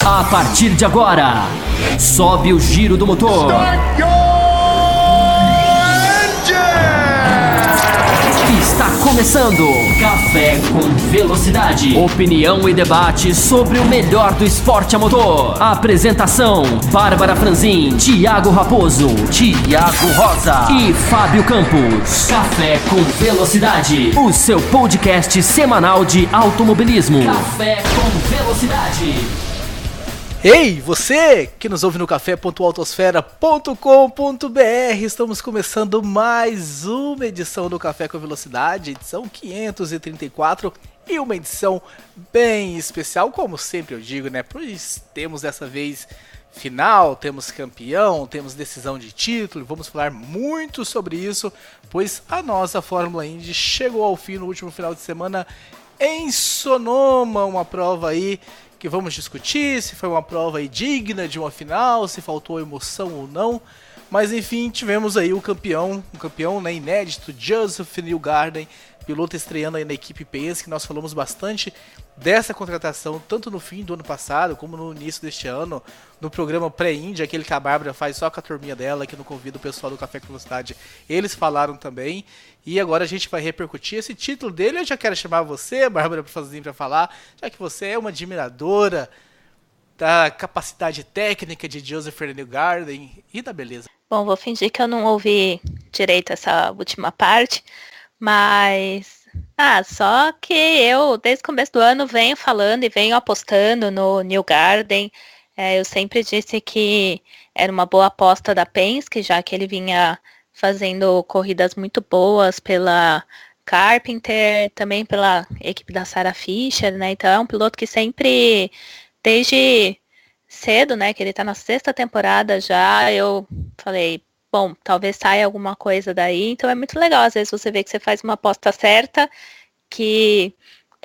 A partir de agora, sobe o giro do motor. Está começando Café com Velocidade. Opinião e debate sobre o melhor do esporte a motor. Apresentação: Bárbara Franzin, Thiago Raposo, Thiago Rosa e Fábio Campos. Café com Velocidade, o seu podcast semanal de automobilismo. Café com Velocidade. Ei, você que nos ouve no café.autosfera.com.br, estamos começando mais uma edição do Café com Velocidade, edição 534, e uma edição bem especial, como sempre eu digo, né? Pois temos dessa vez final, temos campeão, temos decisão de título, vamos falar muito sobre isso, pois a nossa Fórmula Indy chegou ao fim no último final de semana em Sonoma, uma prova aí que vamos discutir se foi uma prova aí digna de uma final, se faltou emoção ou não, mas enfim, tivemos aí um campeão, né, inédito, Joseph Newgarden, piloto estreando aí na equipe Penske. Nós falamos bastante dessa contratação, tanto no fim do ano passado, como no início deste ano, no programa pré-Indy, aquele que a Bárbara faz só com a turminha dela, que não convida o pessoal do Café com Velocidade, eles falaram também, e agora a gente vai repercutir esse título dele. Eu já quero chamar você, Bárbara, para falar, já que você é uma admiradora da capacidade técnica de Joseph Newgarden e da beleza. Bom, vou fingir que eu não ouvi direito essa última parte, mas só que eu, desde o começo do ano, venho falando e venho apostando no Newgarden. Eu sempre disse que era uma boa aposta da Penske, já que ele vinha fazendo corridas muito boas pela Carpenter, também pela equipe da Sarah Fisher, né? Então é um piloto que sempre, desde cedo, né, que ele tá na 6ª temporada já, eu falei, bom, talvez saia alguma coisa daí. Então é muito legal, às vezes você vê que você faz uma aposta certa, que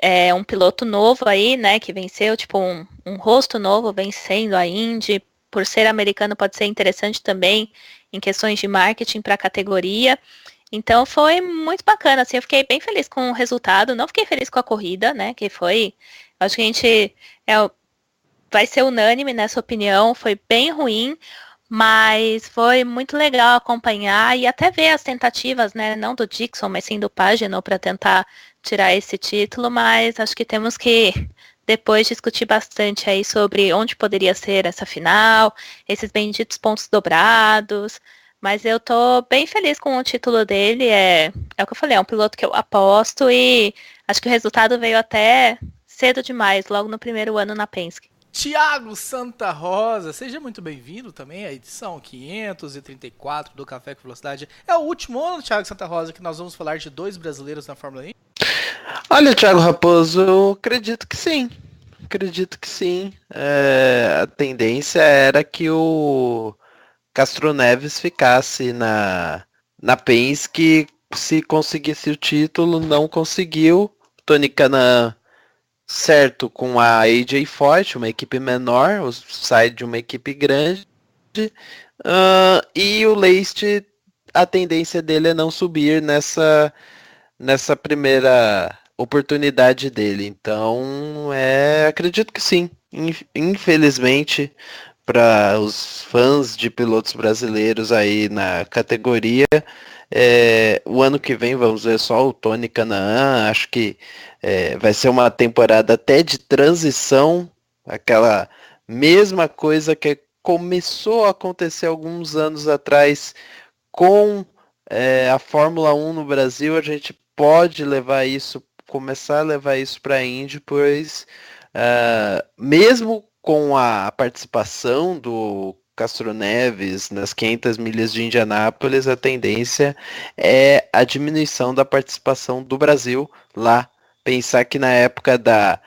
é um piloto novo aí, né, que venceu, tipo um rosto novo vencendo a Indy. Por ser americano pode ser interessante também em questões de marketing para a categoria. Então foi muito bacana, assim, eu fiquei bem feliz com o resultado, não fiquei feliz com a corrida, né, que foi, acho que a gente vai ser unânime nessa opinião, foi bem ruim, mas foi muito legal acompanhar e até ver as tentativas, né, não do Dixon, mas sim do Pagenaud para tentar tirar esse título, mas acho que temos que depois discutir bastante aí sobre onde poderia ser essa final, esses benditos pontos dobrados, mas eu tô bem feliz com o título dele, é o que eu falei, é um piloto que eu aposto e acho que o resultado veio até cedo demais, logo no primeiro ano na Penske. Thiago Santa Rosa, seja muito bem-vindo também à edição 534 do Café com Velocidade. É o último ano, Thiago Santa Rosa, que nós vamos falar de 2 brasileiros na Fórmula 1? Olha, Thiago Raposo, eu acredito que sim. A tendência era que o Castro Neves ficasse na Penske, se conseguisse o título, não conseguiu. Tony Kanaan, certo, com a AJ Foyt, uma equipe menor, sai de uma equipe grande, e o Leist, a tendência dele é não subir nessa primeira oportunidade dele. Então, acredito que sim. Infelizmente, para os fãs de pilotos brasileiros aí na categoria, o ano que vem vamos ver só o Tony Kanaan. Acho que vai ser uma temporada até de transição, aquela mesma coisa que começou a acontecer alguns anos atrás com a Fórmula 1 no Brasil. A gente pode começar a levar isso para a Indy, pois mesmo com a participação do Castro Neves nas 500 milhas de Indianápolis, a tendência é a diminuição da participação do Brasil lá. Pensar que na época da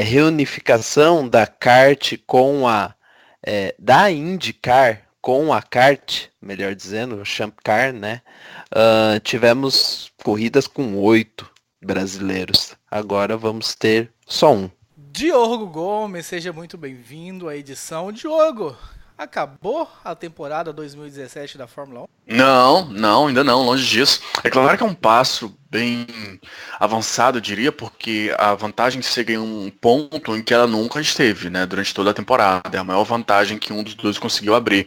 reunificação da kart com da IndyCar com a kart, melhor dizendo, o Champ Car, né? Tivemos corridas com 8 brasileiros. Agora vamos ter só um. Diogo Gomes, seja muito bem-vindo à edição. Diogo, acabou a temporada 2017 da Fórmula 1? Não, ainda não, longe disso. É claro que é um passo bem avançado, eu diria, porque a vantagem chega em um ponto em que ela nunca esteve, né, durante toda a temporada. É a maior vantagem que um dos dois conseguiu abrir.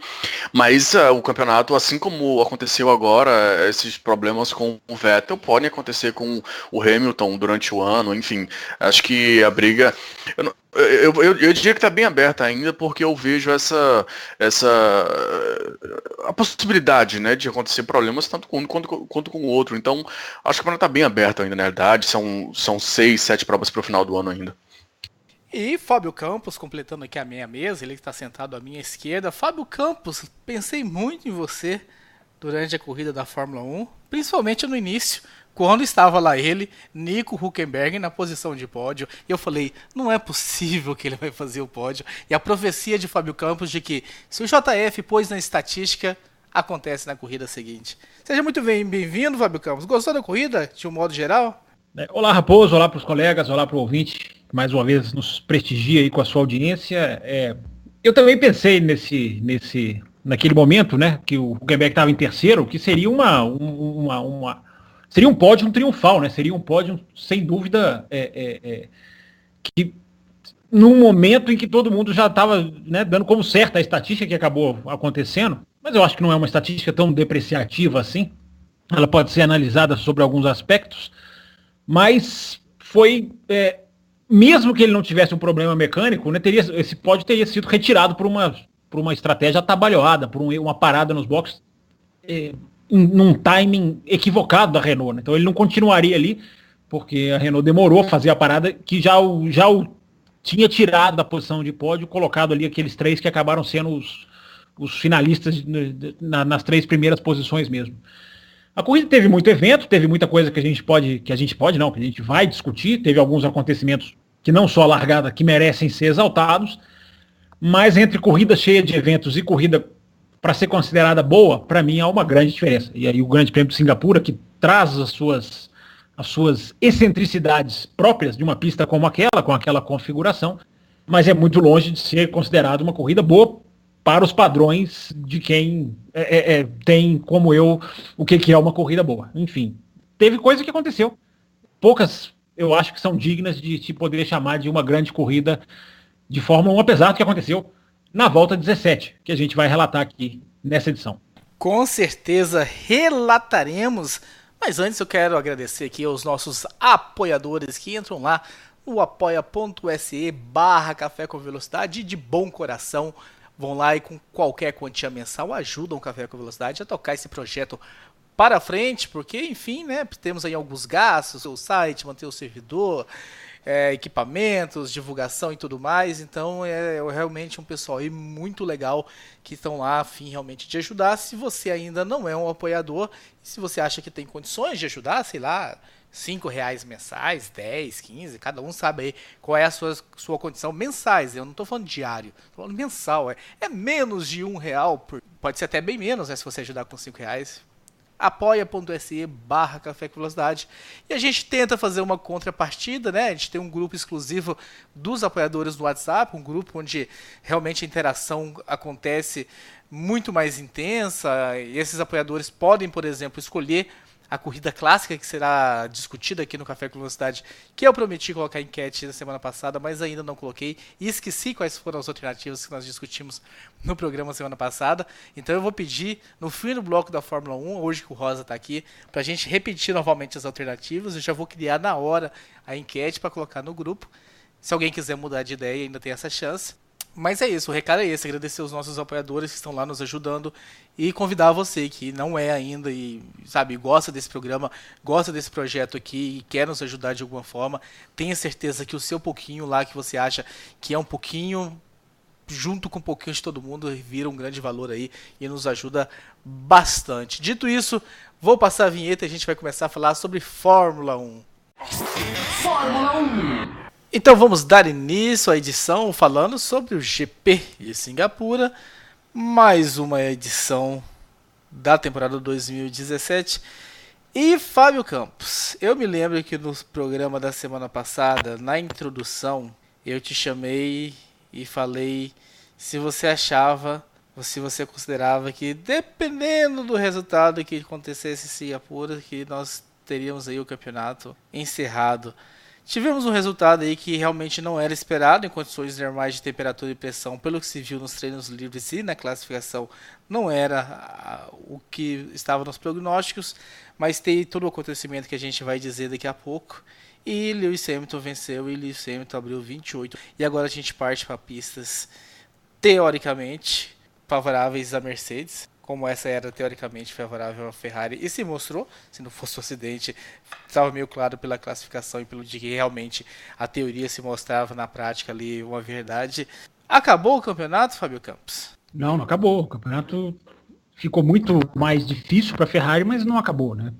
Mas o campeonato, assim como aconteceu agora, esses problemas com o Vettel podem acontecer com o Hamilton durante o ano, enfim. Acho que a briga... Eu diria que está bem aberta ainda, porque eu vejo a possibilidade, né, de acontecer problemas tanto com um quanto com o outro. Então, acho que o campeonato está bem aberto ainda, na realidade. São 6, 7 provas para o final do ano ainda. E Fábio Campos, completando aqui a minha mesa, ele que está sentado à minha esquerda. Fábio Campos, pensei muito em você durante a corrida da Fórmula 1, principalmente no início, quando estava lá ele, Nico Hülkenberg, na posição de pódio. E eu falei, não é possível que ele vai fazer o pódio. E a profecia de Fábio Campos de que se o JF pôs na estatística, acontece na corrida seguinte. Seja muito bem-vindo, Fábio Campos. Gostou da corrida, de um modo geral? Olá, Raposo. Olá para os colegas. Olá para o ouvinte, que mais uma vez nos prestigia aí com a sua audiência. Eu também pensei naquele momento, né, que o Hülkenberg estava em terceiro, que seria seria um pódio triunfal, né? Seria um pódio, sem dúvida, que num momento em que todo mundo já estava, né, dando como certa a estatística que acabou acontecendo, mas eu acho que não é uma estatística tão depreciativa assim. Ela pode ser analisada sobre alguns aspectos, mas foi, mesmo que ele não tivesse um problema mecânico, né, esse pódio teria sido retirado por uma estratégia atabalhoada, por uma parada nos boxes, num timing equivocado da Renault, né? Então ele não continuaria ali, porque a Renault demorou a fazer a parada que já o tinha tirado da posição de pódio, colocado ali aqueles 3 que acabaram sendo os finalistas nas 3 primeiras posições mesmo. A corrida teve muito evento, teve muita coisa que a gente vai discutir, teve alguns acontecimentos que não só a largada que merecem ser exaltados, mas entre corrida cheia de eventos e corrida para ser considerada boa, para mim há uma grande diferença. E aí o Grande Prêmio de Singapura, que traz as suas excentricidades próprias de uma pista como aquela, com aquela configuração, mas é muito longe de ser considerado uma corrida boa para os padrões de quem tem, como eu, o que é uma corrida boa. Enfim, teve coisa que aconteceu. Poucas, eu acho que são dignas de se poder chamar de uma grande corrida de Fórmula 1, apesar do que aconteceu na volta 17, que a gente vai relatar aqui nessa edição. Com certeza relataremos, mas antes eu quero agradecer aqui aos nossos apoiadores que entram lá no apoia.se/Café com Velocidade de bom coração. Vão lá e com qualquer quantia mensal ajudam o Café com Velocidade a tocar esse projeto para frente, porque enfim, né, temos aí alguns gastos, o site, manter o servidor, equipamentos, divulgação e tudo mais. Então é realmente um pessoal aí muito legal que estão lá a fim realmente de ajudar. Se você ainda não é um apoiador, se você acha que tem condições de ajudar, sei lá, R$5 mensais, 10, 15, cada um sabe aí qual é a sua condição mensais. Eu não estou falando diário, estou falando mensal. É menos de R$1, pode ser até bem menos, né, se você ajudar com R$5. apoia.se/Café com Velocidade. E a gente tenta fazer uma contrapartida, né? A gente tem um grupo exclusivo dos apoiadores no WhatsApp, um grupo onde realmente a interação acontece muito mais intensa. E esses apoiadores podem, por exemplo, escolher a corrida clássica que será discutida aqui no Café com Velocidade, que eu prometi colocar enquete na semana passada, mas ainda não coloquei e esqueci quais foram as alternativas que nós discutimos no programa semana passada. Então eu vou pedir no fim do bloco da Fórmula 1, hoje que o Rosa está aqui, para a gente repetir novamente as alternativas. Eu já vou criar na hora a enquete para colocar no grupo. Se alguém quiser mudar de ideia, ainda tem essa chance. Mas é isso, o recado é esse, agradecer os nossos apoiadores que estão lá nos ajudando e convidar você que não é ainda e, sabe, gosta desse programa, gosta desse projeto aqui e quer nos ajudar de alguma forma, tenha certeza que o seu pouquinho lá que você acha que é um pouquinho, junto com um pouquinho de todo mundo, vira um grande valor aí e nos ajuda bastante. Dito isso, vou passar a vinheta e a gente vai começar a falar sobre Fórmula 1. Fórmula 1. Então vamos dar início à edição falando sobre o GP de Singapura, mais uma edição da temporada 2017. E Fábio Campos, eu me lembro que no programa da semana passada, na introdução, eu te chamei e falei se você achava, ou se você considerava que dependendo do resultado que acontecesse em Singapura, que nós teríamos aí o campeonato encerrado. Tivemos um resultado aí que realmente não era esperado em condições normais de temperatura e pressão, pelo que se viu nos treinos livres e na classificação não era o que estava nos prognósticos, mas tem todo o acontecimento que a gente vai dizer daqui a pouco. E Lewis Hamilton venceu e Lewis Hamilton abriu 28. E agora a gente parte para pistas teoricamente favoráveis à Mercedes, como essa era teoricamente favorável à Ferrari, e se mostrou, se não fosse o acidente, estava meio claro pela classificação e pelo de que realmente a teoria se mostrava na prática ali uma verdade. Acabou o campeonato, Fábio Campos? Não acabou. O campeonato ficou muito mais difícil para a Ferrari, mas não acabou, né?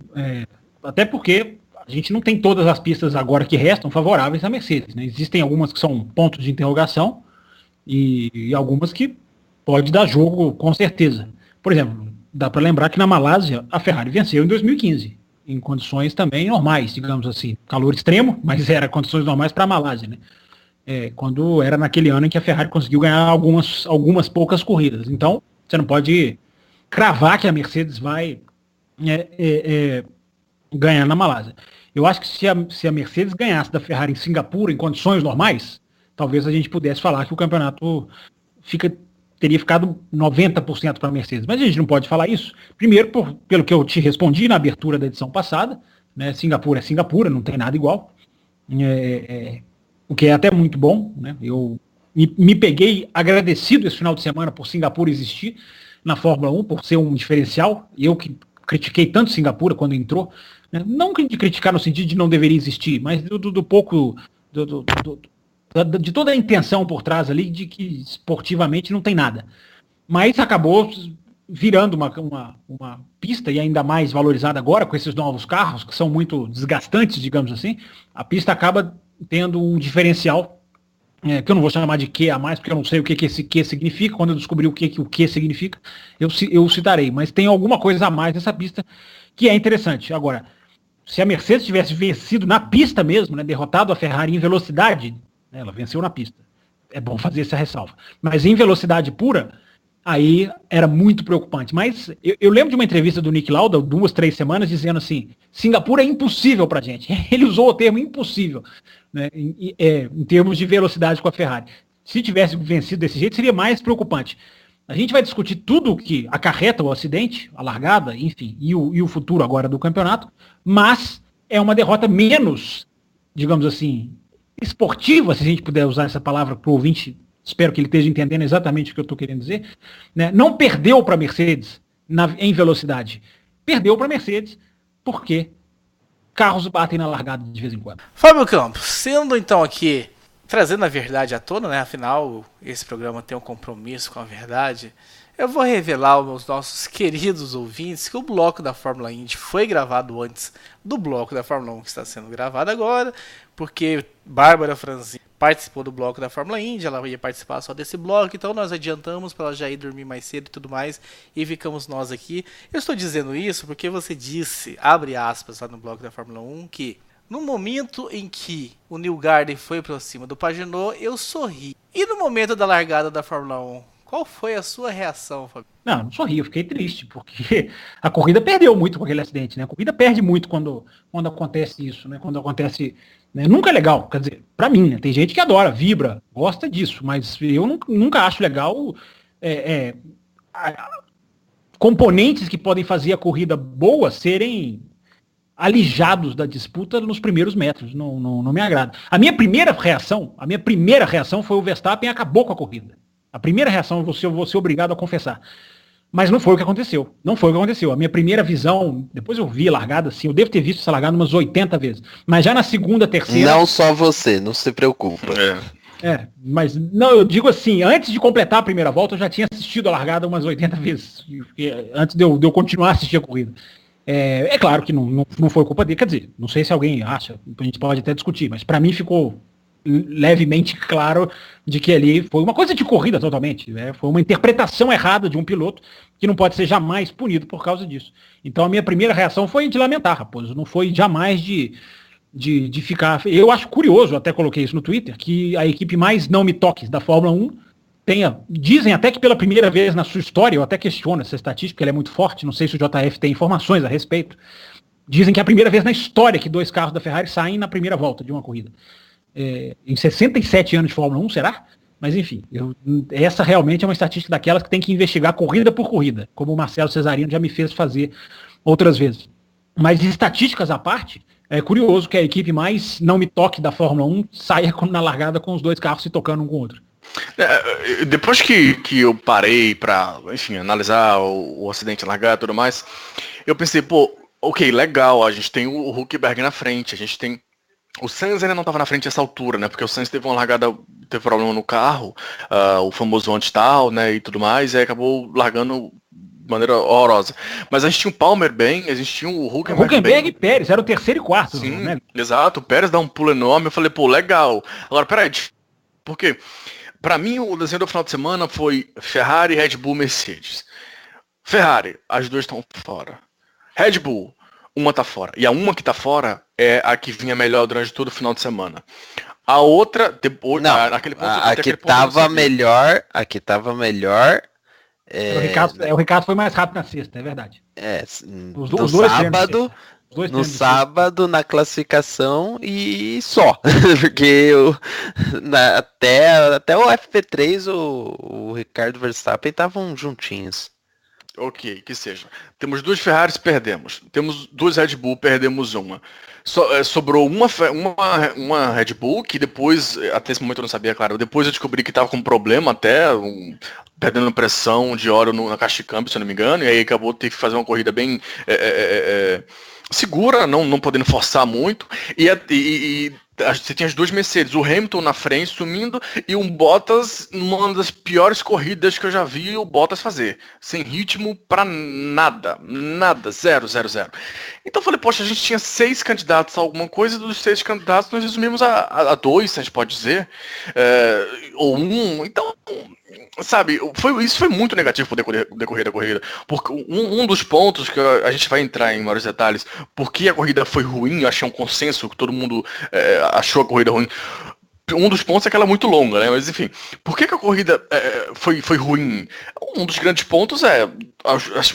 Até porque a gente não tem todas as pistas agora que restam favoráveis à Mercedes, né? Existem algumas que são pontos de interrogação e algumas que pode dar jogo com certeza. Por exemplo, dá para lembrar que na Malásia a Ferrari venceu em 2015, em condições também normais, digamos assim. Calor extremo, mas era condições normais para a Malásia, né? Quando era naquele ano em que a Ferrari conseguiu ganhar algumas poucas corridas. Então, você não pode cravar que a Mercedes vai ganhar na Malásia. Eu acho que se a Mercedes ganhasse da Ferrari em Singapura em condições normais, talvez a gente pudesse falar que o campeonato teria ficado 90% para a Mercedes. Mas a gente não pode falar isso. Primeiro, pelo que eu te respondi na abertura da edição passada, né? Singapura é Singapura, não tem nada igual. O que é até muito bom, né? Eu me peguei agradecido esse final de semana por Singapura existir na Fórmula 1, por ser um diferencial. Eu que critiquei tanto Singapura quando entrou, né? Não de criticar no sentido de não deveria existir, mas do pouco... de toda a intenção por trás ali de que esportivamente não tem nada. Mas acabou virando uma pista, e ainda mais valorizada agora com esses novos carros, que são muito desgastantes, digamos assim. A pista acaba tendo um diferencial, que eu não vou chamar de Q a mais, porque eu não sei o que esse Q significa. Quando eu descobrir o que significa, eu citarei. Mas tem alguma coisa a mais nessa pista que é interessante. Agora, se a Mercedes tivesse vencido na pista mesmo, né, derrotado a Ferrari em velocidade, ela venceu na pista. É bom fazer essa ressalva. Mas em velocidade pura, aí era muito preocupante. Mas eu lembro de uma entrevista do Nick Lauda, 2-3 semanas, dizendo assim, Singapura é impossível pra gente. Ele usou o termo impossível, né, em termos de velocidade com a Ferrari. Se tivesse vencido desse jeito, seria mais preocupante. A gente vai discutir tudo o que acarreta o acidente, a largada, enfim, e o futuro agora do campeonato, mas é uma derrota menos, digamos assim, esportiva, se a gente puder usar essa palavra para o ouvinte, espero que ele esteja entendendo exatamente o que eu estou querendo dizer, né? Não perdeu para a Mercedes em velocidade, perdeu para a Mercedes porque carros batem na largada de vez em quando. Fábio Campos, sendo então aqui, trazendo a verdade à tona, né? Afinal, esse programa tem um compromisso com a verdade, eu vou revelar aos nossos queridos ouvintes que o bloco da Fórmula Indy foi gravado antes do bloco da Fórmula 1 que está sendo gravado agora, porque Bárbara Franzin participou do bloco da Fórmula Indy, ela ia participar só desse bloco, então nós adiantamos para ela já ir dormir mais cedo e tudo mais, e ficamos nós aqui. Eu estou dizendo isso porque você disse, abre aspas lá no bloco da Fórmula 1, que no momento em que o Newgarden foi para cima do Pagenot, eu sorri. E no momento da largada da Fórmula 1, qual foi a sua reação, Fábio? Não sorri, eu fiquei triste, porque a corrida perdeu muito com aquele acidente, né? A corrida perde muito quando acontece isso, né? Quando acontece... Né? Nunca é legal, quer dizer, pra mim, né? Tem gente que adora, vibra, gosta disso, mas eu nunca acho legal componentes que podem fazer a corrida boa serem alijados da disputa nos primeiros metros. Não me agrada. A minha primeira reação foi o Verstappen acabou com a corrida. A primeira reação eu vou ser obrigado a confessar. Mas não foi o que aconteceu. Não foi o que aconteceu. A minha primeira visão, depois eu vi a largada, assim, eu devo ter visto essa largada umas 80 vezes. Mas já na segunda, terceira... Não só você, não se preocupa. Mas não, eu digo assim, antes de completar a primeira volta, eu já tinha assistido a largada umas 80 vezes. Antes de eu continuar a assistir a corrida. É claro que não foi culpa dele. Quer dizer, não sei se alguém acha, a gente pode até discutir, mas para mim ficou levemente claro de que ali foi uma coisa de corrida totalmente, né? Foi uma interpretação errada de um piloto que não pode ser jamais punido por causa disso. Então a minha primeira reação foi de lamentar, Raposo, não foi jamais de ficar... Eu acho curioso, até coloquei isso no Twitter, que a equipe mais não me toques da Fórmula 1 dizem até que pela primeira vez na sua história, eu até questiono essa estatística, ela é muito forte, não sei se o JF tem informações a respeito, Dizem que é a primeira vez na história que 2 carros da Ferrari saem na primeira volta de uma corrida. Em 67 anos de Fórmula 1, será? Mas enfim, essa realmente é uma estatística daquelas que tem que investigar corrida por corrida, como o Marcelo Cesarino já me fez fazer outras vezes. Mas de estatísticas à parte, é curioso que a equipe mais não me toque da Fórmula 1 saia na largada com os 2 carros se tocando um com o outro. Depois que eu parei pra, enfim, analisar o acidente, largar e tudo mais, eu pensei, ok, legal, a gente tem o Hülkenberg na frente, a gente tem... O Sainz ainda não estava na frente nessa altura, né? Porque o Sainz teve uma largada, teve problema no carro, o famoso anti-tal, né? E tudo mais, e aí acabou largando de maneira horrorosa. Mas a gente tinha o Palmer bem, a gente tinha o Hülkenberg bem. E Pérez, era o terceiro e quarto. Sim, né? Exato, o Pérez dá um pulo enorme, eu falei, legal. Agora, peraí, por quê? Pra mim, o desenho do final de semana foi Ferrari, Red Bull, Mercedes. Ferrari, as 2 estão fora. Red Bull, uma tá fora. E a uma que tá fora é a que vinha melhor durante todo o final de semana. A outra, depois, naquele ponto... A que tava melhor... O Ricardo foi mais rápido na sexta, é verdade. No sábado... No sábado, na classificação e só. Porque até o FP3, o Ricardo Verstappen estavam juntinhos. Ok, que seja. Temos 2 Ferraris, perdemos. Temos 2 Red Bull, perdemos uma. Sobrou uma Red Bull, que depois, até esse momento eu não sabia, claro, depois eu descobri que estava com problema até, perdendo pressão de óleo na caixa de câmbio, se eu não me engano, e aí acabou ter que fazer uma corrida bem segura, não podendo forçar muito, e você tinha as 2 Mercedes, o Hamilton na frente sumindo e um Bottas numa das piores corridas que eu já vi o Bottas fazer, sem ritmo pra nada, 0. Então eu falei, poxa, a gente tinha 6 candidatos a alguma coisa, e dos 6 candidatos nós resumimos a 2, a gente pode dizer, ou 1, então... Sabe, isso foi muito negativo pro decorrer da corrida, porque um dos pontos que a gente vai entrar em maiores detalhes, porque a corrida foi ruim, eu achei um consenso que todo mundo achou a corrida ruim. Um dos pontos é que ela é muito longa, né? Mas enfim, por que a corrida foi ruim? Um dos grandes pontos é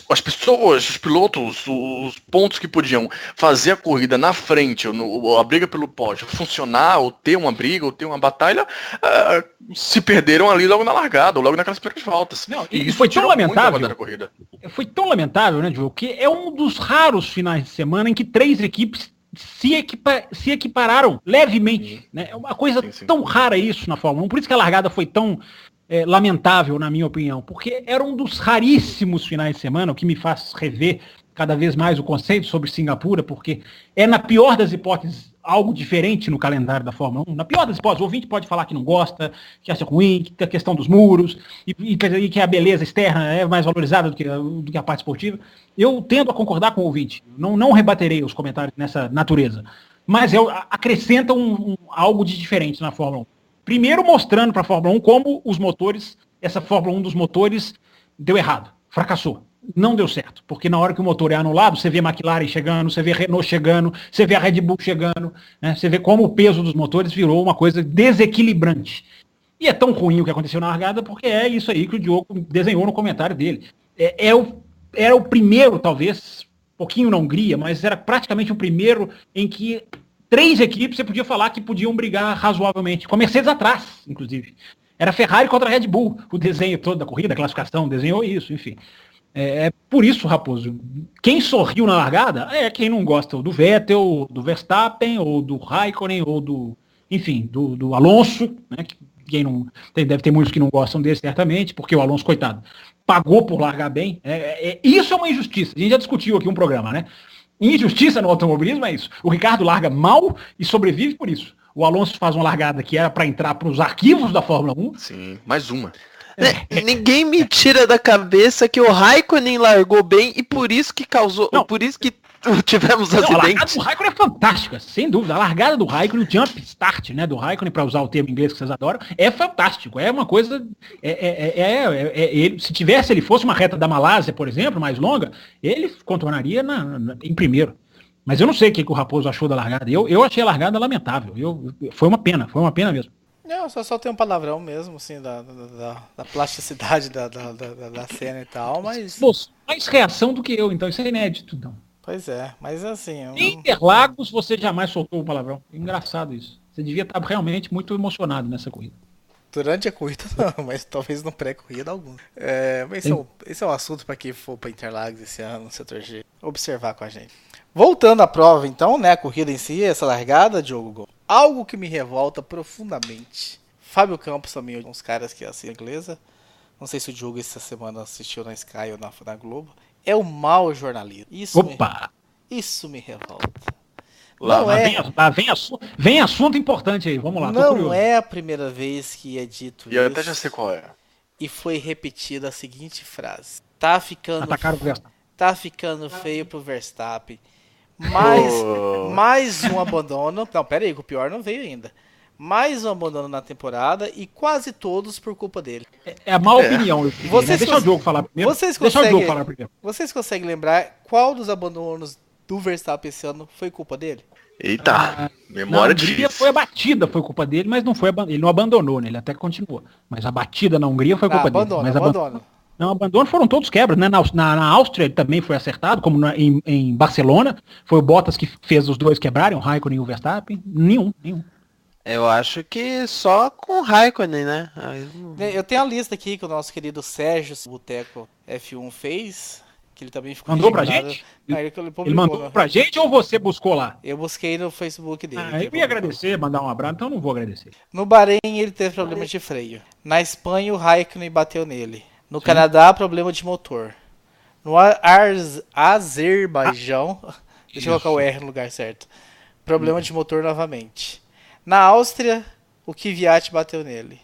as pessoas, os pilotos, os pontos que podiam fazer a corrida na frente, a briga pelo pódio funcionar, ou ter uma briga, ou ter uma batalha, se perderam ali logo na largada, ou logo naquelas primeiras voltas. Não, e isso foi tão lamentável. Foi tão lamentável, né, Diogo, que é um dos raros finais de semana em que 3 equipes se equipararam levemente. Né? É uma coisa tão rara isso na Fórmula 1, por isso que a largada foi tão lamentável, na minha opinião, porque era um dos raríssimos finais de semana, o que me faz rever cada vez mais o conceito sobre Singapura, porque é, na pior das hipóteses, algo diferente no calendário da Fórmula 1. Na pior das hipóteses, o ouvinte pode falar que não gosta, que acha ruim, que tem a questão dos muros, e que a beleza externa é mais valorizada do que a parte esportiva. Eu tendo a concordar com o ouvinte. Não rebaterei os comentários nessa natureza. Mas acrescenta algo de diferente na Fórmula 1. Primeiro mostrando para a Fórmula 1 como essa Fórmula 1 dos motores deu errado, fracassou. Não deu certo, porque na hora que o motor é anulado, você vê McLaren chegando, você vê Renault chegando, você vê a Red Bull chegando, né? Você vê como o peso dos motores virou uma coisa desequilibrante. E é tão ruim o que aconteceu na largada, porque é isso aí que o Diogo desenhou no comentário dele. Era o primeiro, talvez, pouquinho na Hungria, mas era praticamente o primeiro em que 3 equipes você podia falar que podiam brigar razoavelmente, com a Mercedes atrás, inclusive. Era Ferrari contra a Red Bull, o desenho todo da corrida, a classificação, desenhou isso, enfim. Por isso, Raposo, quem sorriu na largada é quem não gosta do Vettel, do Verstappen, ou do Raikkonen, ou do Alonso, né? Quem não, deve ter muitos que não gostam dele, certamente, porque o Alonso, coitado, pagou por largar bem. Isso é uma injustiça. A gente já discutiu aqui um programa, né? Injustiça no automobilismo é isso. O Ricardo larga mal e sobrevive por isso. O Alonso faz uma largada que era para entrar para os arquivos da Fórmula 1. Sim, mais uma. Ninguém me tira da cabeça que o Raikkonen largou bem e por isso que causou. Por isso que tivemos acidente. A largada do Raikkonen é fantástica, sem dúvida. A largada do Raikkonen, o jump start, né, do Raikkonen, para usar o termo inglês que vocês adoram, é fantástico. É uma coisa. Se ele fosse uma reta da Malásia, por exemplo, mais longa, ele contornaria em primeiro. Mas eu não sei o que o Raposo achou da largada. Eu achei a largada lamentável. Foi uma pena mesmo. Não, só tem um palavrão mesmo, assim, da plasticidade da cena e tal, mas... Pô, mais reação do que eu, então isso é inédito, não. Pois é, mas assim... Em Interlagos você jamais soltou o palavrão. Engraçado isso. Você devia estar realmente muito emocionado nessa corrida. Durante a corrida não, mas talvez no pré-corrida algum. Mas esse é um assunto para quem for para Interlagos esse ano, no setor G, observar com a gente. Voltando à prova então, né, a corrida em si, essa largada, Diogo, algo que me revolta profundamente. Fábio Campos também, uns caras que assistem inglesa, não sei se o Diogo essa semana assistiu na Sky ou na Globo, é o mau jornalismo. Isso me revolta. Vem assunto importante aí, vamos lá. Não é a primeira vez que é dito isso. E eu até já sei qual é. E foi repetida a seguinte frase: tá ficando feio pro Verstappen. Mais um abandono. Não, pera aí, que o pior não veio ainda. Mais um abandono na temporada e quase todos por culpa dele. É a má opinião. Deixa o Diogo falar primeiro. Vocês conseguem lembrar qual dos abandonos do Verstappen esse ano foi culpa dele? Eita, memória difícil. Foi a batida, foi culpa dele, mas não foi ele não abandonou, né? Ele até continuou. Mas a batida na Hungria foi culpa dele. Não, abandono foram todos quebras, né? Na Áustria ele também foi acertado, como em Barcelona. Foi o Bottas que fez os dois quebrarem, o Raikkonen e o Verstappen. Nenhum. Eu acho que só com o Raikkonen, né? Eu tenho a lista aqui que o nosso querido Sérgio Boteco F1 fez. Que ele também ficou mandou pra gente? Ele mandou pra gente ou você buscou lá? Eu busquei no Facebook dele. Eu ia agradecer, mandar um abraço, então não vou agradecer. No Bahrein ele teve problemas de freio. Na Espanha o Raikkonen bateu nele. No Canadá, problema de motor. No Azerbaijão, deixa eu colocar o R no lugar certo. Problema de motor novamente. Na Áustria, o Kvyat bateu nele.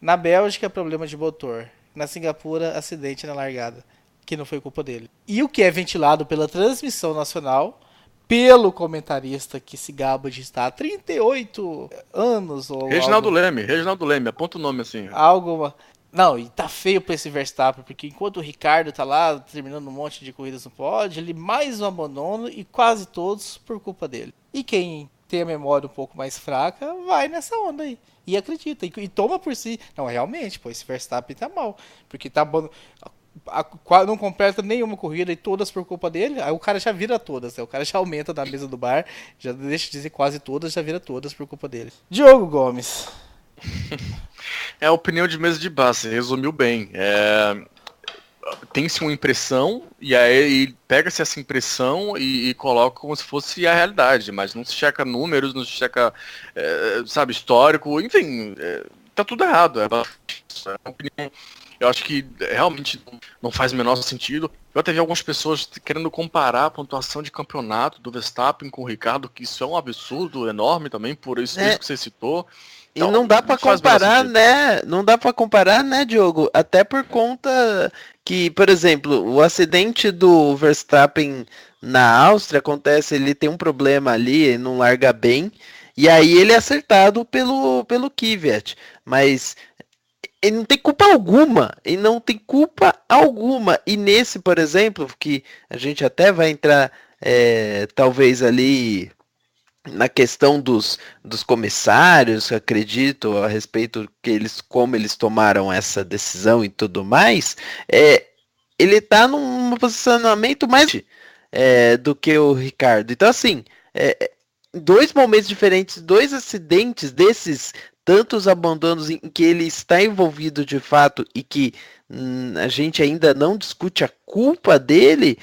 Na Bélgica, problema de motor. Na Singapura, acidente na largada, que não foi culpa dele. E o que é ventilado pela transmissão nacional, pelo comentarista que se gaba de estar há 38 anos. Ou Reginaldo Leme, aponta o nome assim. Não, e tá feio pra esse Verstappen, porque enquanto o Ricardo tá lá terminando um monte de corridas no pódio, ele mais um abandono e quase todos por culpa dele. E quem tem a memória um pouco mais fraca, vai nessa onda aí. E acredita, e toma por si. Não, realmente, esse Verstappen tá mal, porque tá não completa nenhuma corrida e todas por culpa dele, aí o cara já vira todas, né? O cara já aumenta na mesa do bar, já deixa de dizer quase todas, já vira todas por culpa dele. Diogo Gomes. É a opinião de mesa de bar, você resumiu bem. Tem-se uma impressão, e aí pega-se essa impressão e coloca como se fosse a realidade, mas não se checa números, não se checa, histórico, enfim, tá tudo errado. É uma opinião. Eu acho que realmente não faz o menor sentido. Eu até vi algumas pessoas querendo comparar a pontuação de campeonato do Verstappen com o Ricardo, que isso é um absurdo enorme também, por isso que você citou. Então, e não dá pra comparar, né? Não dá pra comparar, né, Diogo? Até por conta que, por exemplo, o acidente do Verstappen na Áustria acontece, ele tem um problema ali, ele não larga bem, e aí ele é acertado pelo Kvyat. Mas ele não tem culpa alguma. E nesse, por exemplo, que a gente até vai entrar, talvez ali na questão dos comissários, acredito, a respeito como eles tomaram essa decisão e tudo mais, ele tá num posicionamento mais do que o Ricardo. Então, assim, dois momentos diferentes, dois acidentes desses, tantos abandonos em que ele está envolvido de fato e que a gente ainda não discute a culpa dele,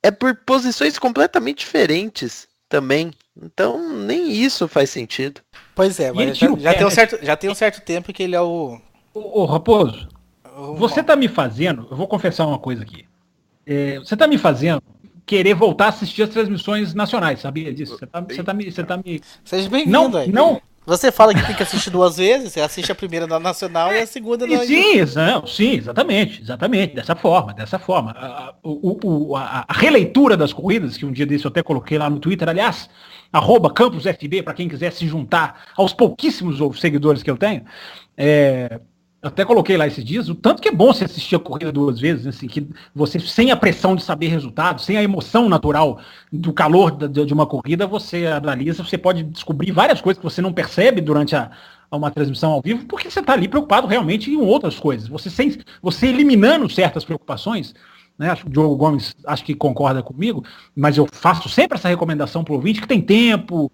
é por posições completamente diferentes também. Então nem isso faz sentido. Pois é, mas já tem um certo tempo que ele é o... Ô Raposo, você tá me fazendo, eu vou confessar uma coisa aqui. Você tá me fazendo querer voltar a assistir as transmissões nacionais, sabia disso? Você tá me... Seja bem-vindo aí. Não. Você fala que tem que assistir duas vezes, você assiste a primeira na Nacional e a segunda na... Sim, exatamente, dessa forma. A releitura das corridas, que um dia desse eu até coloquei lá no Twitter, aliás, @CampusFB, para quem quiser se juntar aos pouquíssimos seguidores que eu tenho, eu até coloquei lá esses dias, o tanto que é bom você assistir a corrida duas vezes, assim, que você, sem a pressão de saber resultado, sem a emoção natural do calor de uma corrida, você analisa, você pode descobrir várias coisas que você não percebe durante uma transmissão ao vivo, porque você está ali preocupado realmente em outras coisas. Você eliminando certas preocupações, né? Acho que o Diogo Gomes acho que concorda comigo, mas eu faço sempre essa recomendação para o ouvinte que tem tempo,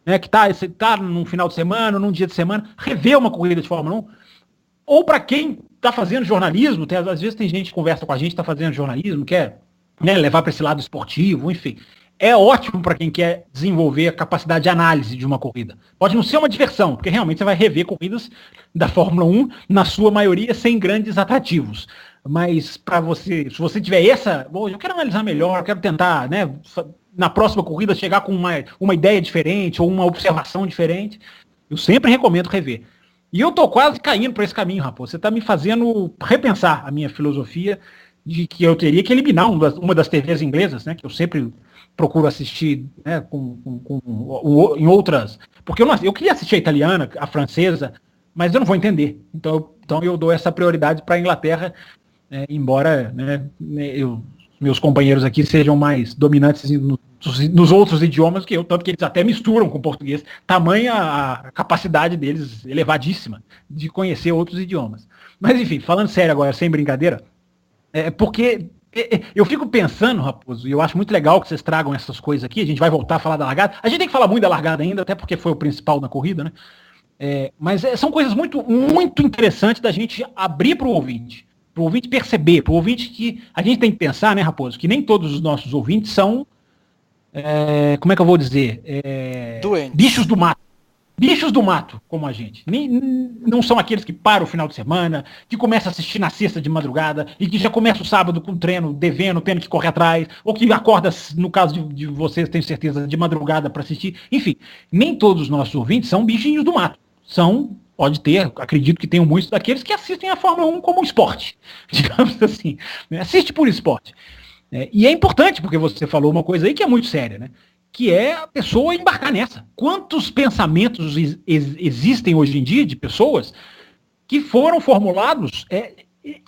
né? Que tá num final de semana, num dia de semana, rever uma corrida de Fórmula 1. Ou para quem está fazendo jornalismo, às vezes tem gente que conversa com a gente, está fazendo jornalismo, quer, né, levar para esse lado esportivo, enfim. É ótimo para quem quer desenvolver a capacidade de análise de uma corrida. Pode não ser uma diversão, porque realmente você vai rever corridas da Fórmula 1, na sua maioria, sem grandes atrativos. Mas para você, se você tiver eu quero analisar melhor, eu quero tentar, né, na próxima corrida chegar com uma ideia diferente ou uma observação diferente, eu sempre recomendo rever. E eu tô quase caindo para esse caminho, Raposo. Você está me fazendo repensar a minha filosofia de que eu teria que eliminar uma das TVs inglesas, né, que eu sempre procuro assistir, né, em outras, porque eu queria assistir a italiana, a francesa, mas eu não vou entender. Então eu dou essa prioridade para a Inglaterra, embora, né, meus companheiros aqui sejam mais dominantes nos outros idiomas que eu, tanto que eles até misturam com o português, tamanha a capacidade deles elevadíssima de conhecer outros idiomas. Mas enfim, falando sério agora, sem brincadeira, porque eu fico pensando, Raposo, e eu acho muito legal que vocês tragam essas coisas aqui, a gente vai voltar a falar da largada, a gente tem que falar muito da largada ainda, até porque foi o principal da corrida, né? Mas são coisas muito, muito interessantes da gente abrir para o ouvinte perceber, para o ouvinte que a gente tem que pensar, né, Raposo, que nem todos os nossos ouvintes são, como é que eu vou dizer? Doentes. Bichos do mato, como a gente. Não são aqueles que param o final de semana, que começam a assistir na sexta de madrugada e que já começa o sábado com o treino devendo, tendo que correr atrás, ou que acorda, no caso de vocês, tenho certeza, de madrugada para assistir. Enfim, nem todos os nossos ouvintes são bichinhos do mato. Pode ter, acredito que tenham muitos daqueles que assistem a Fórmula 1 como esporte, digamos assim. Né? Assiste por esporte. E é importante, porque você falou uma coisa aí que é muito séria, né? Que é a pessoa embarcar nessa. Quantos pensamentos existem hoje em dia de pessoas que foram formulados?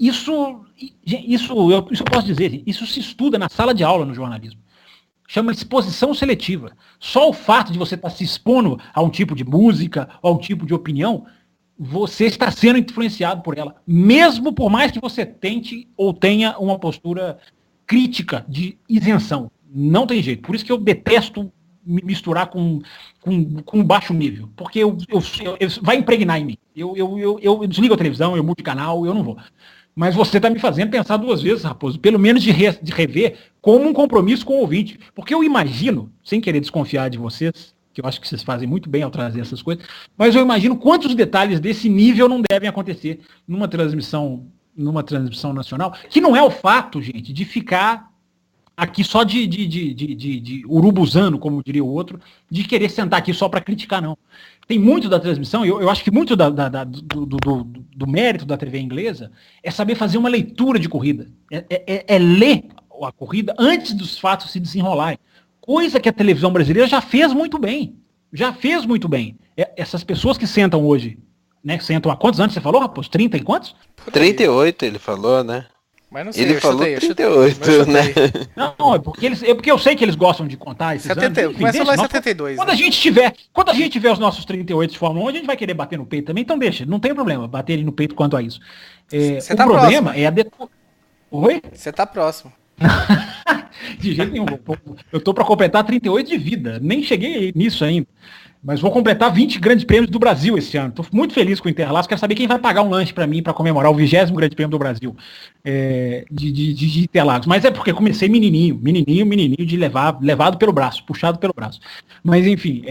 Isso eu posso dizer, isso se estuda na sala de aula no jornalismo. Chama exposição seletiva. Só o fato de você estar se expondo a um tipo de música, a um tipo de opinião, você está sendo influenciado por ela. Mesmo por mais que você tente ou tenha uma postura crítica de isenção. Não tem jeito. Por isso que eu detesto me misturar com baixo nível. Porque vai impregnar em mim. Eu desligo a televisão, eu mudo de canal, eu não vou. Mas você está me fazendo pensar duas vezes, Raposo, pelo menos de rever como um compromisso com o ouvinte. Porque eu imagino, sem querer desconfiar de vocês, que eu acho que vocês fazem muito bem ao trazer essas coisas, mas eu imagino quantos detalhes desse nível não devem acontecer numa transmissão nacional, que não é o fato, gente, de ficar aqui só de urubuzano, como diria o outro, de querer sentar aqui só para criticar, não. Tem muito da transmissão, eu acho que muito do mérito da TV inglesa é saber fazer uma leitura de corrida. É ler a corrida antes dos fatos se desenrolarem. Coisa que a televisão brasileira já fez muito bem. Essas pessoas que sentam hoje, né, sentam há quantos anos você falou, Raposo? 30 e quantos? 38 ele falou, né? Mas não sei, ele falou 38, né? Não, é porque eu sei que eles gostam de contar esses 70, anos. Enfim, começa lá em 72. Quando, né? quando a gente tiver os nossos 38 de Fórmula 1, a gente vai querer bater no peito também, então deixa, não tem problema bater no peito quanto a isso. Você tá problema próximo. Oi? Você tá próximo. De jeito nenhum. Eu tô para completar 38 de vida, nem cheguei nisso ainda. Mas vou completar 20 grandes prêmios do Brasil esse ano. Estou muito feliz com o Interlagos. Quero saber quem vai pagar um lanche para mim para comemorar o 20º grande prêmio do Brasil de Interlagos. Mas é porque comecei menininho de levado pelo braço, puxado pelo braço. Mas enfim,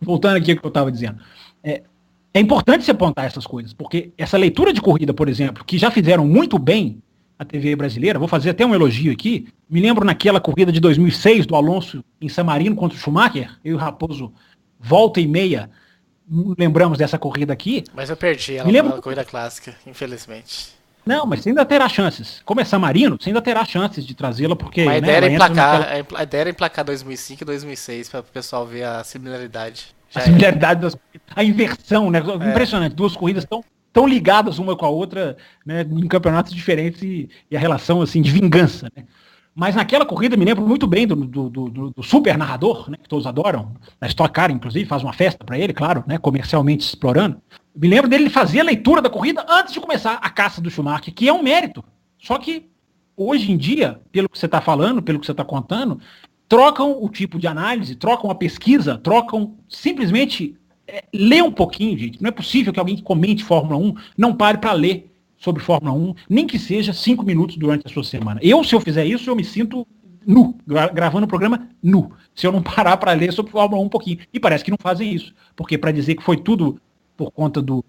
voltando aqui ao que eu estava dizendo. É importante se apontar essas coisas, porque essa leitura de corrida, por exemplo, que já fizeram muito bem a TV brasileira, vou fazer até um elogio aqui, me lembro naquela corrida de 2006 do Alonso em San Marino contra o Schumacher, eu e o Raposo volta e meia, lembramos dessa corrida aqui. Mas eu perdi ela na corrida clássica, infelizmente. Não, mas você ainda terá chances. Como é San Marino, você ainda terá chances de trazê-la, porque... Mas a ideia era emplacar 2005 e 2006, para o pessoal ver a similaridade. A inversão, né? Impressionante. Duas corridas tão ligadas uma com a outra, né, em campeonatos diferentes e a relação assim de vingança, né? Mas naquela corrida me lembro muito bem do super narrador, né, que todos adoram, na Stock Car, inclusive, faz uma festa para ele, claro, né, comercialmente explorando. Me lembro dele fazer a leitura da corrida antes de começar a caça do Schumacher, que é um mérito. Só que hoje em dia, pelo que você está falando, pelo que você está contando, trocam o tipo de análise, trocam a pesquisa, trocam simplesmente ler um pouquinho, gente. Não é possível que alguém que comente Fórmula 1 não pare para ler sobre Fórmula 1, nem que seja 5 minutos durante a sua semana. Se eu fizer isso, eu me sinto nu, gravando o programa nu, se eu não parar para ler sobre Fórmula 1 um pouquinho. E parece que não fazem isso, porque para dizer que foi tudo por conta do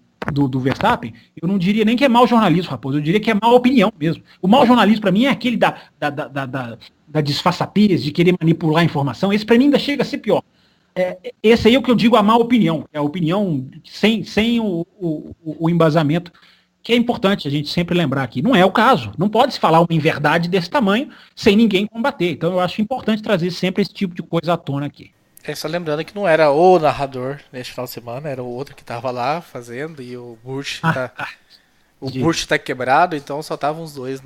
Verstappen, eu não diria nem que é mau jornalismo, Raposo, eu diria que é má opinião mesmo. O mau jornalismo para mim é aquele da disfarçapez, de querer manipular a informação. Esse para mim ainda chega a ser pior. Esse aí é o que eu digo a má opinião, é a opinião sem o embasamento, que é importante a gente sempre lembrar aqui. Não é o caso, não pode se falar uma inverdade desse tamanho sem ninguém combater. Então eu acho importante trazer sempre esse tipo de coisa à tona aqui. Só lembrando que não era o narrador neste final de semana, era o outro que tava lá fazendo, e o Burt tá quebrado, então só estavam os dois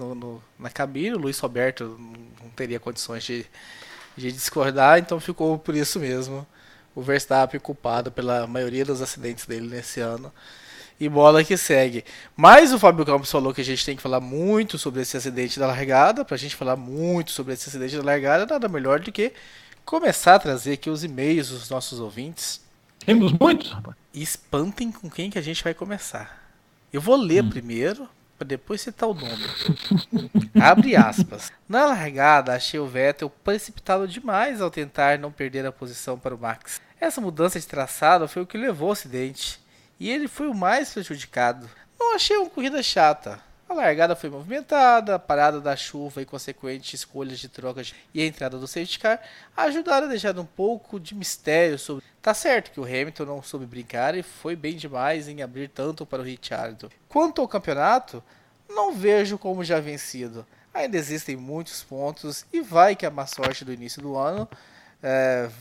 na cabine. O Luiz Roberto não teria condições de discordar, então ficou por isso mesmo o Verstappen culpado pela maioria dos acidentes dele nesse ano. E bola que segue. Mas o Fábio Campos falou que a gente tem que falar muito sobre esse acidente da largada. Pra gente falar muito sobre esse acidente da largada, nada melhor do que começar a trazer aqui os e-mails dos nossos ouvintes. Temos muitos, rapaz. E espantem com quem que a gente vai começar. Eu vou ler primeiro, para depois citar o nome. Abre aspas. Na largada, achei o Vettel precipitado demais ao tentar não perder a posição para o Max. Essa mudança de traçado foi o que levou ao acidente, e ele foi o mais prejudicado. Não achei uma corrida chata. A largada foi movimentada, a parada da chuva e consequente escolhas de trocas e a entrada do safety car ajudaram a deixar um pouco de mistério sobre... Tá certo que o Hamilton não soube brincar e foi bem demais em abrir tanto para o Ricciardo. Quanto ao campeonato, não vejo como já vencido. Ainda existem muitos pontos e vai que a má sorte do início do ano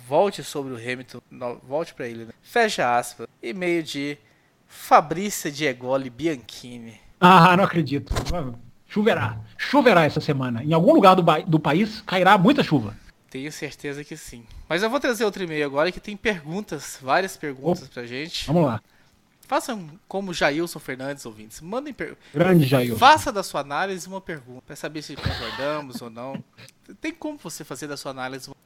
volte sobre o Hamilton, volte para ele, né? Fecha aspas. E-mail de Fabrícia Diegoli Bianchini. Ah, não acredito. Choverá essa semana. Em algum lugar do país cairá muita chuva. Tenho certeza que sim. Mas eu vou trazer outro e-mail agora que tem perguntas, várias perguntas pra gente. Vamos lá. Façam como Jailson Fernandes, ouvintes. Mandem perguntas. Grande Jailson. Faça da sua análise uma pergunta, pra saber se concordamos ou não. Tem como você fazer da sua análise uma...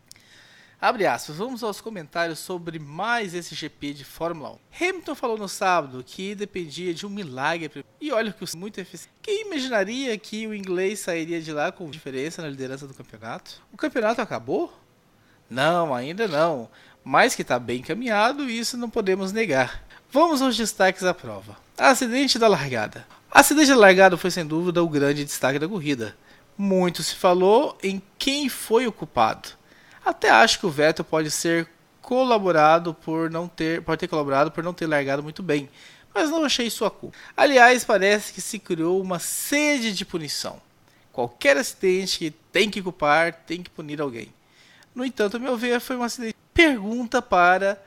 Abre aspas, vamos aos comentários sobre mais esse GP de Fórmula 1. Hamilton falou no sábado que dependia de um milagre, e olha que o muito eficiente. Quem imaginaria que o inglês sairia de lá com diferença na liderança do campeonato? O campeonato acabou? Não, ainda não, mas que está bem encaminhado, isso não podemos negar. Vamos aos destaques da prova. Acidente da largada. Acidente da largada foi sem dúvida o grande destaque da corrida. Muito se falou em quem foi o culpado. Até acho que o Vettel pode ter colaborado por não ter largado muito bem, mas não achei sua culpa. Aliás, parece que se criou uma sede de punição. Qualquer acidente que tem que culpar, tem que punir alguém. No entanto, a meu ver, foi um acidente. Pergunta para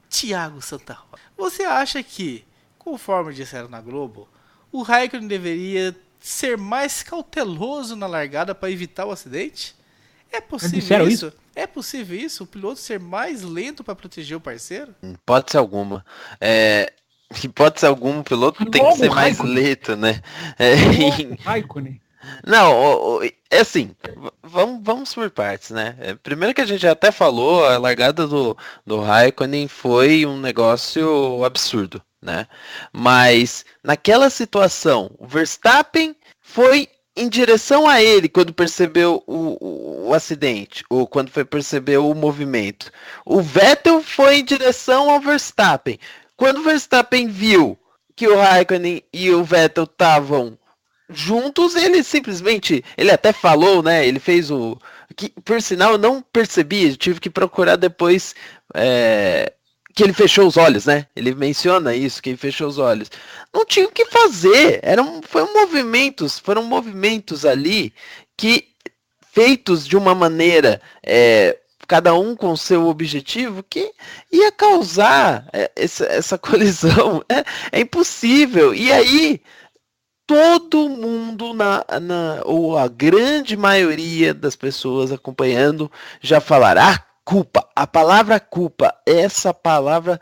Thiago Santa Rosa. Você acha que, conforme disseram na Globo, o Raikkonen deveria ser mais cauteloso na largada para evitar o acidente? É possível isso? É possível isso? O piloto ser mais lento para proteger o parceiro? Hipótese alguma. Hipótese alguma, o piloto tem que ser mais lento, né? Raikkonen. Não, é assim, vamos por partes, né? Primeiro que a gente até falou, a largada do Raikkonen foi um negócio absurdo, né? Mas naquela situação, o Verstappen foi em direção a ele quando percebeu o acidente, ou quando foi perceber o movimento. O Vettel foi em direção ao Verstappen. Quando o Verstappen viu que o Raikkonen e o Vettel estavam juntos, ele até falou, né? Ele fez que por sinal eu não percebi, eu tive que procurar depois que ele fechou os olhos, né? Ele menciona isso, que ele fechou os olhos. Não tinha o que fazer. Foram movimentos ali que, feitos de uma maneira, cada um com seu objetivo, que ia causar essa colisão. É impossível. E aí, todo mundo, ou a grande maioria das pessoas acompanhando, já falaram, culpa, a palavra culpa, essa palavra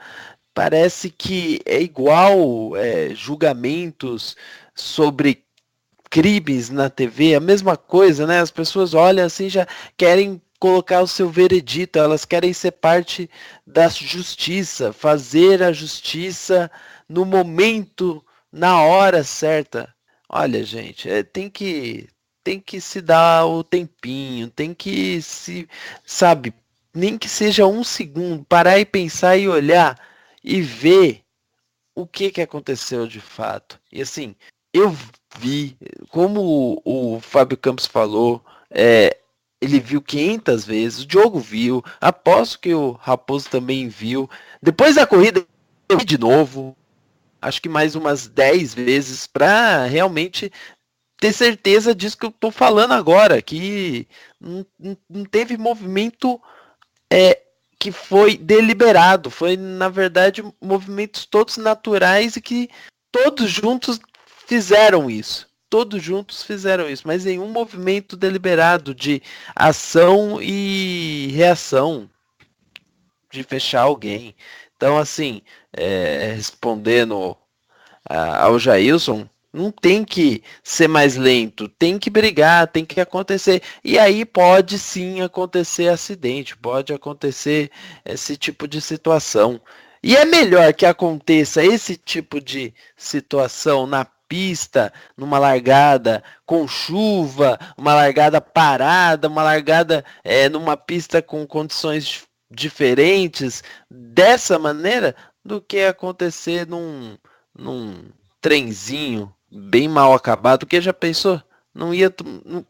parece que é igual julgamentos sobre crimes na TV, a mesma coisa, né? As pessoas olham assim, já querem colocar o seu veredito, elas querem ser parte da justiça, fazer a justiça no momento, na hora certa. Olha, gente, tem que se dar o tempinho, tem que se, sabe, nem que seja um segundo, parar e pensar e olhar e ver o que aconteceu de fato. E assim, eu vi, como o Fábio Campos falou, ele viu 500 vezes, o Diogo viu, aposto que o Raposo também viu. Depois da corrida, eu vi de novo, acho que mais umas 10 vezes, para realmente ter certeza disso que eu tô falando agora, que não teve movimento que foi deliberado, foi na verdade movimentos todos naturais e que todos juntos fizeram isso. Todos juntos fizeram isso, mas nenhum movimento deliberado de ação e reação, de fechar alguém. Então, assim, respondendo ao Jailson, não tem que ser mais lento, tem que brigar, tem que acontecer. E aí pode sim acontecer acidente, pode acontecer esse tipo de situação. E é melhor que aconteça esse tipo de situação na pista, numa largada com chuva, uma largada parada, uma largada numa pista com condições diferentes, dessa maneira, do que acontecer num trenzinho bem mal acabado, que já pensou? Não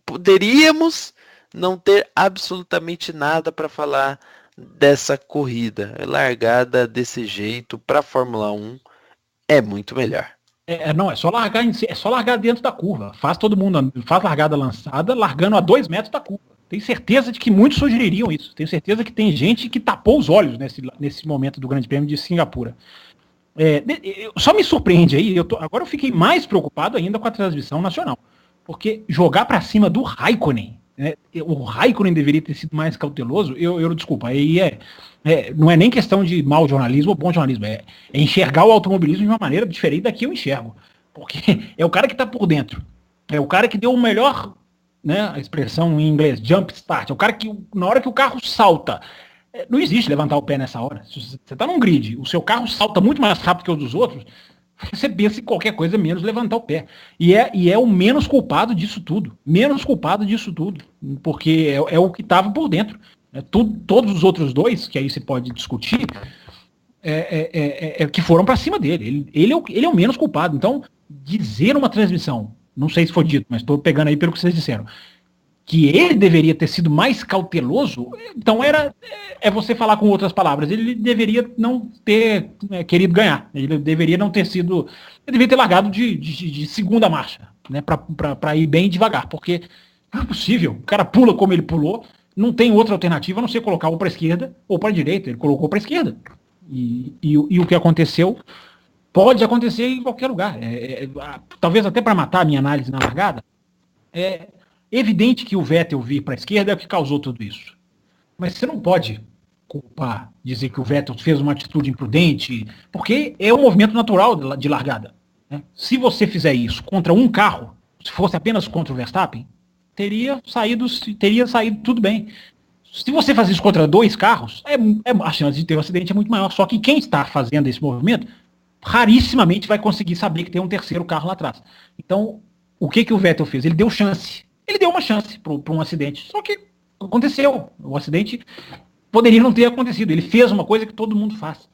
poderíamos não ter absolutamente nada para falar dessa corrida. Largada desse jeito para Fórmula 1 é muito melhor. Não, é só largar dentro da curva. Faz largada lançada, largando a 2 metros da curva. Tenho certeza de que muitos sugeririam isso. Tenho certeza que tem gente que tapou os olhos nesse momento do Grande Prêmio de Singapura. Só me surpreende aí, agora eu fiquei mais preocupado ainda com a transmissão nacional, porque jogar para cima do Raikkonen, né, o Raikkonen deveria ter sido mais cauteloso, desculpa, aí não é nem questão de mau jornalismo ou bom jornalismo, é enxergar o automobilismo de uma maneira diferente da que eu enxergo, porque é o cara que está por dentro, é o cara que deu o melhor, né, a expressão em inglês, jump start, é o cara que na hora que o carro salta, não existe levantar o pé nessa hora. Se você está num grid, o seu carro salta muito mais rápido que o dos outros, você pensa em qualquer coisa menos levantar o pé. E é o menos culpado disso tudo. Menos culpado disso tudo. Porque é o que estava por dentro. Todos os outros dois, que aí você pode discutir, que foram para cima dele. Ele é o menos culpado. Então, dizer uma transmissão, não sei se foi dito, mas estou pegando aí pelo que vocês disseram, que ele deveria ter sido mais cauteloso, então você falar com outras palavras, ele deveria não ter querido ganhar, ele deveria não ter sido, ele deveria ter largado de segunda marcha, né, para ir bem devagar, porque não é possível, o cara pula como ele pulou, não tem outra alternativa a não ser colocar ou para a esquerda ou para a direita, ele colocou para a esquerda, e o que aconteceu pode acontecer em qualquer lugar, talvez até para matar a minha análise na largada, evidente que o Vettel vir para a esquerda é o que causou tudo isso. Mas você não pode culpar, dizer que o Vettel fez uma atitude imprudente, porque é um movimento natural de largada. Né? Se você fizer isso contra um carro, se fosse apenas contra o Verstappen, teria saído tudo bem. Se você fazer isso contra 2 carros, a chance de ter um acidente é muito maior. Só que quem está fazendo esse movimento, rarissimamente vai conseguir saber que tem um terceiro carro lá atrás. Então, o que o Vettel fez? Ele deu chance. Ele deu uma chance para um acidente. Só que aconteceu. O acidente poderia não ter acontecido. Ele fez uma coisa que todo mundo faz.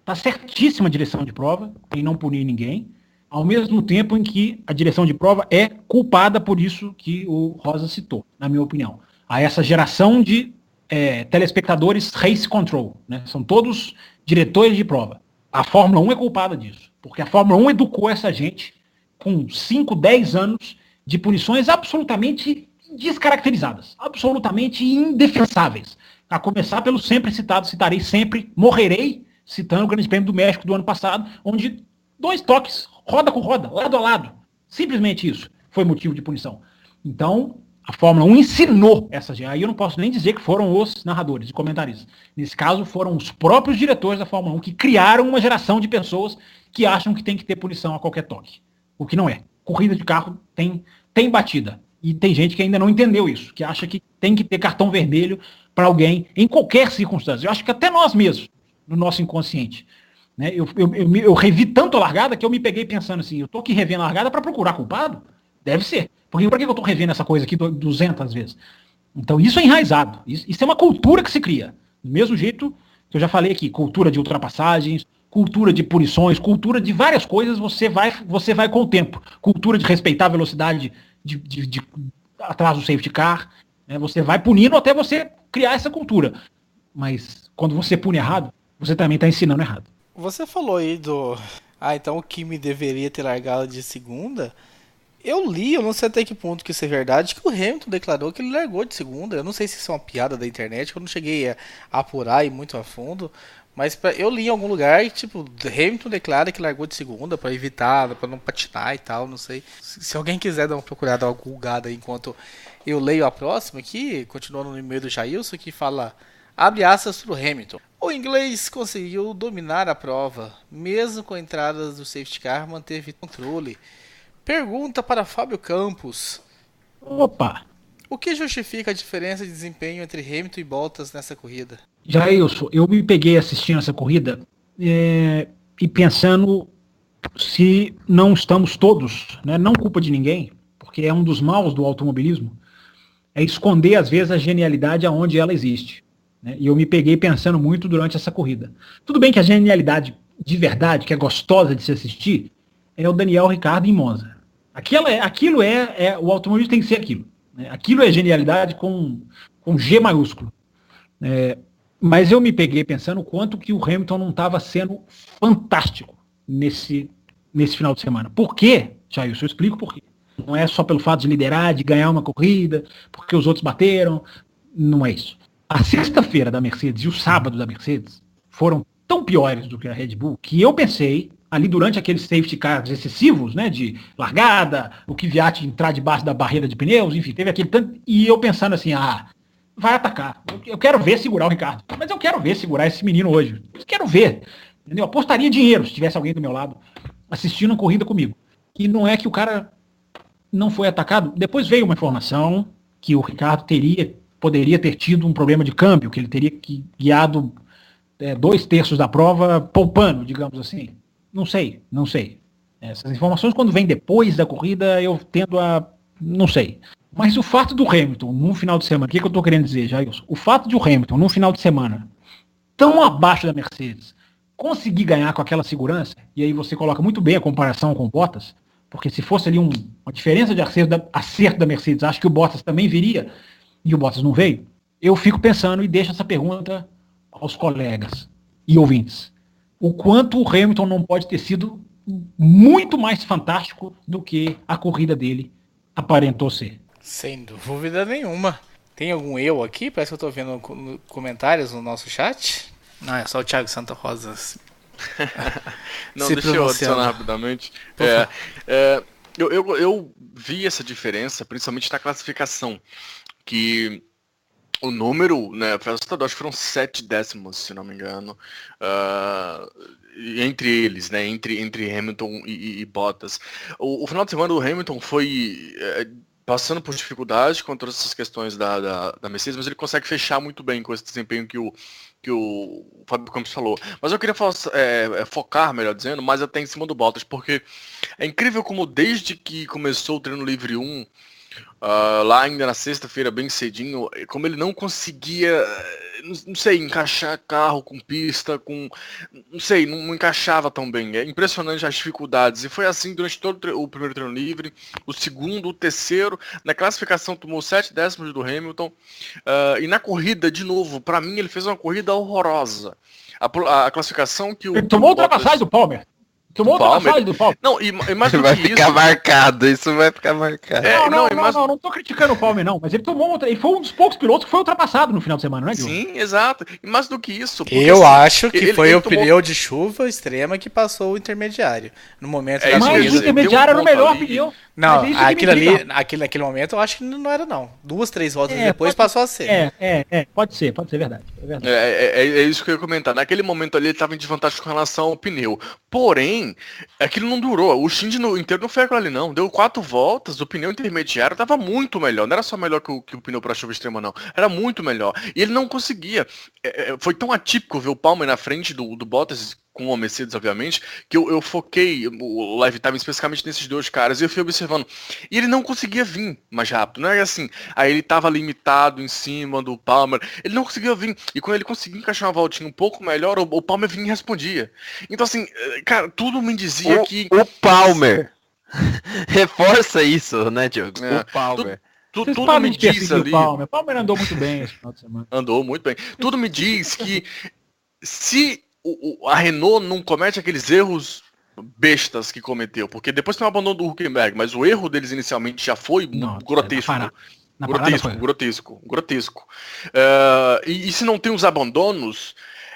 Está certíssima a direção de prova, em não punir ninguém, ao mesmo tempo em que a direção de prova é culpada por isso que o Rosa citou, na minha opinião. A essa geração de telespectadores race control. Né? São todos diretores de prova. A Fórmula 1 é culpada disso. Porque a Fórmula 1 educou essa gente com 5, 10 anos de punições absolutamente descaracterizadas, absolutamente indefensáveis. A começar pelo sempre citado, citarei sempre, morrerei, citando o Grande Prêmio do México do ano passado, onde 2 toques, roda com roda, lado a lado. Simplesmente isso foi motivo de punição. Então, a Fórmula 1 ensinou essa gente. Aí eu não posso nem dizer que foram os narradores e comentaristas. Nesse caso, foram os próprios diretores da Fórmula 1 que criaram uma geração de pessoas que acham que tem que ter punição a qualquer toque. O que não é. Corrida de carro tem tem batida. E tem gente que ainda não entendeu isso, que acha que tem que ter cartão vermelho para alguém em qualquer circunstância. Eu acho que até nós mesmos, no nosso inconsciente. Né? Eu revi tanto a largada que eu me peguei pensando assim, eu tô aqui revendo a largada para procurar culpado? Deve ser. Porque por que eu tô revendo essa coisa aqui 200 vezes? Então isso é enraizado. Isso é uma cultura que se cria. Do mesmo jeito que eu já falei aqui, cultura de ultrapassagens, cultura de punições, cultura de várias coisas, você vai com o tempo. Cultura de respeitar a velocidade de atrás do safety car. Né? Você vai punindo até você criar essa cultura. Mas quando você pune errado, você também está ensinando errado. Você falou aí do... então o Kimi deveria ter largado de segunda. Eu não sei até que ponto que isso é verdade, que o Hamilton declarou que ele largou de segunda. Eu não sei se isso é uma piada da internet, que eu não cheguei a apurar e muito a fundo. Mas eu li em algum lugar que, tipo, Hamilton declara que largou de segunda pra evitar, pra não patinar e tal, não sei. Se alguém quiser dar uma procurada, uma gulgada aí, enquanto eu leio a próxima aqui, continuando no e-mail do Jailson, que fala, abre aspas pro Hamilton. O inglês conseguiu dominar a prova, mesmo com entradas do safety car, manteve controle. Pergunta para Fábio Campos. Opa! O que justifica a diferença de desempenho entre Hamilton e Bottas nessa corrida? Jailson, eu me peguei assistindo essa corrida e pensando se não estamos todos, né, não culpa de ninguém, porque é um dos maus do automobilismo, é esconder às vezes a genialidade aonde ela existe. Né? E eu me peguei pensando muito durante essa corrida. Tudo bem que a genialidade de verdade, que é gostosa de se assistir, é o Daniel Ricciardo em Monza. Aquilo é o automobilismo tem que ser aquilo. Né? Aquilo é genialidade com G maiúsculo. Mas eu me peguei pensando o quanto que o Hamilton não estava sendo fantástico nesse final de semana. Por quê, Jailson? Eu explico por quê. Não é só pelo fato de liderar, de ganhar uma corrida, porque os outros bateram. Não é isso. A sexta-feira da Mercedes e o sábado da Mercedes foram tão piores do que a Red Bull que eu pensei, ali durante aqueles safety cars excessivos, né, de largada, o Kvyat entrar debaixo da barreira de pneus, enfim, teve aquele tanto... E eu pensando assim, vai atacar. Eu quero ver segurar o Ricardo. Mas eu quero ver segurar esse menino hoje. Eu quero ver. Entendeu? Apostaria dinheiro se tivesse alguém do meu lado assistindo a corrida comigo. E não é que o cara não foi atacado. Depois veio uma informação que o Ricardo poderia ter tido um problema de câmbio, que ele teria guiado 2/3 da prova poupando, digamos assim. Não sei. Essas informações, quando vêm depois da corrida, eu tendo a... não sei. Mas o fato do Hamilton, num final de semana, o que eu estou querendo dizer, Jailson? O fato de o Hamilton, num final de semana, tão abaixo da Mercedes, conseguir ganhar com aquela segurança, e aí você coloca muito bem a comparação com o Bottas, porque se fosse ali uma diferença de acerto da Mercedes, acho que o Bottas também viria, e o Bottas não veio, eu fico pensando e deixo essa pergunta aos colegas e ouvintes. O quanto o Hamilton não pode ter sido muito mais fantástico do que a corrida dele aparentou ser. Sem dúvida nenhuma. Tem algum eu aqui? Parece que eu tô vendo comentários no nosso chat. Não, é só o Thiago Santa Rosa. Não, deixa eu adicionar rapidamente. Eu vi essa diferença, principalmente na classificação, que o número, né, foi assustador, acho que foram 7 décimos, se não me engano, entre eles, né, entre Hamilton e Bottas. O final de semana do Hamilton foi passando por dificuldade com todas essas questões da Mercedes, mas ele consegue fechar muito bem com esse desempenho que o Fábio Campos falou. Mas eu queria focar, melhor dizendo, mais até em cima do Bottas, porque é incrível como desde que começou o treino livre 1, lá ainda na sexta-feira, bem cedinho, como ele não conseguia, não sei, encaixar carro com pista, não sei, não encaixava tão bem. É impressionante as dificuldades. E foi assim durante todo o primeiro treino livre, o segundo, o terceiro. Na classificação tomou 7 décimos do Hamilton. E na corrida, de novo, para mim ele fez uma corrida horrorosa. A classificação que o... Ele tomou ultrapassagem do Palmer. Tomou ultrapassagem do Palmer. Não, e mais do vai que ficar isso... marcado, isso vai ficar marcado. Não tô criticando o Palmer, não. Mas ele tomou e foi um dos poucos pilotos que foi ultrapassado no final de semana, né, Diogo? Sim, exato. E mais do que isso... Porque, eu acho que foi o tomou... pneu de chuva extrema que passou o intermediário. No momento da mas o intermediário era o melhor pneu. Não, naquele momento eu acho que não era, não. 2, 3 voltas depois passou a ser. Pode ser verdade. É isso que eu ia comentar. Naquele momento ali ele estava em desvantagem com relação ao pneu. Porém, bem, aquilo não durou. O Shinji inteiro não foi aquilo ali, não. Deu 4 voltas, o pneu intermediário tava muito melhor. Não era só melhor que o pneu para chuva extrema, não. Era muito melhor. E ele não conseguia. Foi tão atípico ver o Palmer na frente do Bottas com o Mercedes, obviamente, que eu foquei o live time especificamente nesses 2 caras e eu fui observando. E ele não conseguia vir mais rápido. Não é assim, aí ele tava limitado em cima do Palmer. Ele não conseguia vir. E quando ele conseguia encaixar uma voltinha um pouco melhor, o Palmer vinha e respondia. Então assim, cara, tudo me dizia que... O Palmer reforça isso, né, Diogo? O Palmer. Tudo me diz ali... O Palmer andou muito bem esse final de semana. Andou muito bem. Tudo me diz que se a Renault não comete aqueles erros bestas que cometeu, porque depois tem o abandono do Hülkenberg, mas o erro deles inicialmente já foi grotesco. Grotesco. E se não tem os abandonos,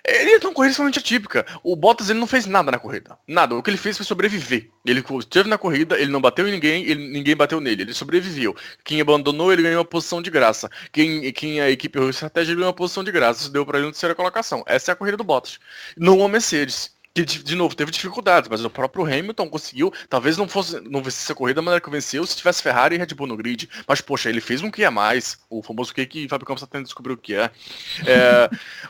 ele é uma corrida extremamente atípica. O Bottas ele não fez nada na corrida. Nada. O que ele fez foi sobreviver. Ele esteve na corrida, ele não bateu em ninguém, ninguém bateu nele. Ele sobreviveu. Quem abandonou, ele ganhou uma posição de graça. Quem a equipe errou estratégia, ele ganhou uma posição de graça. Isso deu pra ele na terceira colocação. Essa é a corrida do Bottas. Não a Mercedes. Que, de novo, teve dificuldades, mas o próprio Hamilton conseguiu, talvez não vencesse a corrida da maneira que venceu se tivesse Ferrari e Red Bull no grid, mas poxa, ele fez um que é mais, o famoso que Fábio Campos está tentando descobrir o que é.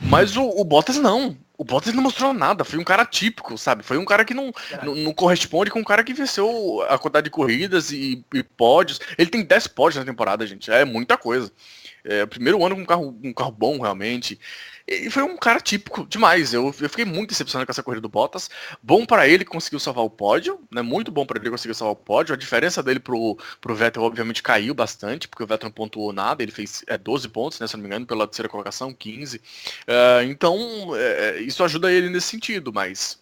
Mas o Bottas não. O Bottas não mostrou nada, foi um cara típico, sabe? Foi um cara que não corresponde com um cara que venceu a quantidade de corridas e pódios. Ele tem 10 pódios na temporada, gente, é muita coisa. O primeiro ano com um carro bom, realmente. E foi um cara típico demais. Eu fiquei muito decepcionado com essa corrida do Bottas. Bom para ele que conseguiu salvar o pódio, né? Muito bom para ele conseguir salvar o pódio. A diferença dele pro Vettel, obviamente, caiu bastante, porque o Vettel não pontuou nada. Ele fez 12 pontos, né? Se não me engano, pela terceira colocação, 15. Então, isso ajuda ele nesse sentido, mas...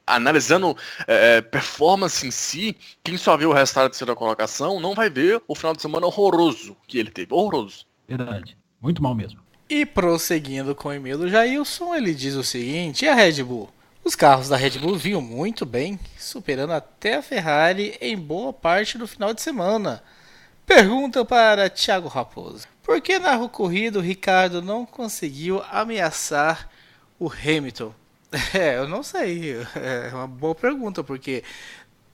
Analisando performance em si, quem só vê o resultado da terceira colocação não vai ver o final de semana horroroso que ele teve. Horroroso. Verdade. Muito mal mesmo. E prosseguindo com o e-mail do Jailson, ele diz o seguinte: e a Red Bull? Os carros da Red Bull vinham muito bem, superando até a Ferrari em boa parte do final de semana. Pergunta para Thiago Raposo: por que na corrida o Ricardo não conseguiu ameaçar o Hamilton? Eu não sei, é uma boa pergunta, porque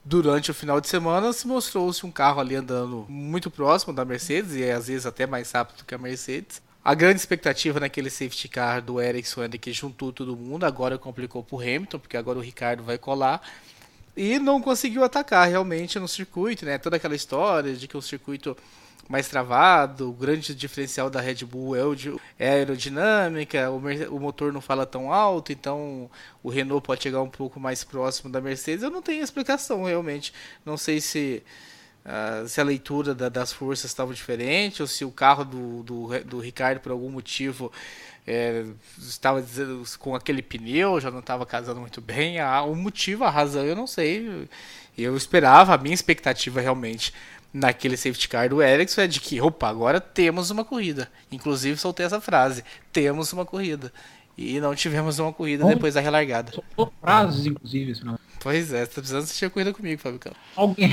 durante o final de semana se mostrou-se um carro ali andando muito próximo da Mercedes e às vezes até mais rápido que a Mercedes. A grande expectativa naquele safety car do Ericsson é que juntou todo mundo, agora complicou para o Hamilton, porque agora o Ricardo vai colar. E não conseguiu atacar realmente no circuito, né? Toda aquela história de que o circuito mais travado, o grande diferencial da Red Bull é a aerodinâmica, o motor não fala tão alto, então o Renault pode chegar um pouco mais próximo da Mercedes. Eu não tenho explicação realmente, não sei se a leitura das forças estava diferente, ou se o carro do Ricardo por algum motivo estava com aquele pneu, já não estava casando muito bem. O motivo, a razão, eu não sei. Eu esperava, a minha expectativa realmente naquele safety car do Ericsson é de que, opa, agora temos uma corrida. Inclusive soltei essa frase, temos uma corrida. E não tivemos uma corrida depois da relargada. Soltou frases, inclusive. Senão... Pois é, você tá precisando assistir a corrida comigo, Fábio Campos. Alguém...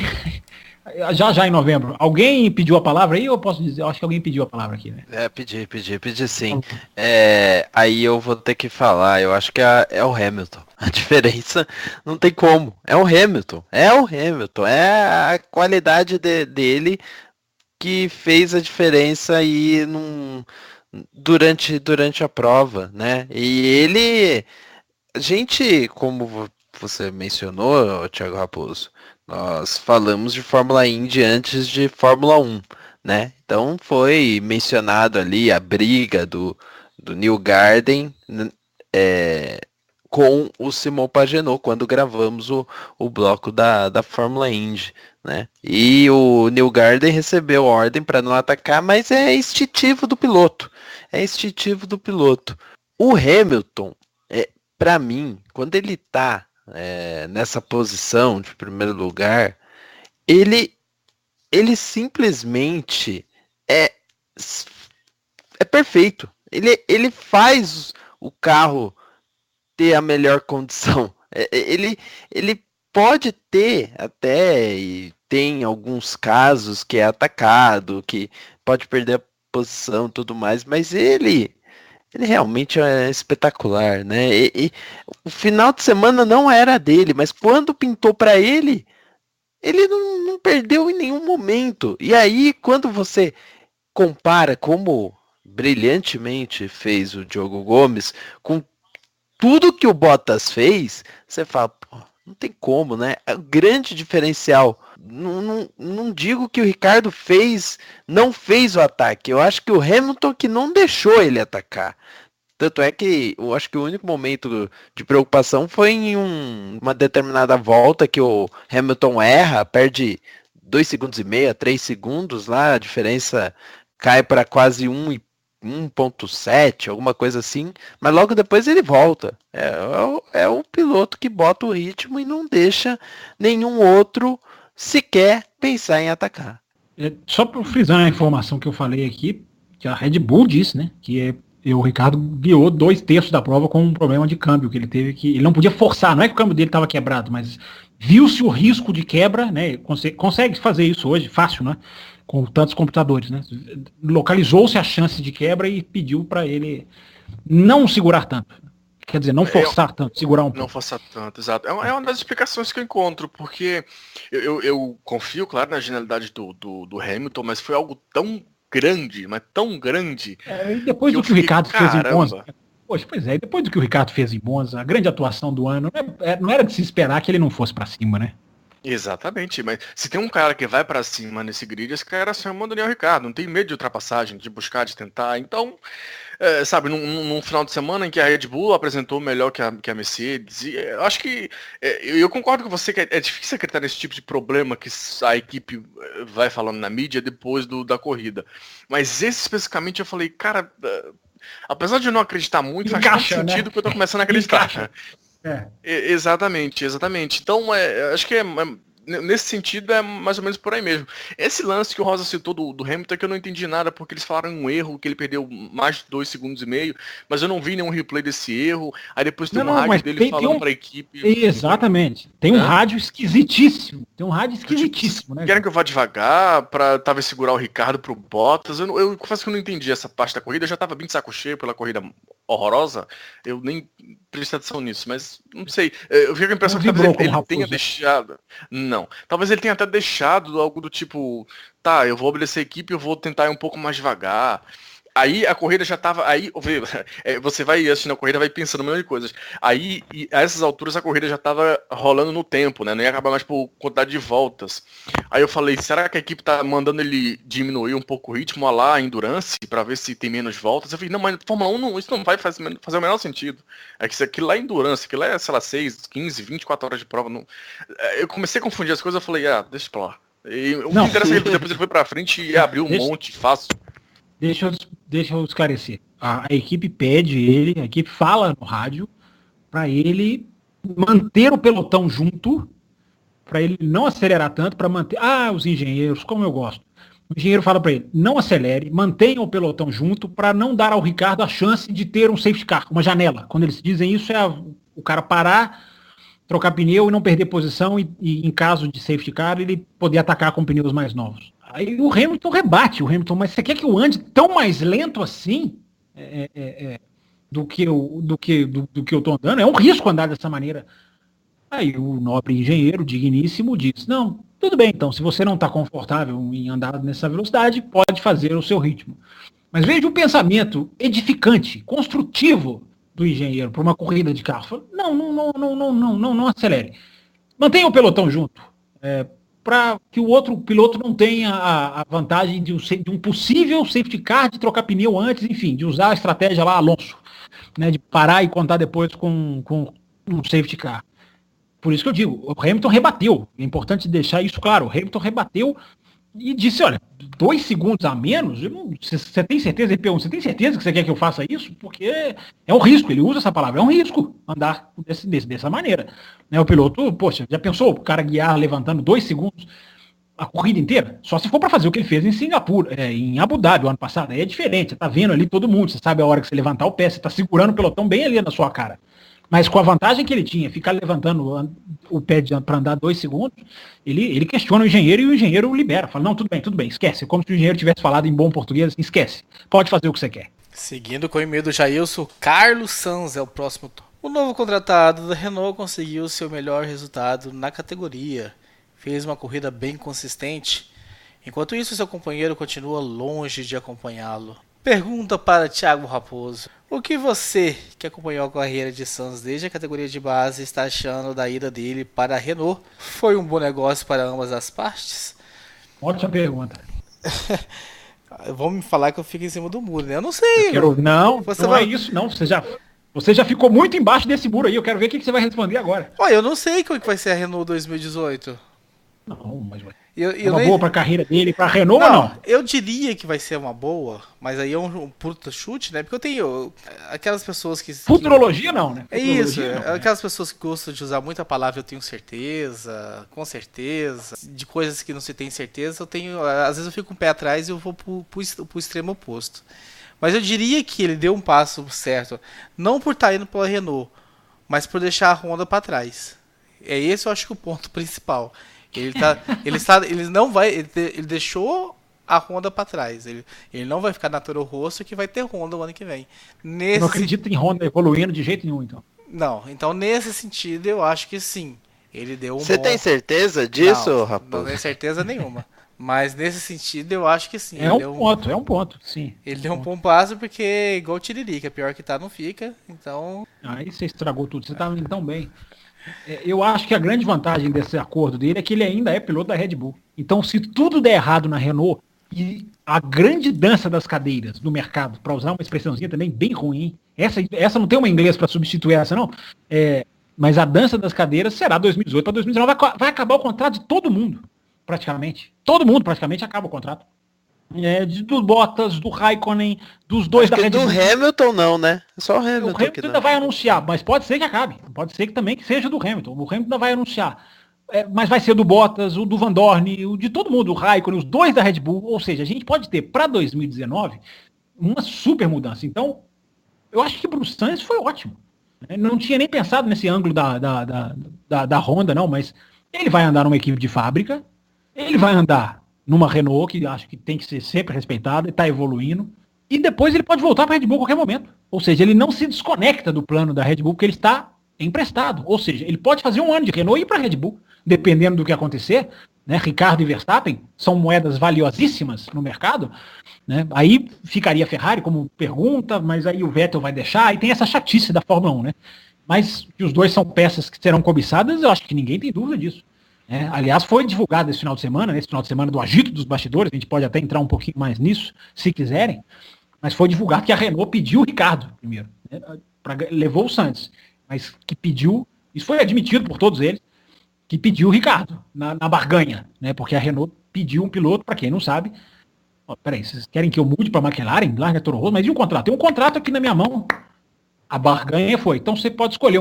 Já em novembro. Alguém pediu a palavra aí ou eu posso dizer? Eu acho que alguém pediu a palavra aqui, né? Pedi sim. Aí eu vou ter que falar, eu acho que é o Hamilton. A diferença não tem como. É o Hamilton. É a qualidade dele que fez a diferença aí durante a prova, né? E ele... Gente, como você mencionou, Thiago Raposo, nós falamos de Fórmula Indy antes de Fórmula 1, né? Então foi mencionado ali a briga do Newgarden com o Simon Pagenaud quando gravamos o bloco da Fórmula Indy, né? E o Newgarden recebeu ordem para não atacar, mas é instintivo do piloto. O Hamilton, para mim, quando ele tá nessa posição de primeiro lugar, ele simplesmente é perfeito. Ele faz o carro ter a melhor condição. Ele pode ter até, e tem alguns casos que é atacado, que pode perder a posição e tudo mais, mas ele ele realmente é espetacular, né? E o final de semana não era dele, mas quando pintou para ele não perdeu em nenhum momento. E aí, quando você compara como brilhantemente fez o Diogo Gomes com tudo que o Bottas fez, você fala, pô, não tem como, né? É o grande diferencial. Não digo que o Ricardo não fez o ataque. Eu acho que o Hamilton que não deixou ele atacar. Tanto é que eu acho que o único momento de preocupação foi em uma determinada volta que o Hamilton erra, perde 2 segundos e meio, 3 segundos lá, a diferença cai para quase 1,7, alguma coisa assim, mas logo depois ele volta. É o piloto que bota o ritmo e não deixa nenhum outro sequer pensar em atacar. Só para frisar a informação que eu falei aqui, que a Red Bull disse, né, que o Ricardo guiou 2/3 da prova com um problema de câmbio, que ele não podia forçar, não é que o câmbio dele estava quebrado, mas viu-se o risco de quebra, né, consegue fazer isso hoje, fácil, né, com tantos computadores, né, localizou-se a chance de quebra e pediu para ele não segurar tanto. Quer dizer, não forçar tanto, segurar um pouco. Não forçar tanto, exato. É uma das explicações que eu encontro, porque eu confio, claro, na genialidade do Hamilton, mas foi algo tão grande, mas tão grande. E depois do que o Ricardo fez em Monza. Poxa, pois é, depois do que o Ricardo fez em Monza, a grande atuação do ano, não era de se esperar que ele não fosse para cima, né? Exatamente, mas se tem um cara que vai pra cima nesse grid, esse cara se chama Daniel Ricciardo, não tem medo de ultrapassagem, de buscar, de tentar. Então, sabe, num final de semana em que a Red Bull apresentou melhor que a Mercedes, e eu acho que, eu concordo com você que é difícil acreditar nesse tipo de problema que a equipe vai falando na mídia depois da corrida. Mas esse especificamente eu falei, cara, apesar de eu não acreditar muito, faz todo sentido, né? Que eu tô começando a acreditar. Exatamente. Então, acho que nesse sentido é mais ou menos por aí mesmo. Esse lance que o Rosa citou do Hamilton é que eu não entendi nada, porque eles falaram um erro, que ele perdeu mais de 2 segundos e meio, mas eu não vi nenhum replay desse erro. Aí depois tem um rádio dele falando pra equipe. Exatamente. Tem um rádio esquisitíssimo. Né? Querem que eu vá devagar pra talvez segurar o Ricardo pro Bottas. Eu confesso que eu não entendi essa parte da corrida. Eu já tava bem de saco cheio pela corrida horrorosa. Eu nem prestei atenção nisso, mas não sei. Eu fiquei com a impressão que talvez ele tenha deixado. Não. Talvez ele tenha até deixado algo do tipo, tá, eu vou obedecer a equipe, eu vou tentar ir um pouco mais devagar. Aí a corrida já tava. Aí, você vai assistindo a corrida, vai pensando um milhão de coisas. Aí, a essas alturas, a corrida já tava rolando no tempo, né? Não ia acabar mais por quantidade de voltas. Aí eu falei, será que a equipe tá mandando ele diminuir um pouco o ritmo lá, a endurance, pra ver se tem menos voltas? Eu falei, não, mas Fórmula 1 isso não vai fazer o menor sentido. É que aquilo lá é endurance, aquilo lá é, sei lá, 6, 15, 24 horas de prova. Não... Eu comecei a confundir as coisas, eu falei, deixa pra lá. E o que interessa é que depois ele foi pra frente e abriu um monte fácil. Deixa eu esclarecer. A equipe pede ele, a equipe fala no rádio para ele manter o pelotão junto, para ele não acelerar tanto, para manter. Os engenheiros, como eu gosto. O engenheiro fala para ele, não acelere, mantenha o pelotão junto para não dar ao Ricardo a chance de ter um safety car, uma janela. Quando eles dizem isso, o cara parar, trocar pneu e não perder posição e em caso de safety car, ele poder atacar com pneus mais novos. Aí o Hamilton rebate, mas você quer que eu ande tão mais lento assim do que eu tô andando? É um risco andar dessa maneira. Aí o nobre engenheiro, digníssimo, diz, não, tudo bem então, se você não está confortável em andar nessa velocidade, pode fazer o seu ritmo. Mas veja o pensamento edificante, construtivo do engenheiro para uma corrida de carro. Não acelere. Mantenha o pelotão junto. Para que o outro piloto não tenha a vantagem de um possível safety car, de trocar pneu antes, enfim, de usar a estratégia lá, Alonso, né, de parar e contar depois com um safety car. Por isso que eu digo, o Hamilton rebateu, é importante deixar isso claro, o Hamilton rebateu e disse, olha, 2 segundos a menos, você tem certeza, ele pergunta, você tem certeza que você quer que eu faça isso? Porque é um risco, ele usa essa palavra, é um risco andar dessa maneira. Né, o piloto, poxa, já pensou o cara guiar levantando 2 segundos a corrida inteira? Só se for para fazer o que ele fez em Singapura, em Abu Dhabi o ano passado, aí é diferente, você tá vendo ali todo mundo, você sabe a hora que você levantar o pé, você tá segurando o pelotão bem ali na sua cara. Mas com a vantagem que ele tinha, ficar levantando o pé para andar 2 segundos, ele questiona o engenheiro e o engenheiro libera. Fala, não, tudo bem, esquece. Como se o engenheiro tivesse falado em bom português, assim, esquece. Pode fazer o que você quer. Seguindo com o e-mail do Jailson, Carlos Sanz é o próximo. O novo contratado da Renault conseguiu seu melhor resultado na categoria. Fez uma corrida bem consistente. Enquanto isso, seu companheiro continua longe de acompanhá-lo. Pergunta para Thiago Raposo. O que você, que acompanhou a carreira de Sanz desde a categoria de base, está achando da ida dele para a Renault? Foi um bom negócio para ambas as partes? Ótima pergunta. Vão me falar que eu fico em cima do muro, né? Eu não sei. Não vai... é isso, não. Você já ficou muito embaixo desse muro aí. Eu quero ver o que você vai responder agora. Olha, eu não sei como que vai ser a Renault 2018. Não, mas é uma boa pra carreira dele, pra Renault ou não? Eu diria que vai ser uma boa, mas aí é um puta chute, né? Porque eu tenho aquelas pessoas que... Futurologia não, né? É isso, aquelas pessoas que gostam de usar muita palavra eu tenho certeza, com certeza, de coisas que não se tem certeza, às vezes eu fico um pé atrás e eu vou pro extremo oposto. Mas eu diria que ele deu um passo certo, não por estar indo pela Renault, mas por deixar a Honda para trás. É esse eu acho que o ponto principal. Ele deixou a Honda para trás. Ele não vai ficar na Toro Rosso que vai ter Honda o ano que vem. Não acredito em Honda evoluindo de jeito nenhum, então. Não, então nesse sentido eu acho que sim. Ele deu Você tem certeza disso, rapaz? Não tenho certeza nenhuma. Mas nesse sentido eu acho que sim. É um ponto, sim. Ele deu um bom passo porque igual o Tiririca, pior que tá não fica, então... Aí você estragou tudo, você tá indo tão bem. Eu acho que a grande vantagem desse acordo dele é que ele ainda é piloto da Red Bull. Então, se tudo der errado na Renault, e a grande dança das cadeiras no mercado, para usar uma expressãozinha também bem ruim, essa não tem uma inglês para substituir essa, não. Mas a dança das cadeiras será 2018 para 2019. Vai acabar o contrato de todo mundo, praticamente. Todo mundo praticamente acaba o contrato. Do Bottas, do Raikkonen, dos dois da Red Bull. Do Hamilton não, né? Só o Hamilton. O Hamilton ainda vai anunciar, mas pode ser que acabe. Pode ser que também que seja do Hamilton. O Hamilton ainda vai anunciar. Mas vai ser do Bottas, o do Van Dorn, o de todo mundo, o Raikkonen, os dois da Red Bull. Ou seja, a gente pode ter para 2019 uma super mudança. Então, eu acho que para o Sainz foi ótimo. Não tinha nem pensado nesse ângulo da Honda, não, mas ele vai andar numa equipe de fábrica, ele vai andar numa Renault, que acho que tem que ser sempre respeitada, e está evoluindo, e depois ele pode voltar para a Red Bull a qualquer momento. Ou seja, ele não se desconecta do plano da Red Bull, porque ele está emprestado. Ou seja, ele pode fazer um ano de Renault e ir para a Red Bull, dependendo do que acontecer. Né? Ricardo e Verstappen são moedas valiosíssimas no mercado. Né? Aí ficaria a Ferrari como pergunta, mas aí o Vettel vai deixar, e tem essa chatice da Fórmula 1. Né? Mas que os dois são peças que serão cobiçadas, eu acho que ninguém tem dúvida disso. Aliás, foi divulgado esse final de semana do agito dos bastidores, a gente pode até entrar um pouquinho mais nisso, se quiserem, mas foi divulgado que a Renault pediu o Ricardo primeiro, né, levou o Sainz, mas que pediu, isso foi admitido por todos eles, que pediu o Ricardo na barganha, né, porque a Renault pediu um piloto, para quem não sabe, peraí, vocês querem que eu mude para a McLaren, larga a Toro Rosso, mas e um contrato? Tem um contrato aqui na minha mão, a barganha foi, então você pode escolher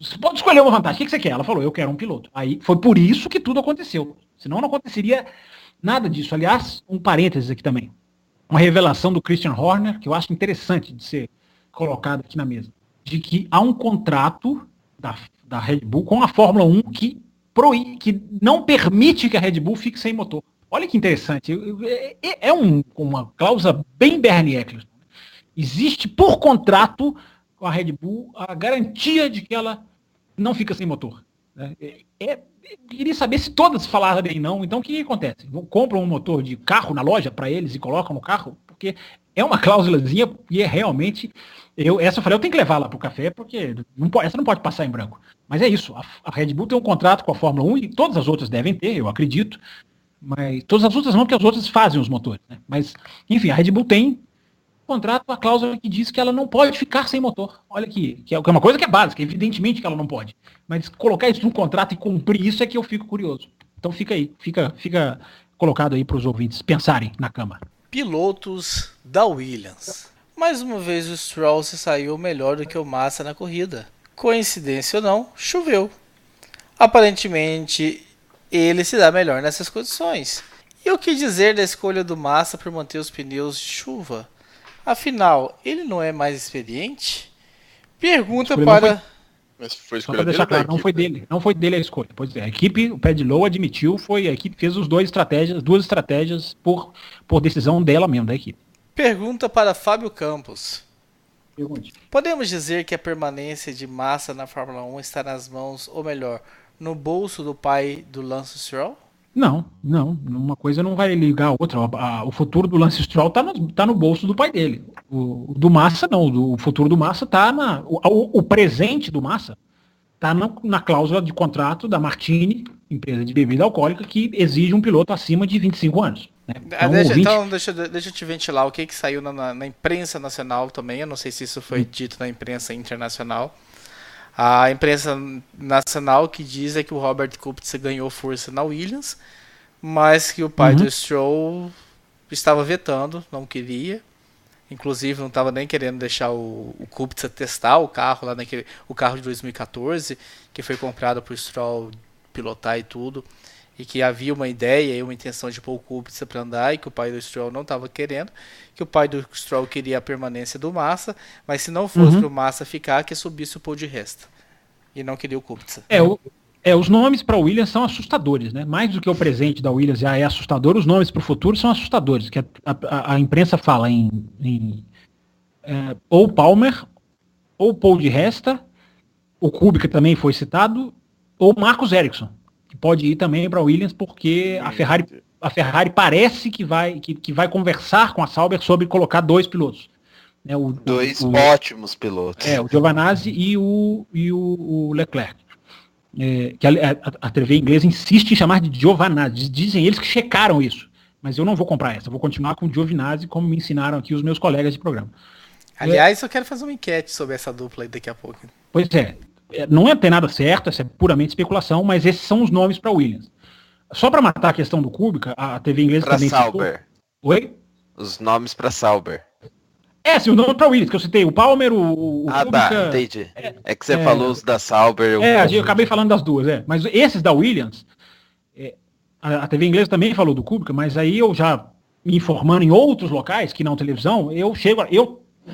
Você pode escolher uma vantagem. O que você quer? Ela falou, eu quero um piloto. Aí foi por isso que tudo aconteceu. Senão não aconteceria nada disso. Aliás, um parênteses aqui também. Uma revelação do Christian Horner, que eu acho interessante de ser colocado aqui na mesa. De que há um contrato da Red Bull com a Fórmula 1 que não permite que a Red Bull fique sem motor. Olha que interessante. Uma cláusula bem Bernie Eccleston. Existe por contrato com a Red Bull a garantia de que ela não fica sem motor. Queria saber se todas falaram bem não. Então o que acontece? Compram um motor de carro na loja para eles e colocam no carro, porque é uma cláusulazinha e é realmente... Essa eu falei, eu tenho que levar lá para o café, porque essa não pode passar em branco. Mas é isso, a Red Bull tem um contrato com a Fórmula 1 e todas as outras devem ter, eu acredito. Mas todas as outras não, porque as outras fazem os motores. Né? Mas, enfim, a Red Bull tem contrato a cláusula que diz que ela não pode ficar sem motor. Olha aqui, que é uma coisa que é básica, evidentemente que ela não pode. Mas colocar isso no contrato e cumprir isso é que eu fico curioso. Então fica aí, fica colocado aí para os ouvintes pensarem na cama. Pilotos da Williams. Mais uma vez o Stroll se saiu melhor do que o Massa na corrida. Coincidência ou não, choveu. Aparentemente ele se dá melhor nessas condições. E o que dizer da escolha do Massa por manter os pneus de chuva? Afinal, ele não é mais experiente? Pergunta para... Mas foi só para deixar claro, não foi dele a escolha. Pois é, a equipe, o Paddy Lowe admitiu, a equipe fez duas estratégias por decisão dela mesmo, da equipe. Pergunta para Fábio Campos. Pergunte. Podemos dizer que a permanência de Massa na Fórmula 1 está nas mãos, ou melhor, no bolso do pai do Lance Stroll? Não. Uma coisa não vai ligar a outra. O futuro do Lance Stroll tá no bolso do pai dele. O do Massa não. O futuro do Massa tá o presente do Massa tá na cláusula de contrato da Martini, empresa de bebida alcoólica, que exige um piloto acima de 25 anos. Né? Então, deixa eu te ventilar o que saiu na imprensa nacional também. Eu não sei se isso foi dito na imprensa internacional. A imprensa nacional que diz é que o Robert Kubica ganhou força na Williams, mas que o pai do Stroll estava vetando, não queria. Inclusive não estava nem querendo deixar o Kubica testar o carro lá o carro de 2014, que foi comprado para o Stroll pilotar e tudo, e que havia uma ideia e uma intenção de pôr o Kubica para andar, e que o pai do Stroll não estava querendo, que o pai do Stroll queria a permanência do Massa, mas se não fosse para o Massa ficar, que subisse o Paul de Resta, e não queria o Kubica. Os nomes para a Williams são assustadores, né? Mais do que o presente da Williams já é assustador, os nomes para o futuro são assustadores, que a imprensa fala em ou Palmer, ou Paul de Resta, o Kubica também foi citado, ou Marcus Ericsson, que pode ir também para a Williams, porque a Ferrari parece que vai conversar com a Sauber sobre colocar 2 pilotos. Né? Dois ótimos pilotos. O Giovinazzi e o Leclerc. Que a TV inglesa insiste em chamar de Giovinazzi. Dizem eles que checaram isso. Mas eu não vou comprar essa. Eu vou continuar com o Giovinazzi, como me ensinaram aqui os meus colegas de programa. Aliás, eu quero fazer uma enquete sobre essa dupla aí daqui a pouco. Pois é. Não tem nada certo, essa é puramente especulação, mas esses são os nomes para Williams. Só para matar a questão do Kubica, a TV inglesa pra também Sauber. citou... Oi? Os nomes para Sauber. Sim, os nomes para Williams, que eu citei, o Palmer, o Kubica... Tá, entendi. É que você falou os da Sauber... Eu acabei falando das duas, Mas esses da Williams, a TV inglesa também falou do Kubica, mas aí eu já me informando em outros locais, que não televisão, eu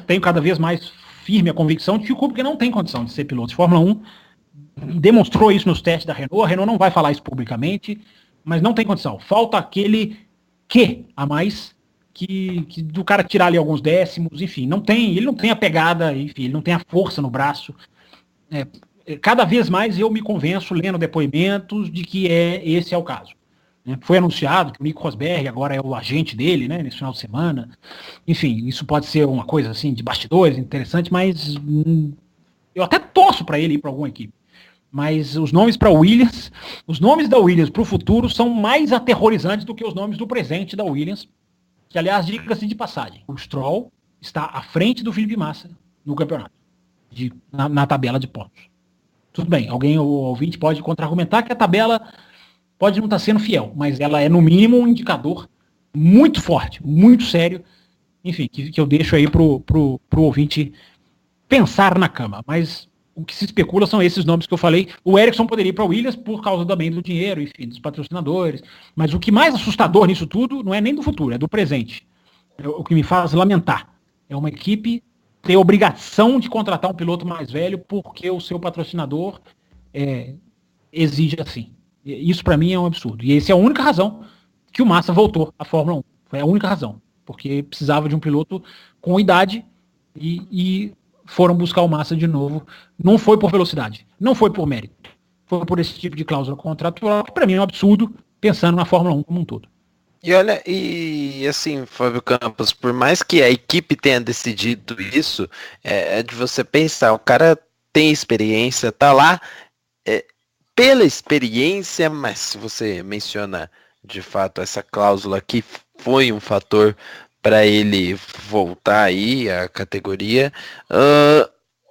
tenho cada vez mais firme a convicção de que o Kubica não tem condição de ser piloto de Fórmula 1, demonstrou isso nos testes da Renault, a Renault não vai falar isso publicamente, mas não tem condição. Falta aquele que a mais... Que do cara tirar ali alguns décimos, enfim, ele não tem a pegada, enfim, ele não tem a força no braço. Cada vez mais eu me convenço, lendo depoimentos, de que esse é o caso. Né? Foi anunciado que o Nico Rosberg agora é o agente dele, né, nesse final de semana. Enfim, isso pode ser uma coisa assim de bastidores, interessante, mas eu até torço para ele ir para alguma equipe. Mas os nomes para Williams, os nomes da Williams para o futuro são mais aterrorizantes do que os nomes do presente da Williams. Que, aliás, diga-se de passagem, o Stroll está à frente do Felipe Massa no campeonato, na tabela de pontos. Tudo bem, o ouvinte pode contra-argumentar que a tabela pode não estar sendo fiel, mas ela é, no mínimo, um indicador muito forte, muito sério, enfim, que eu deixo aí pro ouvinte pensar na cama. Mas o que se especula são esses nomes que eu falei. O Ericsson poderia ir para o Williams por causa também do dinheiro, enfim, dos patrocinadores. Mas o que mais assustador nisso tudo não é nem do futuro, é do presente. O que me faz lamentar. É uma equipe ter a obrigação de contratar um piloto mais velho porque o seu patrocinador exige assim. Isso para mim é um absurdo. E essa é a única razão que o Massa voltou à Fórmula 1. Foi a única razão. Porque precisava de um piloto com idade e foram buscar o Massa de novo. Não foi por velocidade, não foi por mérito. Foi por esse tipo de cláusula contratual, que para mim é um absurdo, pensando na Fórmula 1 como um todo. E olha, assim, Fábio Campos, por mais que a equipe tenha decidido isso, é de você pensar, o cara tem experiência, tá lá pela experiência, mas se você menciona de fato essa cláusula que foi um fator para ele voltar aí à categoria,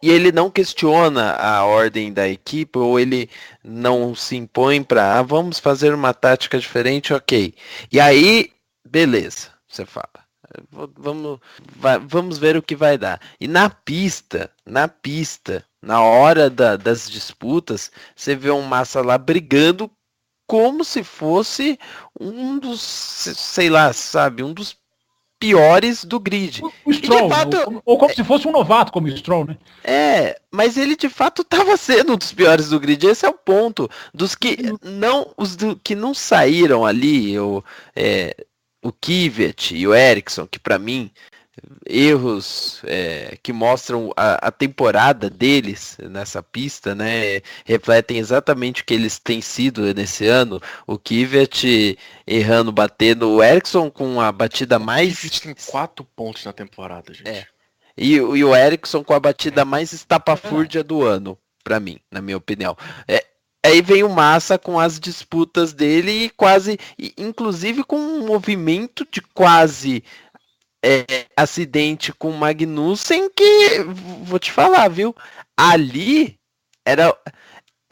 e ele não questiona a ordem da equipe, ou ele não se impõe para vamos fazer uma tática diferente, ok. E aí, beleza, você fala, vamos ver o que vai dar. E na pista, na hora das disputas, você vê um Massa lá brigando como se fosse um dos, sei lá, sabe, um dos piores do grid. O Stroll, fato, ou como se fosse um novato como o Stroll, né? Mas ele de fato estava sendo um dos piores do grid, esse é o ponto. Dos que que não saíram ali, o Kvyat e o Ericsson, que para mim erros que mostram a temporada deles nessa pista, né? Refletem exatamente o que eles têm sido nesse ano. O Kvyat errando, batendo, o Ericsson com a batida mais... O Kvyat tem 4 pontos na temporada, gente. E o Ericsson com a batida mais estapafúrdia do ano, pra mim, na minha opinião. Aí vem o Massa com as disputas dele e inclusive com um movimento de quase acidente com o Magnussen que, vou te falar, viu? Ali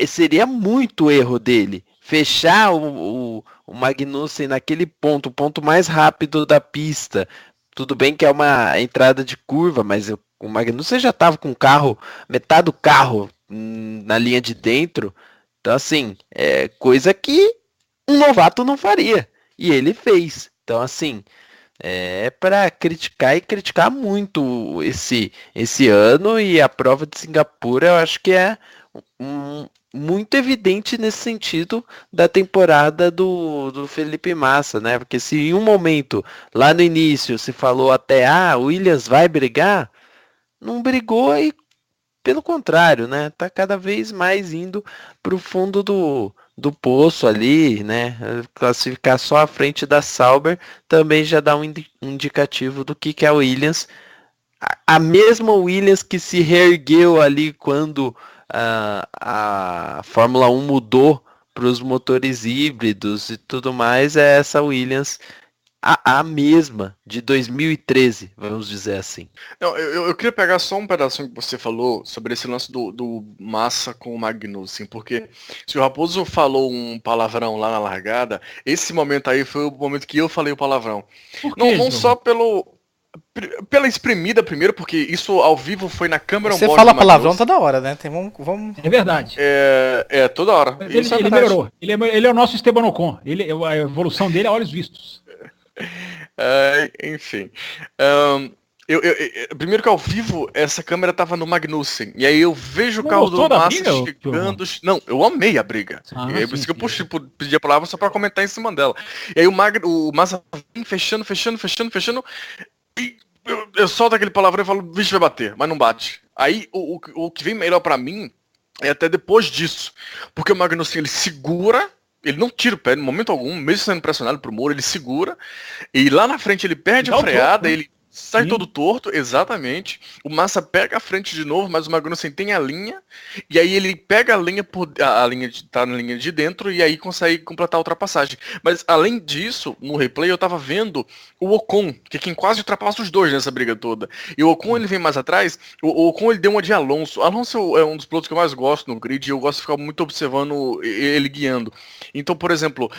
seria muito erro dele. Fechar o Magnussen naquele ponto, o ponto mais rápido da pista. Tudo bem que é uma entrada de curva, mas o Magnussen já estava com o carro, metade do carro na linha de dentro. Então, assim, é coisa que um novato não faria. E ele fez. Então, assim, é para criticar e criticar muito esse ano. E a prova de Singapura eu acho que é muito evidente nesse sentido da temporada do Felipe Massa, né? Porque se em um momento, lá no início, se falou até, o Williams vai brigar, não brigou e pelo contrário, né? Tá cada vez mais indo para o fundo do poço ali, né? Classificar só à frente da Sauber também já dá um indicativo do que é a Williams. A mesma Williams que se reergueu ali quando a Fórmula 1 mudou para os motores híbridos e tudo mais, é essa Williams, a mesma de 2013, vamos dizer assim. Não, eu queria pegar só um pedacinho que você falou sobre esse lance do Massa com o Magnussen, porque se o Raposo falou um palavrão lá na largada, esse momento aí foi o momento que eu falei o palavrão. Não só pela espremida primeiro, porque isso ao vivo foi na câmera Você fala palavrão toda hora, né? Vamos... É verdade. Toda hora. Ele melhorou. Ele é o nosso Esteban Ocon. A evolução dele é a olhos vistos. Enfim. Primeiro que ao vivo, essa câmera tava no Magnussen. E aí eu vejo o carro do Massa chegando. Não, eu amei a briga. E aí por isso que eu pedi a palavra só pra comentar em cima dela. E aí o Massa vem fechando. E eu solto aquele palavrão e falo, vixe, vai bater, mas não bate. Aí o que vem melhor pra mim é até depois disso. Porque o Magnussen, ele segura, ele não tira o pé em momento algum, mesmo sendo pressionado pro muro, ele segura. E lá na frente ele perde a freada, ele sai todo torto, exatamente. O Massa pega a frente de novo, mas o Magnussen tem a linha. E aí ele pega a linha, tá na linha de dentro, e aí consegue completar a ultrapassagem. Mas além disso, no replay eu tava vendo o Ocon, que é quem quase ultrapassa os dois nessa briga toda. E o Ocon, ele vem mais atrás, o Ocon ele deu uma de Alonso. Alonso é um dos pilotos que eu mais gosto no grid, e eu gosto de ficar muito observando ele guiando. Então, por exemplo,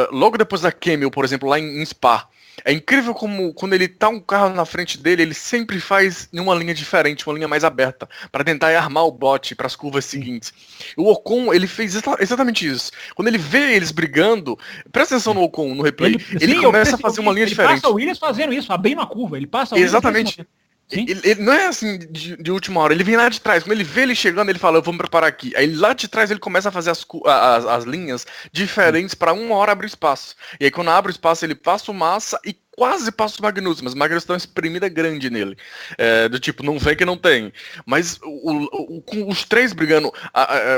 logo depois da Camel, por exemplo, lá em Spa, é incrível como quando ele tá um carro na frente dele, ele sempre faz em uma linha diferente, uma linha mais aberta, para tentar armar o bote para as curvas seguintes. O Ocon, ele fez exatamente isso. Quando ele vê eles brigando, presta atenção no Ocon, no replay, ele começa a fazer uma linha diferente. Ele passa o Williams fazendo isso, abrindo a curva, ele passa o Williams. Exatamente. Ele não é assim de última hora, ele vem lá de trás. Quando ele vê ele chegando, ele fala, eu vou me preparar aqui. Aí lá de trás ele começa a fazer as linhas diferentes para uma hora abrir espaço. E aí quando abre o espaço, ele passa o Massa e quase passa o Magnussen, mas o Magnussen tem uma espremida grande nele. Do tipo, não vem que não tem. Mas com os três brigando,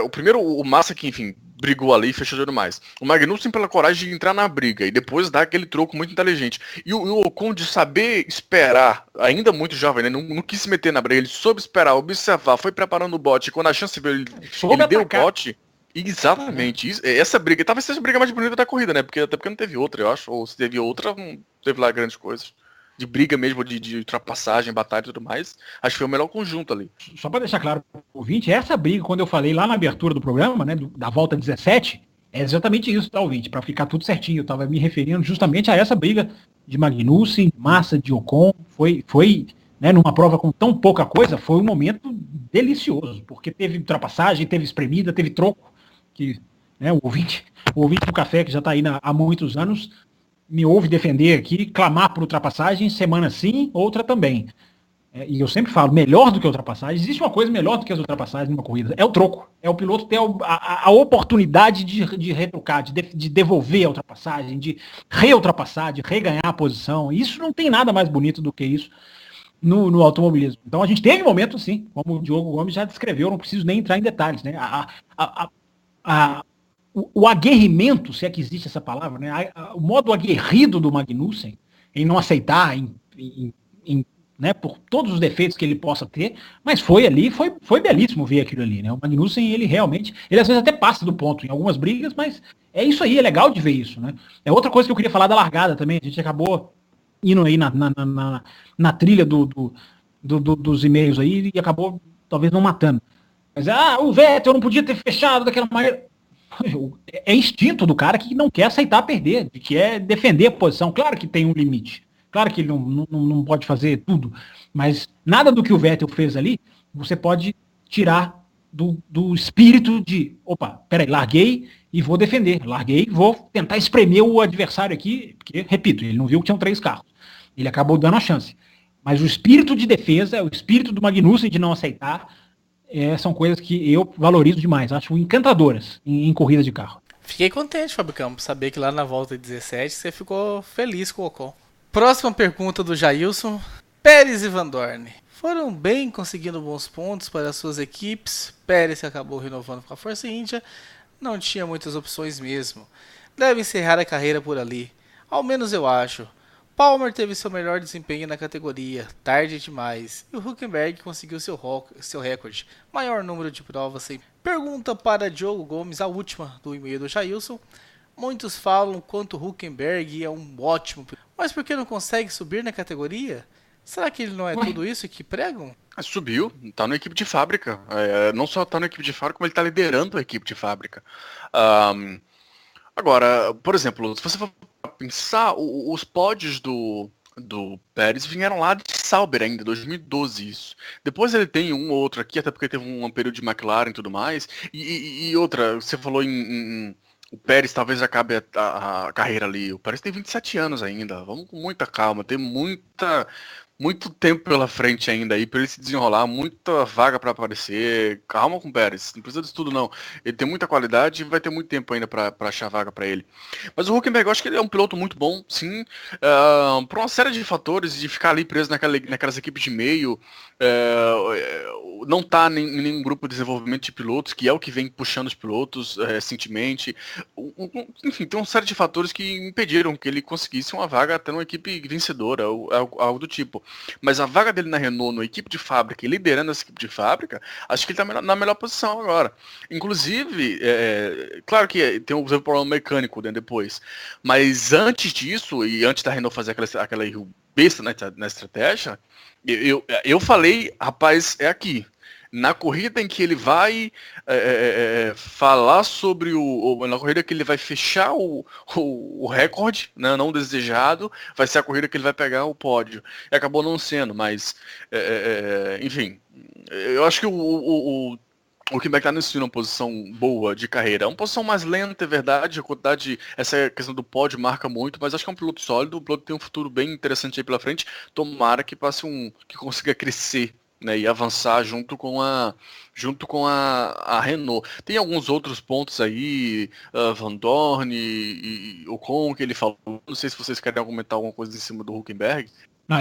o primeiro, o Massa que, enfim, brigou ali e fechou tudo mais. O Magnussen pela coragem de entrar na briga e depois dar aquele troco muito inteligente. E o Ocon de saber esperar, ainda muito jovem, né? Não quis se meter na briga, ele soube esperar, observar, foi preparando o bote. E quando a chance veio, ele deu o bote. Exatamente. Essa briga, talvez seja a briga mais bonita da corrida, né? Até porque não teve outra, eu acho. Ou se teve outra, não teve lá grandes coisas. De briga mesmo, de ultrapassagem, batalha e tudo mais. Acho que foi o melhor conjunto ali. Só para deixar claro pro ouvinte, essa briga, quando eu falei lá na abertura do programa, né, da volta 17, é exatamente isso, tá, ouvinte? Para ficar tudo certinho, eu tava me referindo justamente a essa briga de Magnussen, Massa, de Ocon. Foi né, numa prova com tão pouca coisa, foi um momento delicioso, porque teve ultrapassagem, teve espremida, teve troco, que né, o ouvinte do café, que já está aí há muitos anos, me ouve defender aqui, clamar por ultrapassagem, semana sim, outra também. e eu sempre falo, melhor do que a ultrapassagem, existe uma coisa melhor do que as ultrapassagens numa corrida, é o troco. É o piloto ter a oportunidade de retrucar, de devolver a ultrapassagem, de reultrapassar, de reganhar a posição. Isso não tem nada mais bonito do que isso no automobilismo. Então a gente teve momentos, sim, como o Diogo Gomes já descreveu, não preciso nem entrar em detalhes, né? O aguerrimento, se é que existe essa palavra, né? O modo aguerrido do Magnussen em não aceitar, né, por todos os defeitos que ele possa ter, mas foi belíssimo ver aquilo ali, né? O Magnussen, ele realmente, ele às vezes até passa do ponto em algumas brigas, mas é isso aí, é legal de ver isso, né? É outra coisa que eu queria falar da largada também, a gente acabou indo aí na trilha dos e-mails aí e acabou talvez não matando. Mas, o Vettel não podia ter fechado daquela maneira. É instinto do cara que não quer aceitar perder, que quer defender a posição. Claro que tem um limite. Claro que ele não pode fazer tudo, mas nada do que o Vettel fez ali, você pode tirar do espírito de, opa, peraí, larguei e vou defender, larguei e vou tentar espremer o adversário aqui, porque, repito, ele não viu que tinham 3 carros, ele acabou dando a chance. Mas o espírito de defesa, o espírito do Magnussen de não aceitar, são coisas que eu valorizo demais, acho encantadoras em corridas de carro. Fiquei contente, Fábio Campos, saber que lá na volta 17 você ficou feliz com o Ocon. Próxima pergunta do Jailson. Pérez e Van Dorn foram bem conseguindo bons pontos para suas equipes. Pérez acabou renovando com a Force India, não tinha muitas opções mesmo. Deve encerrar a carreira por ali, ao menos eu acho. Palmer teve seu melhor desempenho na categoria, tarde demais, e o Hülkenberg conseguiu seu recorde, maior número de provas sem. Pergunta para Diogo Gomes, a última do e-mail do Jailson. Muitos falam quanto o Hülkenberg é um ótimo, mas por que não consegue subir na categoria? Será que ele não é tudo isso que pregam? Subiu, tá na equipe de fábrica. Não só tá na equipe de fábrica, como ele tá liderando a equipe de fábrica. Agora, por exemplo, se você for pensar, os pódios do Pérez vieram lá de Sauber ainda, 2012 isso. Depois ele tem um ou outro aqui, até porque teve um período de McLaren e tudo mais. E outra, você falou o Pérez talvez acabe a carreira ali. O Pérez tem 27 anos ainda. Vamos com muita calma. Tem muito tempo pela frente ainda aí para ele se desenrolar. Muita vaga para aparecer. Calma com o Pérez. Não precisa disso tudo não. Ele tem muita qualidade e vai ter muito tempo ainda para achar vaga para ele. Mas o Hülkenberg, eu acho que ele é um piloto muito bom, sim. Por uma série de fatores, de ficar ali preso naquelas equipes de meio. Não tá em nenhum grupo de desenvolvimento de pilotos, que é o que vem puxando os pilotos recentemente. Enfim, tem uma série de fatores que impediram que ele conseguisse uma vaga até numa equipe vencedora, algo do tipo. Mas a vaga dele na Renault, na equipe de fábrica, e liderando essa equipe de fábrica, acho que ele tá na melhor posição agora. Inclusive, claro que tem um problema mecânico, né, depois, mas antes disso, e antes da Renault fazer aquela erro besta na estratégia, eu falei, rapaz, é aqui. Na corrida em que ele vai falar sobre na corrida que ele vai fechar o recorde, né, não desejado, vai ser a corrida que ele vai pegar o pódio. E acabou não sendo, mas enfim, eu acho que o Hülkenberg está numa posição boa de carreira. É uma posição mais lenta, é verdade, a quantidade, essa questão do pódio marca muito, mas acho que é um piloto sólido, o piloto tem um futuro bem interessante aí pela frente, tomara que que consiga crescer, né, e avançar junto com a Renault. Tem alguns outros pontos aí, Van Dorn e Ocon, que ele falou. Não sei se vocês querem argumentar alguma coisa em cima do Hülkenberg.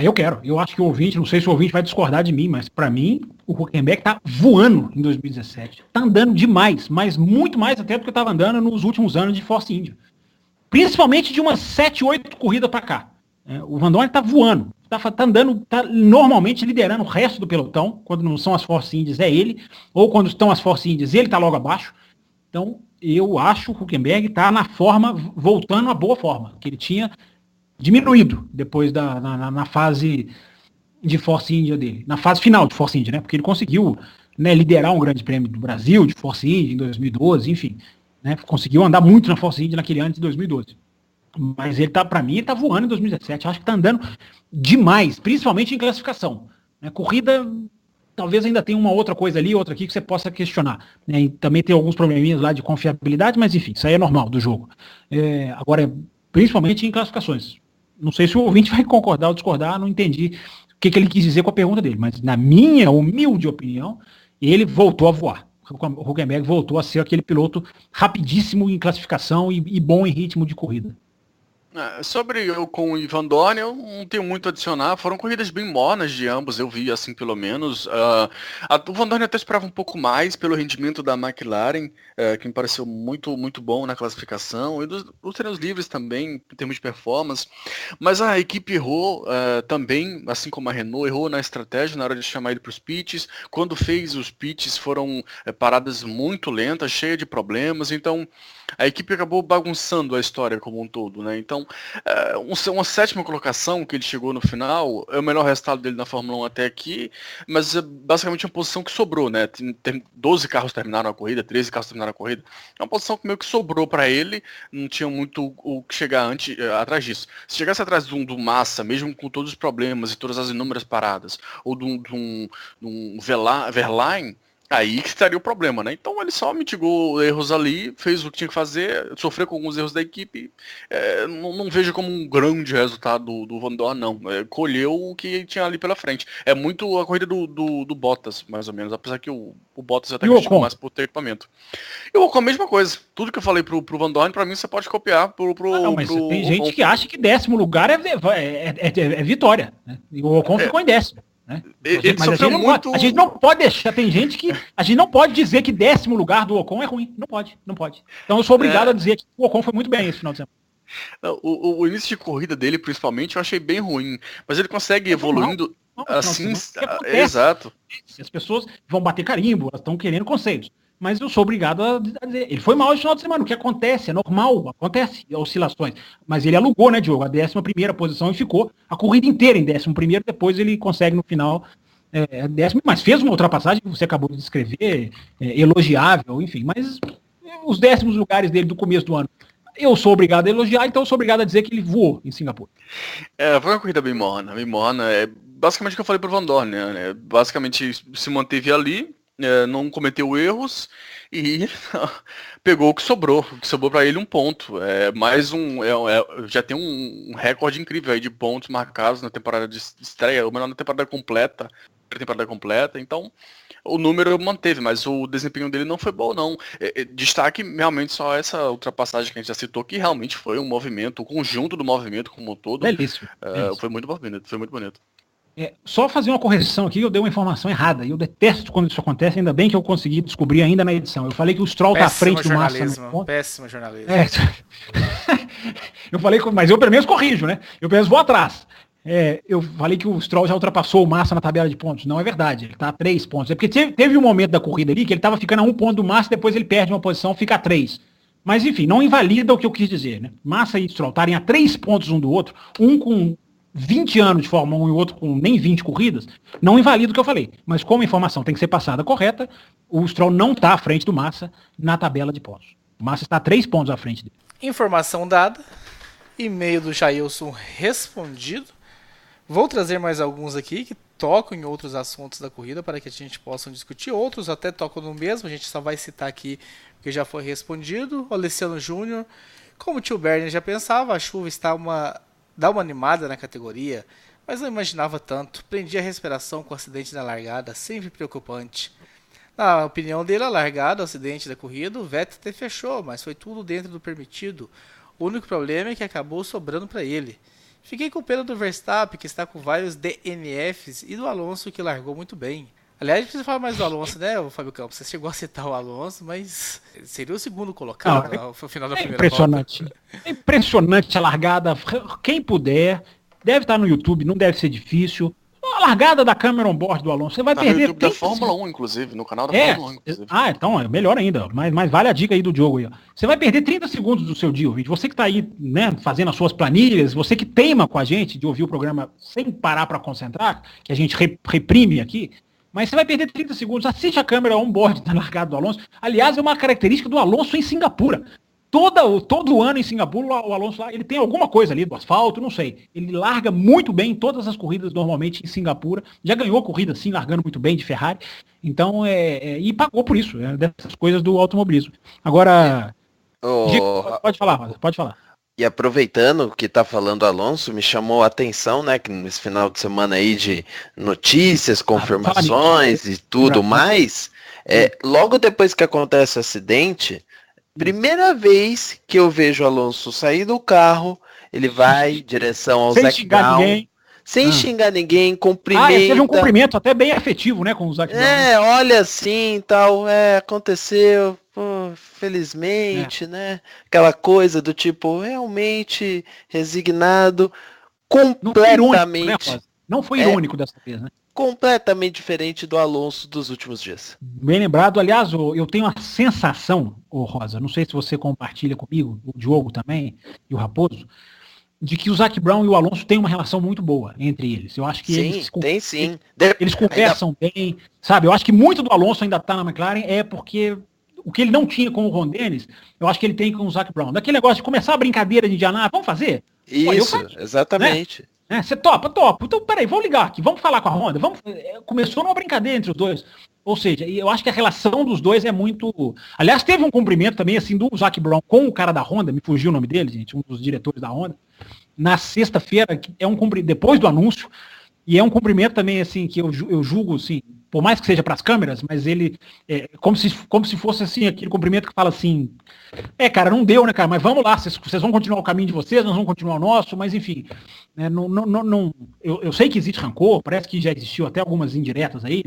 Eu quero. Eu acho que o ouvinte, não sei se o ouvinte vai discordar de mim, mas para mim, o Hülkenberg tá voando em 2017. Tá andando demais, mas muito mais até do que eu tava andando nos últimos anos de Force India. Principalmente de umas 7, 8 corridas para cá. O Van Dorn tá voando. Tá andando, tá normalmente liderando o resto do pelotão. Quando não são as Force Indies, é ele. Ou quando estão as Force Indies, ele tá logo abaixo. Então, eu acho que o Hülkenberg tá na forma, voltando à boa forma, que ele tinha diminuído depois na fase de Force India dele. Na fase final de Force India, né? Porque ele conseguiu, né, liderar um grande prêmio do Brasil, de Force India, em 2012, enfim. Né? Conseguiu andar muito na Force India naquele ano de 2012. Mas ele tá, para mim, ele tá voando em 2017. Acho que tá andando demais, principalmente em classificação. Corrida, talvez ainda tenha uma outra coisa ali, outra aqui que você possa questionar. E também tem alguns probleminhas lá de confiabilidade, mas enfim, isso aí é normal do jogo. Agora, principalmente em classificações. Não sei se o ouvinte vai concordar ou discordar, não entendi que ele quis dizer com a pergunta dele, mas na minha humilde opinião, ele voltou a voar. O Hülkenberg voltou a ser aquele piloto rapidíssimo em classificação e bom em ritmo de corrida. Sobre eu com o Ivan Dorn, eu não tenho muito a adicionar. Foram corridas bem mornas de ambos, eu vi assim pelo menos. O Van Dorn até esperava um pouco mais pelo rendimento da McLaren, que me pareceu muito, muito bom na classificação, e dos treinos livres também, em termos de performance. Mas a equipe errou também, assim como a Renault, errou na estratégia na hora de chamar ele para os pits. Quando fez os pits foram paradas muito lentas, cheias de problemas, então a equipe acabou bagunçando a história como um todo, né? Então, uma sétima colocação que ele chegou no final é o melhor resultado dele na Fórmula 1 até aqui, mas é basicamente uma posição que sobrou, né? Tem 12 carros terminaram a corrida, 13 carros terminaram a corrida. É uma posição que meio que sobrou para ele, não tinha muito o que chegar atrás disso. Se chegasse atrás do Massa, mesmo com todos os problemas e todas as inúmeras paradas, ou de um Verlaine, aí que estaria o problema, né? Então ele só mitigou erros ali, fez o que tinha que fazer, sofreu com alguns erros da equipe. Não vejo como um grande resultado do Van Dorn, não. Colheu o que tinha ali pela frente. É muito a corrida do Bottas, mais ou menos, apesar que o Bottas até criticou mais por ter equipamento. E o Ocon, a mesma coisa. Tudo que eu falei pro Van Dorn, pra mim, você pode copiar mas tem gente que acha que 10º lugar é vitória, né? E o Ocon ficou em 10º. Né? Mas a gente não pode deixar, tem gente que a gente não pode dizer que 10º lugar do Ocon é ruim, não pode. Então eu sou obrigado a dizer que o Ocon foi muito bem esse final de semana. O início de corrida dele, principalmente, eu achei bem ruim, mas ele consegue evoluindo assim, exato. As pessoas vão bater carimbo, elas estão querendo conselhos. Mas eu sou obrigado a dizer, ele foi mal esse final de semana, o que acontece, é normal, acontece oscilações. Mas ele alugou, né, Diogo, a 11ª posição e ficou a corrida inteira em 11º, depois ele consegue no final 10º, mas fez uma ultrapassagem que você acabou de descrever, elogiável, enfim, mas os 10º lugares dele do começo do ano, eu sou obrigado a elogiar, então eu sou obrigado a dizer que ele voou em Singapura. Foi uma corrida bem morna, basicamente o que eu falei pro Van Dorn, né, basicamente se manteve ali, não cometeu erros e pegou o que sobrou para ele um ponto. Já tem um recorde incrível aí de pontos marcados na temporada de estreia, ou melhor, na temporada completa, então o número manteve, mas o desempenho dele não foi bom, não. Destaque realmente só essa ultrapassagem que a gente já citou, que realmente foi um movimento, o conjunto do movimento como um todo. Belíssimo. Foi muito bonito. Só fazer uma correção aqui, eu dei uma informação errada, e eu detesto quando isso acontece, ainda bem que eu consegui descobrir ainda na edição. Eu falei que o Stroll tá à frente do Massa. Péssimo jornalismo. Eu falei, mas eu pelo menos corrijo, né? Eu pelo menos vou atrás. Eu falei que o Stroll já ultrapassou o Massa na tabela de pontos. Não é verdade, ele tá a 3 pontos. É porque teve um momento da corrida ali que ele tava ficando a 1 ponto do Massa, depois ele perde uma posição, fica a 3. Mas enfim, não invalida o que eu quis dizer, né? Massa e Stroll estarem a 3 pontos um do outro, um com 20 anos de Fórmula 1 e o outro com nem 20 corridas, não invalida o que eu falei. Mas como a informação tem que ser passada correta, o Stroll não está à frente do Massa na tabela de pontos. O Massa está a 3 pontos à frente dele. Informação dada, e-mail do Jailson respondido. Vou trazer mais alguns aqui que tocam em outros assuntos da corrida para que a gente possa discutir. Outros até tocam no mesmo, a gente só vai citar aqui porque já foi respondido. O Alessiano Júnior, como o tio Bernie já pensava, a chuva dá uma animada na categoria, mas não imaginava tanto. Prendi a respiração com o acidente na largada, sempre preocupante. Na opinião dele, a largada, o acidente da corrida, o Vettel até fechou, mas foi tudo dentro do permitido. O único problema é que acabou sobrando para ele. Fiquei com pena do Verstappen, que está com vários DNFs, e do Alonso, que largou muito bem. Aliás, a gente precisa falar mais do Alonso, né, Fábio Campos? Você chegou a citar o Alonso, mas seria o segundo colocado no final da primeira impressionante. Volta. É impressionante a largada. Quem puder, deve estar no YouTube, não deve ser difícil. A largada da câmera on board do Alonso, você vai perder. No YouTube da Fórmula 1, inclusive, no canal da Fórmula 1, inclusive. Então é melhor ainda. Mas vale a dica aí do Diogo aí. Ó. Você vai perder 30 segundos do seu dia, ouvinte. Você que está aí, né, fazendo as suas planilhas, você que teima com a gente de ouvir o programa sem parar para concentrar, que a gente reprime aqui. Mas você vai perder 30 segundos. Assiste a câmera on-board da largada do Alonso. Aliás, é uma característica do Alonso em Singapura. Todo ano em Singapura, o Alonso lá, ele tem alguma coisa ali do asfalto, não sei. Ele larga muito bem em todas as corridas normalmente em Singapura. Já ganhou corrida assim, largando muito bem de Ferrari. Então, e pagou por isso, dessas coisas do automobilismo. Agora, pode falar, Rosa, pode falar. E aproveitando que tá falando Alonso, me chamou a atenção, né, que nesse final de semana aí de notícias, confirmações e tudo mais, logo depois que acontece o acidente, primeira vez que eu vejo o Alonso sair do carro, ele vai em direção ao Zac Brown, sem xingar ninguém, cumprimenta. Teve um cumprimento até bem afetivo, né, com o Zac Brown. Olha assim, tal, aconteceu, pô, felizmente, né? Aquela coisa do tipo, realmente resignado, completamente. Não foi irônico dessa vez, né? Completamente diferente do Alonso dos últimos dias. Bem lembrado. Aliás, eu tenho uma sensação, Rosa, não sei se você compartilha comigo, o Diogo também, e o Raposo, de que o Zac Brown e o Alonso têm uma relação muito boa entre eles. Eu acho que eles conversam bem, sabe? Eu acho que muito do Alonso ainda tá na McLaren porque o que ele não tinha com o Ron Dennis, eu acho que ele tem com o Zac Brown. Daquele negócio de começar a brincadeira de Indianápolis, vamos fazer? Isso, exatamente. Né? Você topa. Então, peraí, vamos ligar aqui, vamos falar com a Honda. Começou numa brincadeira entre os dois. Ou seja, eu acho que a relação dos dois é muito... Aliás, teve um cumprimento também, assim, do Zac Brown com o cara da Honda, me fugiu o nome dele, gente, um dos diretores da Honda, na sexta-feira, depois do anúncio, e é um cumprimento também, assim, que eu julgo, assim, por mais que seja para as câmeras, mas ele, como se fosse, assim, aquele cumprimento que fala assim, cara, não deu, né, cara, mas vamos lá, vocês vão continuar o caminho de vocês, nós vamos continuar o nosso, mas enfim, né, eu sei que existe rancor, parece que já existiu até algumas indiretas aí,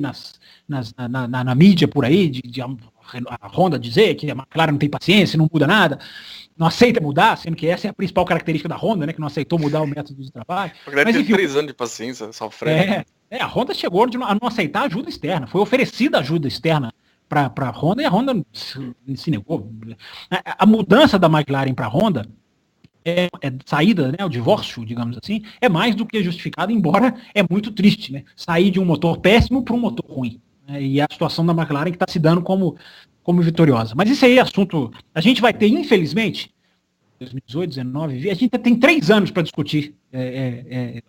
na mídia por aí, de a Honda dizer que a McLaren não tem paciência, não muda nada, não aceita mudar, sendo que essa é a principal característica da Honda, né, que não aceitou mudar o método de trabalho. Mas enfim, 3 anos de paciência, sofrendo. A Honda chegou a não aceitar ajuda externa, foi oferecida ajuda externa para a Honda e a Honda se negou. A mudança da McLaren para a Honda, saída, né, o divórcio, digamos assim, é mais do que justificado, embora é muito triste, né, sair de um motor péssimo para um motor ruim. E a situação da McLaren que está se dando como vitoriosa. Mas isso aí é assunto... A gente vai ter, infelizmente, 2018, 2019, a gente tem 3 anos para discutir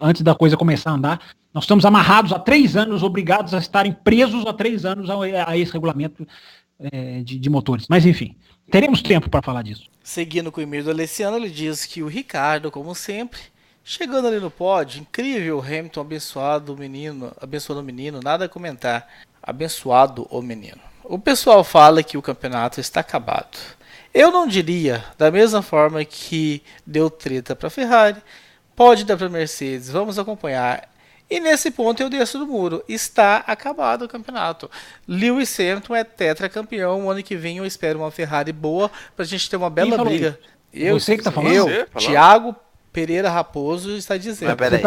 antes da coisa começar a andar. Nós estamos amarrados há 3 anos, obrigados a estarem presos há 3 anos a esse regulamento de motores. Mas, enfim, teremos tempo para falar disso. Seguindo com o e-mail do Alessiano, ele diz que o Ricardo, como sempre, chegando ali no pódio, incrível, Hamilton abençoando o menino, nada a comentar. Abençoado o menino. O pessoal fala que o campeonato está acabado. Eu não diria, da mesma forma que deu treta para a Ferrari, pode dar para a Mercedes, vamos acompanhar. E nesse ponto eu desço do muro. Está acabado o campeonato. Lewis Hamilton é tetracampeão. O ano que vem eu espero uma Ferrari boa para a gente ter uma bela briga. Você que tá falando? Thiago Pereira Raposo está dizendo. Mas peraí,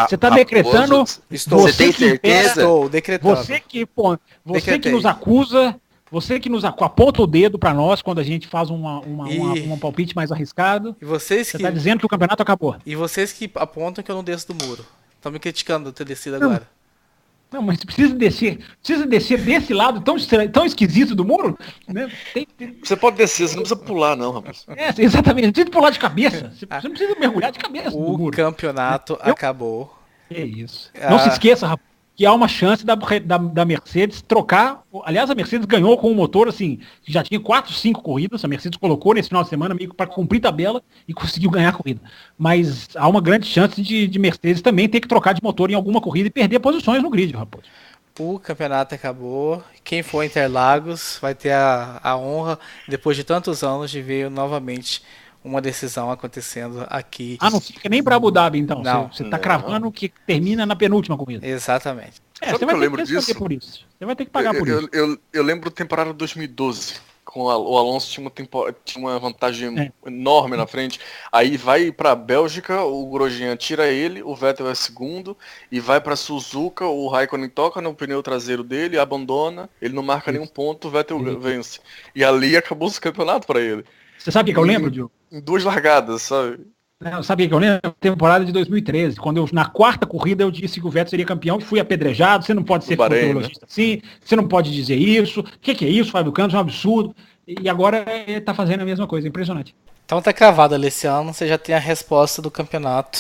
você está decretando... Você tem certeza? Estou decretando. Você que nos acusa... Você que nos aponta o dedo para nós quando a gente faz um palpite mais arriscado. E vocês você está dizendo que o campeonato acabou. E vocês que apontam que eu não desço do muro. Estão me criticando de ter descido agora. Não, mas precisa descer desse lado tão esquisito do muro? Né? Você pode descer, você não precisa pular não, rapaz. Exatamente, não precisa pular de cabeça. Você não precisa mergulhar de cabeça no muro. O campeonato acabou. É isso. Não se esqueça, rapaz, que há uma chance da Mercedes trocar. Aliás, a Mercedes ganhou com um motor assim, que já tinha 4, 5 corridas. A Mercedes colocou nesse final de semana meio para cumprir tabela e conseguiu ganhar a corrida. Mas há uma grande chance de Mercedes também ter que trocar de motor em alguma corrida e perder posições no grid, rapaz. O campeonato acabou. Quem for Interlagos vai ter a honra, depois de tantos anos, de ver novamente uma decisão acontecendo aqui. Não fica nem para Abu Dhabi, então. Você está cravando que termina na penúltima corrida. Exatamente. Você vai ter que por isso. Você vai ter que pagar por isso. Eu lembro da temporada 2012, com o Alonso tinha uma vantagem enorme na frente. Aí vai para a Bélgica, o Grosjean tira ele, o Vettel é segundo, e vai para Suzuka, o Raikkonen toca no pneu traseiro dele, abandona, ele não marca nenhum ponto, o Vettel vence. E ali acabou o campeonato para ele. Você sabe o que eu lembro, Diogo? Em 2 largadas, sabe? Sabe o que eu lembro? Temporada de 2013, quando na 4ª corrida eu disse que o Vettel seria campeão e fui apedrejado. Você não pode ser futurologista assim, você não pode dizer isso. O que é isso, Fábio Campos? É um absurdo. E agora ele tá fazendo a mesma coisa, impressionante. Então tá cravado, Alessiano, você já tem a resposta do campeonato.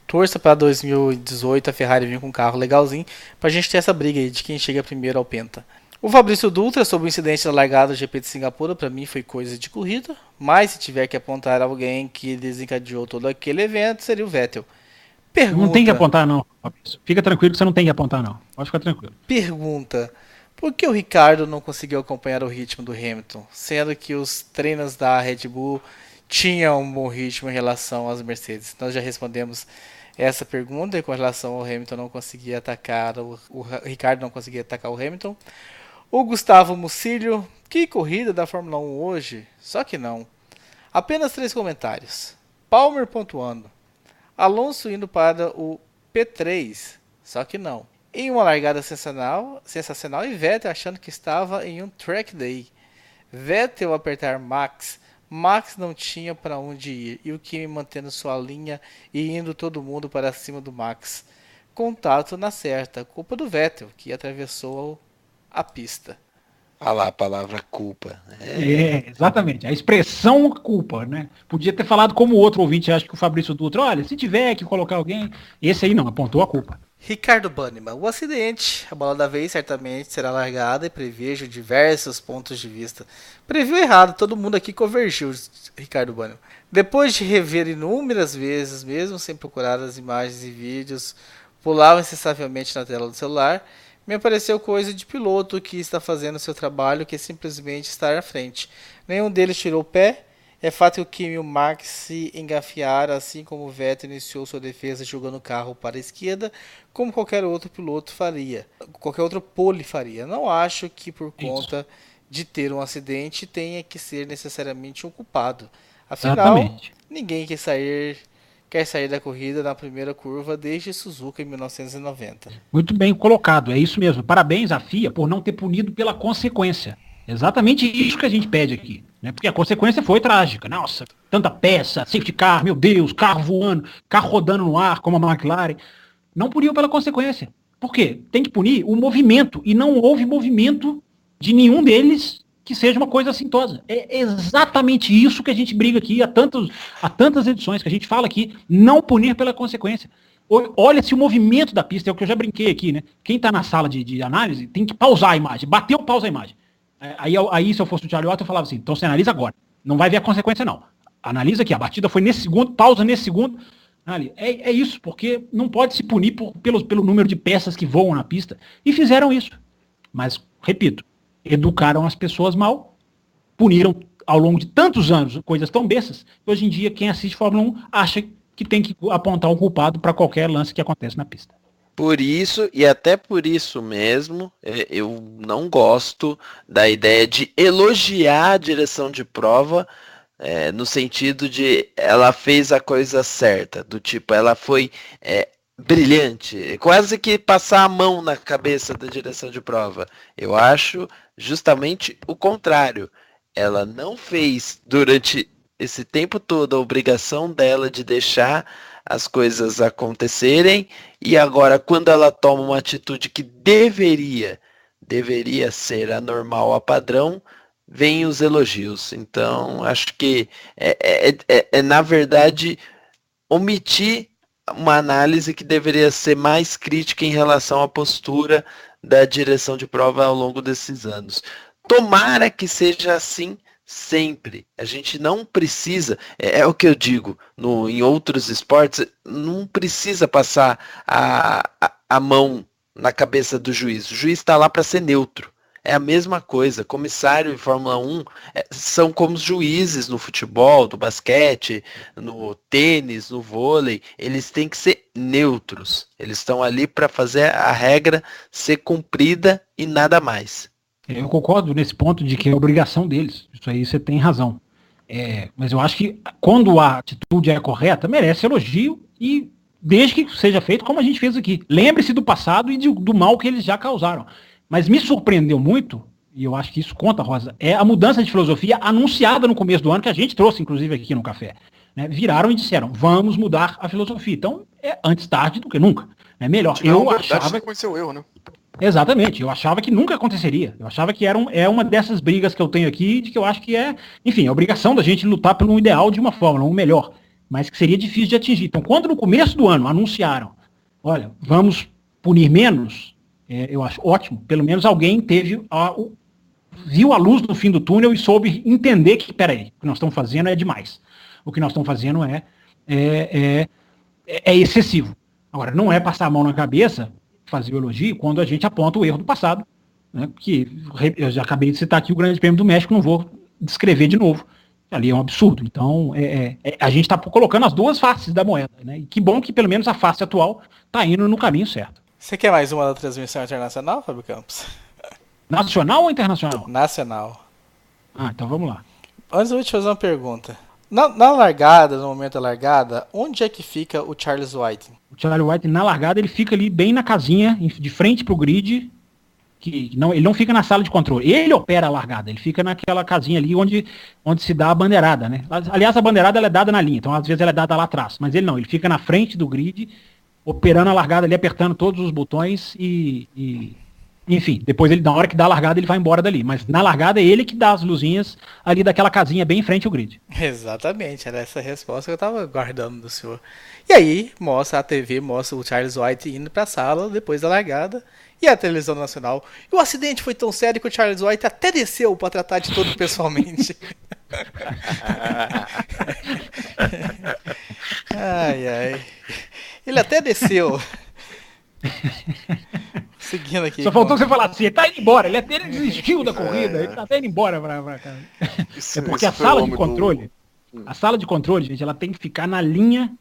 Torça para 2018 a Ferrari vir com um carro legalzinho, pra gente ter essa briga aí de quem chega primeiro ao Penta. O Fabrício Dutra, sobre o incidente da largada do GP de Singapura, para mim foi coisa de corrida, mas se tiver que apontar alguém que desencadeou todo aquele evento, seria o Vettel. Não tem que apontar não, Fabrício. Fica tranquilo que você não tem que apontar não. Pode ficar tranquilo. Pergunta: por que o Ricardo não conseguiu acompanhar o ritmo do Hamilton, sendo que os treinos da Red Bull tinham um bom ritmo em relação às Mercedes? Nós já respondemos essa pergunta com relação ao Hamilton não conseguir atacar, o Ricardo não conseguia atacar o Hamilton. O Gustavo Mucilho: que corrida da Fórmula 1 hoje? Só que não. Apenas 3 comentários. Palmer pontuando. Alonso indo para o P3. Só que não. Em uma largada sensacional e Vettel achando que estava em um track day. Vettel apertar Max. Max não tinha para onde ir. E o Kimi mantendo sua linha e indo todo mundo para cima do Max. Contato na certa. Culpa do Vettel, que atravessou a pista. Olha lá a palavra culpa. Exatamente. A expressão culpa, né? Podia ter falado como o outro ouvinte, acho que o Fabrício Dutra, olha, se tiver que colocar alguém, esse aí não, apontou a culpa. Ricardo Banniman: o acidente, a bola da vez certamente será largada e prevejo diversos pontos de vista. Previu errado, todo mundo aqui convergiu, Ricardo Banniman. Depois de rever inúmeras vezes, mesmo sem procurar as imagens e vídeos, pulava incessantemente na tela do celular, me apareceu coisa de piloto que está fazendo seu trabalho, que é simplesmente estar à frente. Nenhum deles tirou o pé. É fato que o Kimi e o Max se engafiaram, assim como o Vettel iniciou sua defesa jogando o carro para a esquerda, como qualquer outro piloto faria. Qualquer outro pole faria. Não acho que por conta de ter um acidente tenha que ser necessariamente um culpado. Afinal, ninguém quer sair da corrida na primeira curva desde Suzuka em 1990. Muito bem colocado, é isso mesmo. Parabéns à FIA por não ter punido pela consequência. Exatamente isso que a gente pede aqui, né? Porque a consequência foi trágica. Nossa, tanta peça, safety car, meu Deus, carro voando, carro rodando no ar, como a McLaren. Não puniu pela consequência. Por quê? Tem que punir o movimento, e não houve movimento de nenhum deles que seja uma coisa assintosa. É exatamente isso que a gente briga aqui há tantas edições, que a gente fala aqui, não punir pela consequência. Olha-se o movimento da pista, é o que eu já brinquei aqui, né? Quem está na sala de análise tem que pausar a imagem, bater o pausa a imagem. Aí se eu fosse o Charlie Otto, eu falava assim, então você analisa agora, não vai ver a consequência não. Analisa aqui, a batida foi nesse segundo, pausa nesse segundo. É isso, porque não pode se punir pelo número de peças que voam na pista. E fizeram isso. Mas, repito, educaram as pessoas mal, puniram ao longo de tantos anos coisas tão bestas, que hoje em dia quem assiste Fórmula 1 acha que tem que apontar um culpado para qualquer lance que acontece na pista. Por isso, e até por isso mesmo, eu não gosto da ideia de elogiar a direção de prova, no sentido de ela fez a coisa certa, do tipo, ela foi brilhante, quase que passar a mão na cabeça da direção de prova. Eu acho justamente o contrário. Ela não fez durante esse tempo todo a obrigação dela de deixar as coisas acontecerem, e agora quando ela toma uma atitude que deveria ser a normal, a padrão, vem os elogios. Então acho que na verdade omitir uma análise que deveria ser mais crítica em relação à postura da direção de prova ao longo desses anos. Tomara que seja assim sempre. A gente não precisa, é o que eu digo, em outros esportes, não precisa passar a mão na cabeça do juiz. O juiz está lá para ser neutro. É a mesma coisa. Comissário em Fórmula 1 são como os juízes no futebol, no basquete, no tênis, no vôlei. Eles têm que ser neutros. Eles estão ali para fazer a regra ser cumprida e nada mais. Eu concordo nesse ponto de que é obrigação deles. Isso aí você tem razão. Mas eu acho que quando a atitude é correta, merece elogio, e desde que seja feito como a gente fez aqui. Lembre-se do passado e do mal que eles já causaram. Mas me surpreendeu muito, e eu acho que isso conta, Rosa, é a mudança de filosofia anunciada no começo do ano, que a gente trouxe, inclusive, aqui no Café. Né? Viraram e disseram, vamos mudar a filosofia. Então, antes tarde do que nunca. É melhor. Eu achava que aconteceu o erro, né? Exatamente, eu achava que nunca aconteceria. Eu achava que é uma dessas brigas que eu tenho aqui, de que eu acho que enfim, a obrigação da gente lutar pelo ideal de uma Fórmula 1 melhor, mas que seria difícil de atingir. Então, quando no começo do ano anunciaram, olha, vamos punir menos, Eu acho ótimo. Pelo menos alguém viu a luz no fim do túnel e soube entender que, peraí, o que nós estamos fazendo é demais. O que nós estamos fazendo é excessivo. Agora, não é passar a mão na cabeça, fazer o elogio, quando a gente aponta o erro do passado. Né? Que eu já acabei de citar aqui o Grande Prêmio do México, não vou descrever de novo. Ali é um absurdo. Então, a gente está colocando as duas faces da moeda. Né? E que bom que pelo menos a face atual está indo no caminho certo. Você quer mais uma da transmissão internacional, Fábio Campos? Nacional ou internacional? Nacional. Então vamos lá. Antes eu vou te fazer uma pergunta. Na largada, no momento da largada, onde é que fica o Charles White? O Charles White, na largada, ele fica ali bem na casinha, de frente pro grid, ele não fica na sala de controle. Ele opera a largada, ele fica naquela casinha ali onde se dá a bandeirada, né? Aliás, a bandeirada ela é dada na linha, então às vezes ela é dada lá atrás, mas ele não, ele fica na frente do grid, operando a largada ali, apertando todos os botões enfim, depois na hora que dá a largada, ele vai embora dali. Mas na largada é ele que dá as luzinhas ali daquela casinha bem em frente ao grid. Exatamente, era essa a resposta que eu tava guardando do senhor. E aí, a TV mostra o Charles White indo pra sala depois da largada. E a televisão nacional. E o acidente foi tão sério que o Charles White até desceu pra tratar de tudo pessoalmente. Ai. Ele até desceu. Seguindo aqui. Só faltou você falar assim, ele tá indo embora, ele desistiu da corrida, ele tá até indo embora pra cá. É porque a sala de controle, gente, ela tem que ficar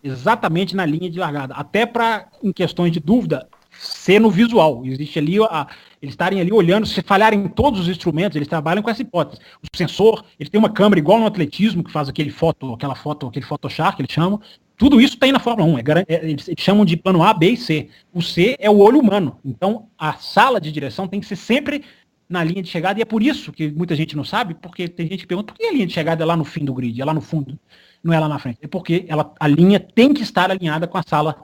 exatamente na linha de largada. Até pra, em questões de dúvida, ser no visual. Existe ali, eles estarem ali olhando, se falharem todos os instrumentos, eles trabalham com essa hipótese. O sensor, ele tem uma câmera igual no atletismo, que faz aquele Photoshop, que eles chamam. Tudo isso tem na Fórmula 1, eles chamam de plano A, B e C. O C é o olho humano. Então, a sala de direção tem que ser sempre na linha de chegada, e é por isso que muita gente não sabe, porque tem gente que pergunta, por que a linha de chegada é lá no fim do grid, é lá no fundo, não é lá na frente? É porque a linha tem que estar alinhada com a sala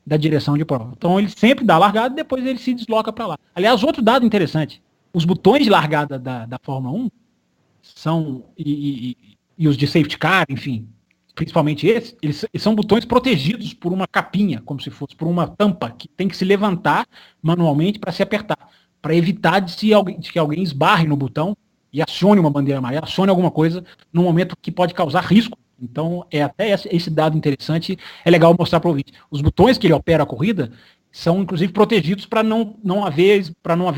da direção de prova. Então, ele sempre dá a largada e depois ele se desloca para lá. Aliás, outro dado interessante, os botões de largada da Fórmula 1 são, e os de safety car, enfim, principalmente eles são botões protegidos por uma capinha, como se fosse por uma tampa, que tem que se levantar manualmente para se apertar, para evitar de que alguém esbarre no botão e acione uma bandeira amarela, acione alguma coisa no momento que pode causar risco. Então, até esse dado interessante, é legal mostrar para o ouvinte. Os botões que ele opera a corrida são, inclusive, protegidos para não haver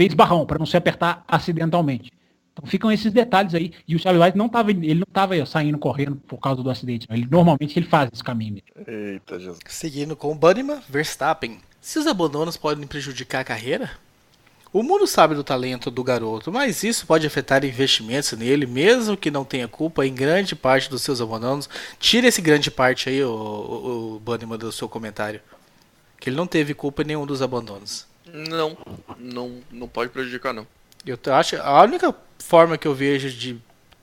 esbarrão, para não se apertar acidentalmente. Então ficam esses detalhes aí. E o Charles White não estava saindo correndo por causa do acidente. Normalmente ele faz esse caminho. Eita, Jesus. Seguindo com o Banniman, Verstappen. Se os abandonos podem prejudicar a carreira? O mundo sabe do talento do garoto, mas isso pode afetar investimentos nele, mesmo que não tenha culpa em grande parte dos seus abandonos. Tira esse grande parte aí, o Banniman, do seu comentário. Que ele não teve culpa em nenhum dos abandonos. Não pode prejudicar, não. Eu acho a única forma que eu vejo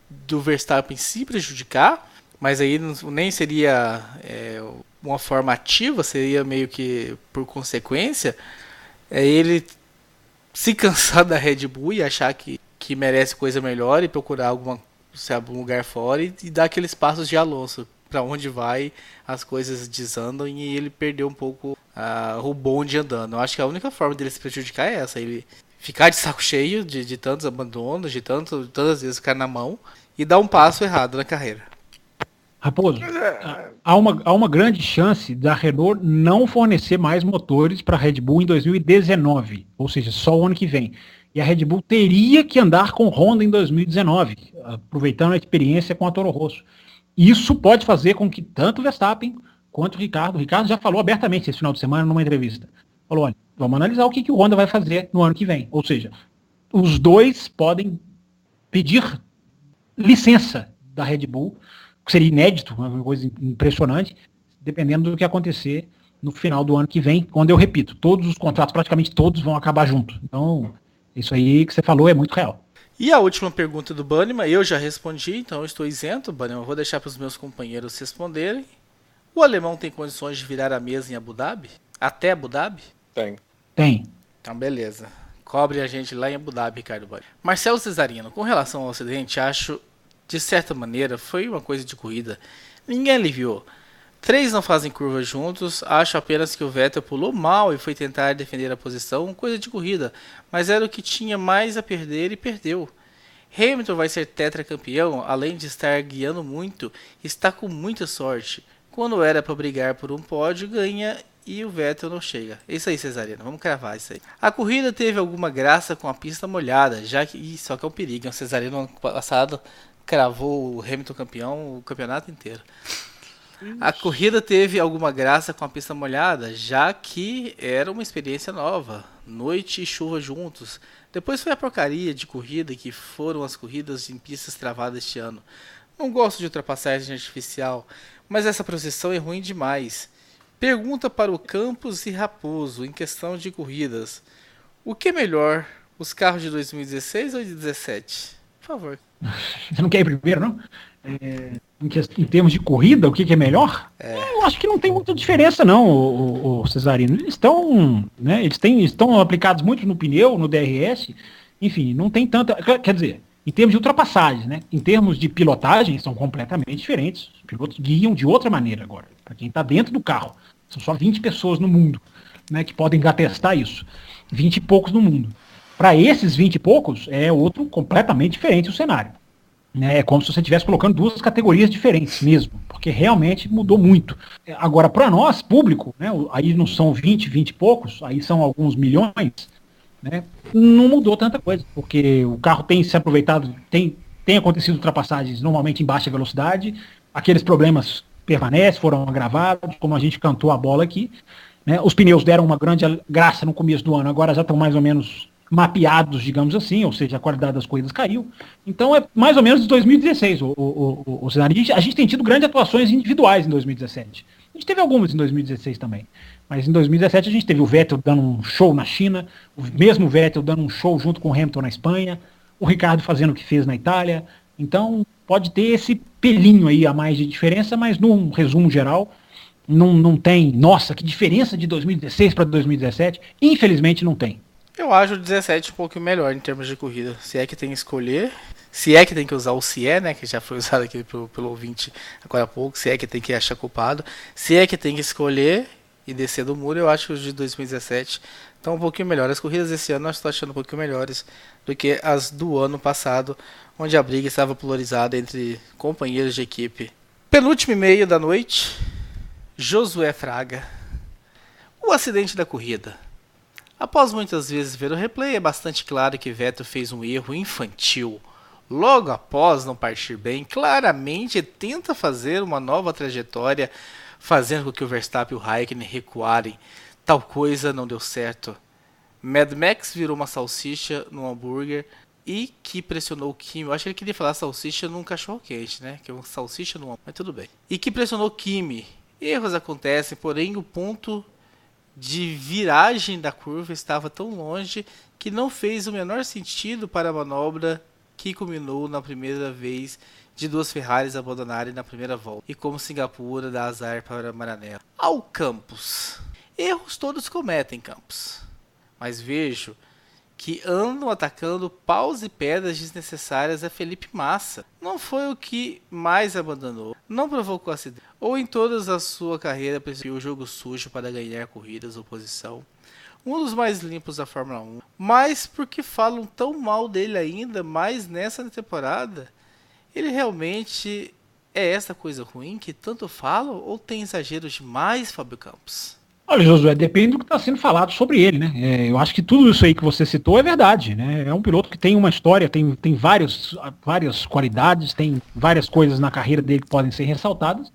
do Verstappen se prejudicar, mas aí nem seria uma forma ativa, seria meio que por consequência, é ele se cansar da Red Bull e achar que merece coisa melhor e procurar algum lugar fora e dar aqueles passos de Alonso. Para onde vai, as coisas desandam e ele perdeu um pouco o bonde andando. Eu acho que a única forma dele se prejudicar é essa, ele ficar de saco cheio de tantos abandonos, de tantas vezes ficar na mão e dar um passo errado na carreira. Raposo, há uma grande chance da Renault não fornecer mais motores para a Red Bull em 2019, ou seja, só o ano que vem. E a Red Bull teria que andar com Honda em 2019, aproveitando a experiência com a Toro Rosso. Isso pode fazer com que tanto o Verstappen quanto o Ricardo já falou abertamente esse final de semana numa entrevista. Falou, olha, vamos analisar o que o Honda vai fazer no ano que vem. Ou seja, os dois podem pedir licença da Red Bull, que seria inédito, uma coisa impressionante, dependendo do que acontecer no final do ano que vem, quando eu repito, todos os contratos, praticamente todos, vão acabar junto. Então, isso aí que você falou é muito real. E a última pergunta do Banniman, eu já respondi, então eu estou isento, Banniman, eu vou deixar para os meus companheiros responderem. O alemão tem condições de virar a mesa em Abu Dhabi? Até Abu Dhabi? Tem. Então, beleza. Cobre a gente lá em Abu Dhabi, Ricardo Banniman. Marcelo Cesarino, com relação ao acidente, acho, de certa maneira, foi uma coisa de corrida. Ninguém aliviou. 3 não fazem curva juntos, acho apenas que o Vettel pulou mal e foi tentar defender a posição, coisa de corrida, mas era o que tinha mais a perder e perdeu. Hamilton vai ser tetracampeão, além de estar guiando muito, está com muita sorte. Quando era para brigar por um pódio, ganha e o Vettel não chega. É isso aí, Cesarino, vamos cravar isso aí. A corrida teve alguma graça com a pista molhada, já que só que é um perigo. O Cesarino ano passado cravou o Hamilton campeão o campeonato inteiro. A corrida teve alguma graça com a pista molhada, já que era uma experiência nova, noite e chuva juntos. Depois foi a porcaria de corrida que foram as corridas em pistas travadas este ano. Não gosto de ultrapassagem artificial, mas essa procissão é ruim demais. Pergunta para o Campos e Raposo em questão de corridas. O que é melhor, os carros de 2016 ou de 2017? Por favor. Você não quer ir primeiro, não? Em termos de corrida, o que é melhor? Eu acho que não tem muita diferença, não, o Cesarino. Eles estão, né, estão aplicados muito no pneu, no DRS, enfim, não tem tanta. Quer dizer, em termos de ultrapassagens, né? Em termos de pilotagem, são completamente diferentes. Os pilotos guiam de outra maneira agora. Para quem está dentro do carro, são só 20 pessoas no mundo, né, que podem atestar isso. 20 e poucos no mundo. Para esses 20 e poucos, é outro completamente diferente o cenário. É como se você estivesse colocando duas categorias diferentes mesmo, porque realmente mudou muito. Agora, para nós, público, né, aí não são 20 e poucos, aí são alguns milhões, né, não mudou tanta coisa, porque o carro tem se aproveitado, tem acontecido ultrapassagens normalmente em baixa velocidade, aqueles problemas permanecem, foram agravados, como a gente cantou a bola aqui, né, os pneus deram uma grande graça no começo do ano, agora já estão mais ou menos mapeados, digamos assim, ou seja, a qualidade das corridas caiu. Então é mais ou menos de 2016 o cenário. A gente tem tido grandes atuações individuais em 2017. A gente teve algumas em 2016 também. Mas em 2017 a gente teve o Vettel dando um show na China, o mesmo Vettel dando um show junto com o Hamilton na Espanha, o Ricardo fazendo o que fez na Itália. Então pode ter esse pelinho aí a mais de diferença, mas num resumo geral, não tem, nossa, que diferença de 2016 para 2017, infelizmente não tem. Eu acho o 17 um pouco melhor em termos de corrida. Se é que tem que escolher, se é que tem que usar o se é, né, que já foi usado aqui pelo ouvinte agora há pouco, se é que tem que achar culpado, se é que tem que escolher e descer do muro, eu acho que os de 2017 estão um pouquinho melhores. As corridas desse ano eu estou achando um pouquinho melhores do que as do ano passado, onde a briga estava polarizada entre companheiros de equipe. Penúltimo e meio da noite, Josué Fraga. O acidente da corrida. Após muitas vezes ver o replay, é bastante claro que Vettel fez um erro infantil. Logo após não partir bem, claramente tenta fazer uma nova trajetória, fazendo com que o Verstappen e o Raikkonen recuarem. Tal coisa não deu certo. Mad Max virou uma salsicha no hambúrguer e que pressionou o Kimi. Eu acho que ele queria falar salsicha num cachorro quente, né? Que é uma salsicha no hambúrguer, mas tudo bem. E que pressionou o Kimi. Erros acontecem, porém o ponto de viragem da curva estava tão longe que não fez o menor sentido para a manobra que culminou na primeira vez de duas Ferraris abandonarem na primeira volta. E como Singapura dá azar para Maranello. Ao Campos. Erros todos cometem, Campos. Mas vejo que andam atacando paus e pedras desnecessárias a Felipe Massa. Não foi o que mais abandonou, não provocou acidente, ou em toda a sua carreira preferiu o jogo sujo para ganhar corridas ou posição. Um dos mais limpos da Fórmula 1, mas porque falam tão mal dele ainda, mais nessa temporada, ele realmente é essa coisa ruim que tanto falam ou tem exageros demais, Fábio Campos? Olha, Josué, depende do que está sendo falado sobre ele, né? Eu acho que tudo isso aí que você citou é verdade, né? É um piloto que tem uma história, tem várias qualidades, tem várias coisas na carreira dele que podem ser ressaltadas,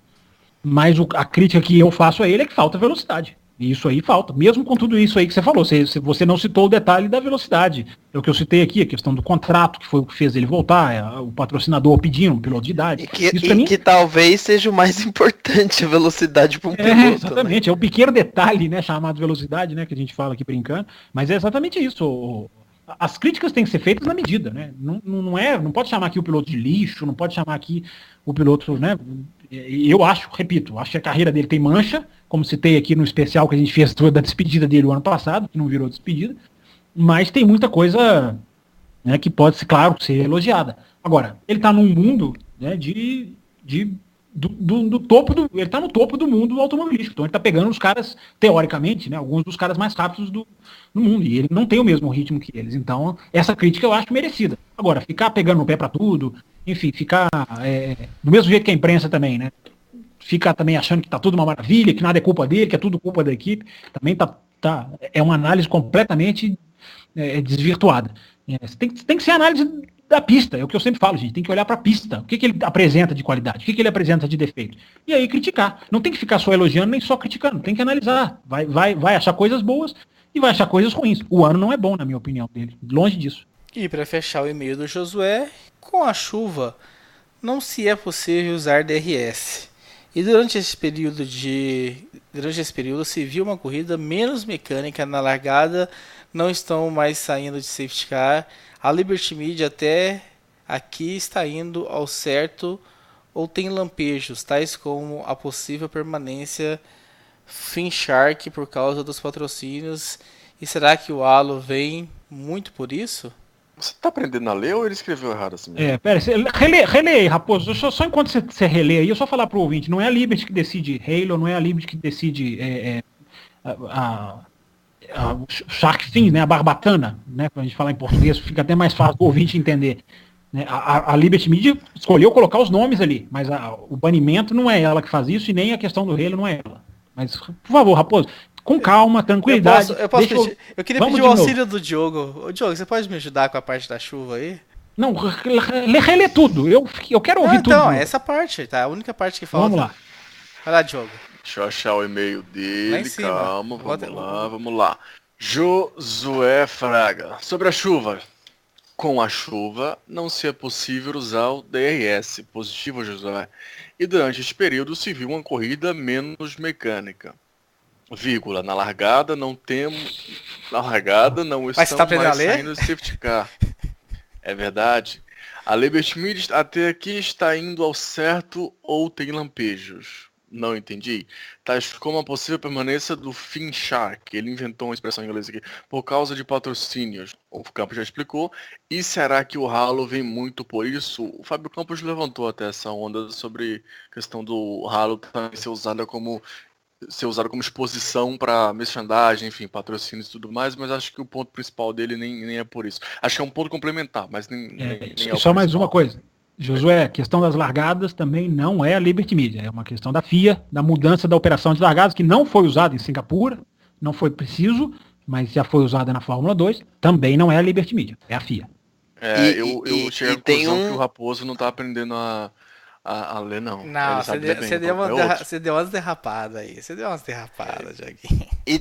mas a crítica que eu faço a ele é que falta velocidade. E isso aí falta, mesmo com tudo isso aí que você falou. Você não citou o detalhe da velocidade. É o que eu citei aqui, a questão do contrato, que foi o que fez ele voltar, o patrocinador pedindo um piloto de idade. Que talvez seja o mais importante, a velocidade para um piloto. Exatamente, né? É o pequeno detalhe, né, chamado velocidade, né, que a gente fala aqui brincando, mas é exatamente isso. As críticas têm que ser feitas na medida, né? Não pode chamar aqui o piloto de lixo, não pode chamar aqui o piloto, né? Eu acho que a carreira dele tem mancha, como citei aqui no especial que a gente fez da despedida dele o ano passado, que não virou despedida, mas tem muita coisa, né, que pode, claro, ser elogiada. Agora, ele está num mundo, né, de do topo ele tá no topo do mundo automobilístico. Então ele tá pegando os caras, teoricamente, né, alguns dos caras mais rápidos do mundo. E ele não tem o mesmo ritmo que eles. Então, essa crítica eu acho merecida. Agora, ficar pegando no pé para tudo, enfim, ficar do mesmo jeito que a imprensa também, né? Fica também achando que tá tudo uma maravilha, que nada é culpa dele, que é tudo culpa da equipe. Também é uma análise completamente desvirtuada. Tem que ser análise da pista, é o que eu sempre falo, gente, tem que olhar para a pista, o que ele apresenta de qualidade, o que ele apresenta de defeito, e aí criticar. Não tem que ficar só elogiando, nem só criticando, tem que analisar, vai achar coisas boas e vai achar coisas ruins. O ano não é bom, na minha opinião, dele, longe disso. E para fechar o e-mail do Josué, com a chuva não se é possível usar DRS. E durante esse período se viu uma corrida menos mecânica na largada, não estão mais saindo de safety car. A Liberty Media até aqui está indo ao certo ou tem lampejos, tais como a possível permanência Finshark por causa dos patrocínios. E será que o halo vem muito por isso? Você tá aprendendo a ler ou ele escreveu errado assim mesmo? Pera, relê aí, Raposo. Só enquanto você relê aí, eu só falar pro ouvinte, não é a Liberty que decide Halo, não é a Liberty que decide o Shark Fin, né, a barbatana, né, pra gente falar em português, fica até mais fácil o ouvinte entender. Né? A Liberty Media escolheu colocar os nomes ali, mas o banimento não é ela que faz isso e nem a questão do Halo não é ela. Mas, por favor, Raposo, com calma, tranquilidade. Eu queria pedir o auxílio do Diogo. Ô, Diogo, você pode me ajudar com a parte da chuva aí? Não, relê tudo. Eu quero ouvir tudo. Então, essa parte, tá? A única parte que falta. Vamos lá. Vai lá, Diogo. Deixa eu achar o e-mail dele, calma, Bota... vamos lá. Josué Fraga. Sobre a chuva. Com a chuva, não se é possível usar o DRS. Positivo, Josué. E durante este período se viu uma corrida menos mecânica. Vírgula, na largada não estamos mais saindo de safety car. É verdade. A Liberty Media até aqui está indo ao certo ou tem lampejos? Não entendi. Tais como a possível permanência do Finshark. Ele inventou uma expressão em inglês aqui. Por causa de patrocínios. O Campos já explicou. E será que o Halo vem muito por isso? O Fábio Campos levantou até essa onda sobre a questão do Halo também ser usado como exposição para merchandising, enfim, patrocínios e tudo mais, mas acho que o ponto principal dele nem é por isso. Acho que é um ponto complementar, mas nem é só mais uma coisa. Josué, a questão das largadas também não é a Liberty Media, é uma questão da FIA, da mudança da operação de largadas, que não foi usada em Singapura, não foi preciso, mas já foi usada na Fórmula 2, também não é a Liberty Media, é a FIA. Eu cheguei à conclusão que o Raposo não está aprendendo a ler, não. Não, você deu umas derrapadas aí. Você deu umas derrapadas, Dioguinho. E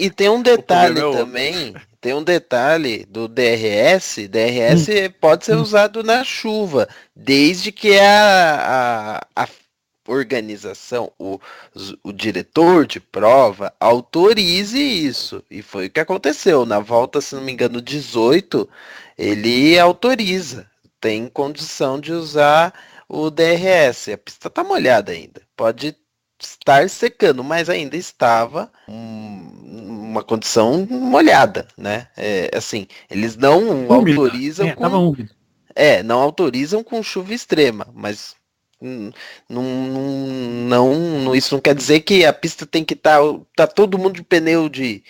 tem um detalhe também. Tem um detalhe do DRS. DRS pode ser usado na chuva, desde que a organização, o diretor de prova autorize isso. E foi o que aconteceu. Na volta, se não me engano, 18, ele autoriza. Tem condição de usar o DRS. A pista tá molhada ainda. Pode estar secando, mas ainda estava uma condição molhada, né? Assim, eles não autorizam não autorizam com chuva extrema, mas isso não quer dizer que a pista tem que tá todo mundo de pneu de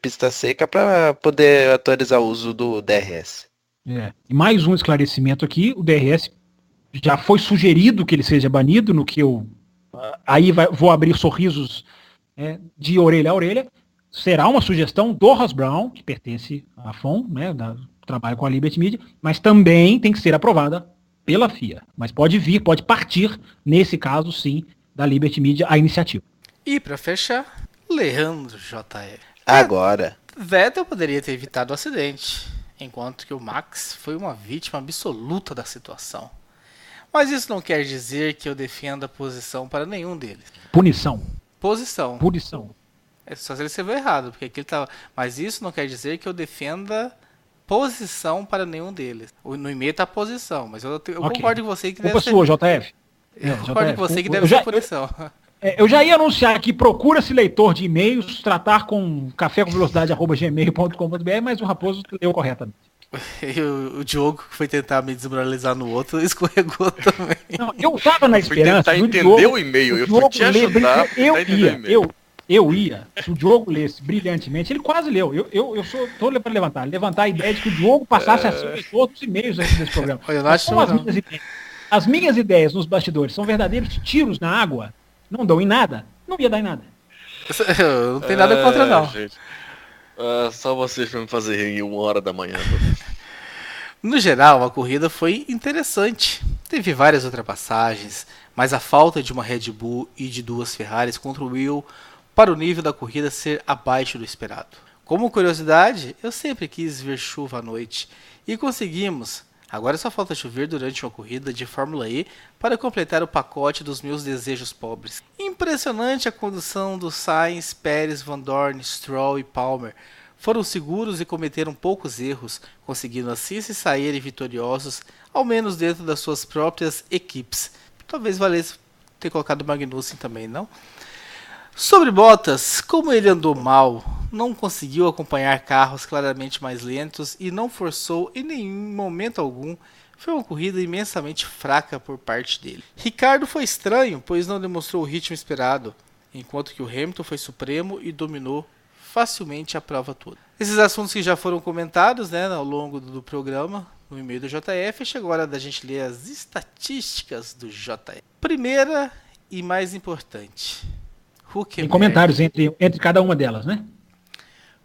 pista seca para poder autorizar o uso do DRS. E mais um esclarecimento aqui, o DRS já foi sugerido que ele seja banido, no que eu vou abrir sorrisos de orelha a orelha. Será uma sugestão do Ross Brown, que pertence à FOM, né, trabalha com a Liberty Media, mas também tem que ser aprovada pela FIA. Mas pode partir, nesse caso sim, da Liberty Media a iniciativa. E para fechar, Leandro J.R. Agora. Vettel poderia ter evitado o acidente, enquanto que o Max foi uma vítima absoluta da situação. Mas isso não quer dizer que eu defenda a posição para nenhum deles. Punição. É só se ele escreveu errado, porque aqui ele tava. Mas isso não quer dizer que eu defenda posição para nenhum deles. No e-mail tá posição, mas eu concordo com você que deve ser. Sua, JF. Eu concordo com você que deve ser punição. Eu já ia anunciar aqui, procura-se leitor de e-mails, tratar com cafécomvelocidade@gmail.com.br, mas o Raposo leu corretamente. E o Diogo, que foi tentar me desmoralizar no outro, escorregou também. Não, eu tava na esperança. Tentar entender o e-mail, eu fui te ajudar. Eu ia, se o Diogo lesse brilhantemente, ele quase leu. Eu tô para levantar a ideia de que o Diogo passasse assim todos os e-mails desse programa. Eu não acho as minhas ideias nos bastidores são verdadeiros tiros na água, não dão em nada, não ia dar em nada. Eu não tenho nada contra, não. Gente. Só vocês pra me fazer rir 1h da manhã. No geral, a corrida foi interessante. Teve várias ultrapassagens, mas a falta de uma Red Bull e de 2 Ferraris contribuiu para o nível da corrida ser abaixo do esperado. Como curiosidade, eu sempre quis ver chuva à noite e conseguimos. Agora só falta chover durante uma corrida de Fórmula E para completar o pacote dos meus desejos pobres. Impressionante a condução dos Sainz, Pérez, Van Dorn, Stroll e Palmer. Foram seguros e cometeram poucos erros, conseguindo assim se saírem vitoriosos, ao menos dentro das suas próprias equipes. Talvez valesse ter colocado o Magnussen também, não? Sobre Bottas, como ele andou mal, não conseguiu acompanhar carros claramente mais lentos e não forçou em nenhum momento algum, foi uma corrida imensamente fraca por parte dele. Ricardo foi estranho, pois não demonstrou o ritmo esperado, enquanto que o Hamilton foi supremo e dominou facilmente a prova toda. Esses assuntos que já foram comentados, né, ao longo do programa, no e-mail do JF, chegou a hora da gente ler as estatísticas do JF. Primeira e mais importante. Tem comentários entre cada uma delas, né?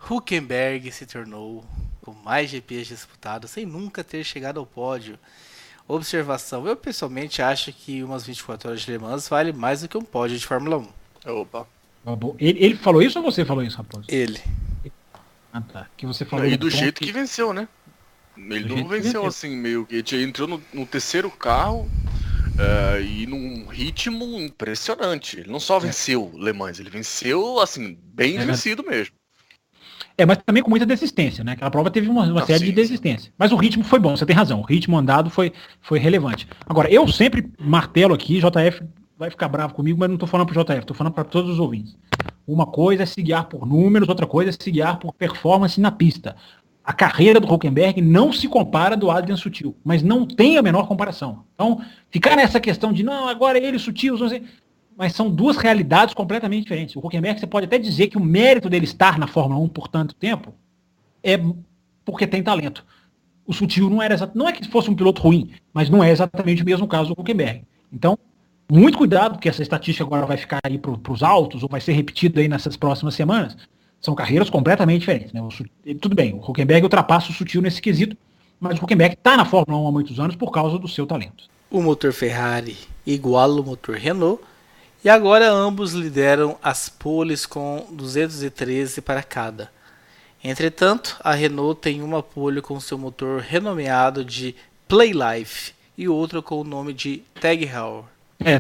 Hülkenberg se tornou o mais GPs disputado sem nunca ter chegado ao pódio. Observação, eu pessoalmente acho que umas 24 horas de Le Mans vale mais do que um pódio de Fórmula 1. Opa. Ele falou isso ou você falou isso, Raposo? Ele. Ah, tá. Que você falou E do jeito que venceu, né? Ele não venceu assim, meio que ele entrou no terceiro carro e num ritmo impressionante. Ele não só venceu Le Mans, ele venceu, assim, bem vencido mesmo. Mas também com muita desistência, né? Aquela prova teve uma série de desistência. Mas o ritmo foi bom, você tem razão. O ritmo andado foi relevante. Agora, eu sempre martelo aqui, JF vai ficar bravo comigo, mas não estou falando para o JF, estou falando para todos os ouvintes. Uma coisa é se guiar por números, outra coisa é se guiar por performance na pista. A carreira do Hülkenberg não se compara do Adrian Sutil, mas não tem a menor comparação. Então, ficar nessa questão de, não, agora ele, Sutil, não sei, mas são duas realidades completamente diferentes. O Hülkenberg, você pode até dizer que o mérito dele estar na Fórmula 1 por tanto tempo é porque tem talento. O Sutil não é que fosse um piloto ruim, mas não é exatamente o mesmo caso do Hülkenberg. Então, muito cuidado, porque essa estatística agora vai ficar aí para os altos, ou vai ser repetida aí nessas próximas semanas. São carreiras completamente diferentes, né? Tudo bem, o Hülkenberg ultrapassa o Sutil nesse quesito, mas o Hülkenberg está na Fórmula 1 há muitos anos por causa do seu talento. O motor Ferrari iguala o motor Renault, e agora ambos lideram as poles com 213 para cada. Entretanto, a Renault tem uma pole com seu motor renomeado de Playlife e outra com o nome de Tag Heuer.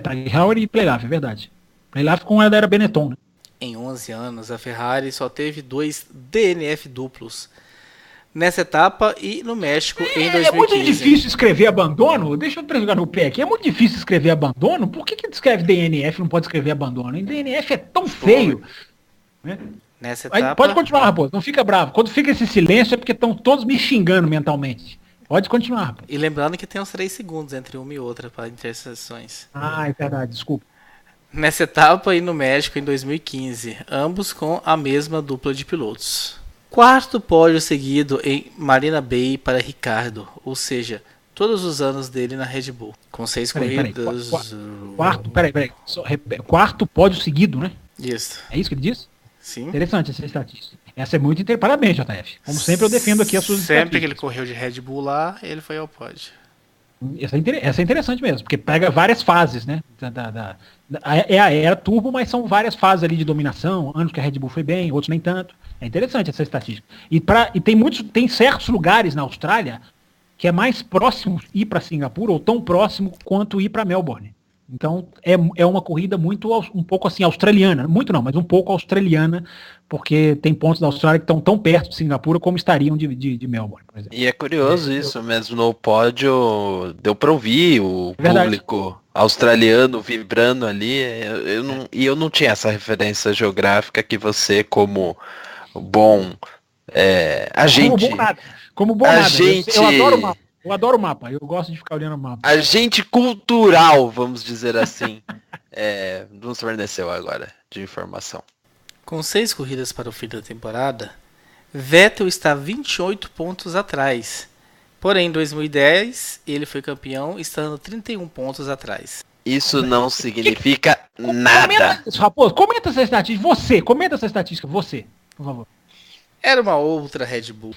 Tag Heuer e Playlife, é verdade. Playlife com ela era Benetton, né? Em 11 anos, a Ferrari só teve 2 DNF duplos. Nessa etapa e no México em 2015. É muito difícil escrever abandono? Deixa eu pegar no pé aqui. É muito difícil escrever abandono? Por que escreve DNF e não pode escrever abandono? E DNF é tão feio. Né? Nessa etapa... Pode continuar, Raposo. Não fica bravo. Quando fica esse silêncio é porque estão todos me xingando mentalmente. Pode continuar, Raposo. E lembrando que tem uns 3 segundos entre uma e outra para interseções. Ah, é verdade. Desculpa. Nessa etapa e no México em 2015, ambos com a mesma dupla de pilotos. Quarto pódio seguido em Marina Bay para Ricardo, ou seja, todos os anos dele na Red Bull, com 6 corridas. Quarto pódio seguido, né? Isso. É isso que ele disse? Sim. Interessante essa estatística. Essa é muito interessante. Parabéns, JF. Como sempre, eu defendo aqui as suas estatísticas. Sempre que ele correu de Red Bull lá, ele foi ao pódio. Essa é interessante mesmo, porque pega várias fases, né? É a era turbo, mas são várias fases ali de dominação, anos que a Red Bull foi bem, outros nem tanto. É interessante essa estatística. E tem certos lugares na Austrália que é mais próximo ir para Singapura, ou tão próximo quanto ir para Melbourne. Então é uma corrida um pouco assim australiana, muito não, mas um pouco australiana, porque tem pontos da Austrália que estão tão perto de Singapura como estariam de Melbourne, por exemplo. E é curioso isso mesmo, no pódio deu para ouvir o público australiano vibrando ali, eu não tinha essa referência geográfica que você, como bom A gente... Como bom nada. Eu adoro o mapa. Eu adoro o mapa. Eu gosto de ficar olhando o mapa. Agente cultural, vamos dizer assim, nos forneceu agora de informação. Com 6 corridas para o fim da temporada, Vettel está 28 pontos atrás. Porém, em 2010, ele foi campeão, estando 31 pontos atrás. Isso não significa nada. Raposo, comenta essa estatística. Comenta essa estatística, você, por favor. Era uma outra Red Bull.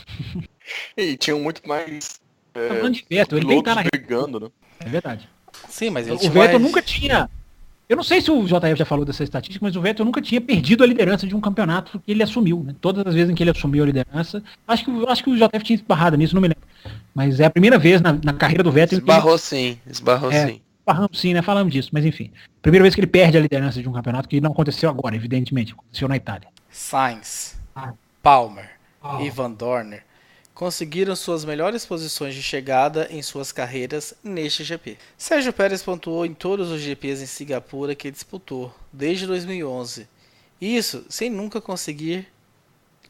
E tinham muito mais falando de Vettel, ele nem tá na brigando, né? É verdade. Sim, mas ele O Vettel nunca tinha... Eu não sei se o JF já falou dessa estatística, mas o Vettel nunca tinha perdido a liderança de um campeonato que ele assumiu, né? Todas as vezes em que ele assumiu a liderança, acho que o JF tinha esbarrado nisso, não me lembro. Mas é a primeira vez na carreira do Vettel... Esbarrou sim. Esbarramos sim, né? Falamos disso, mas enfim. Primeira vez que ele perde a liderança de um campeonato, que não aconteceu agora, evidentemente. Aconteceu na Itália. Sainz, Palmer e Van Dorner conseguiram suas melhores posições de chegada em suas carreiras neste GP. Sérgio Pérez pontuou em todos os GPs em Singapura que disputou, desde 2011. Isso sem nunca conseguir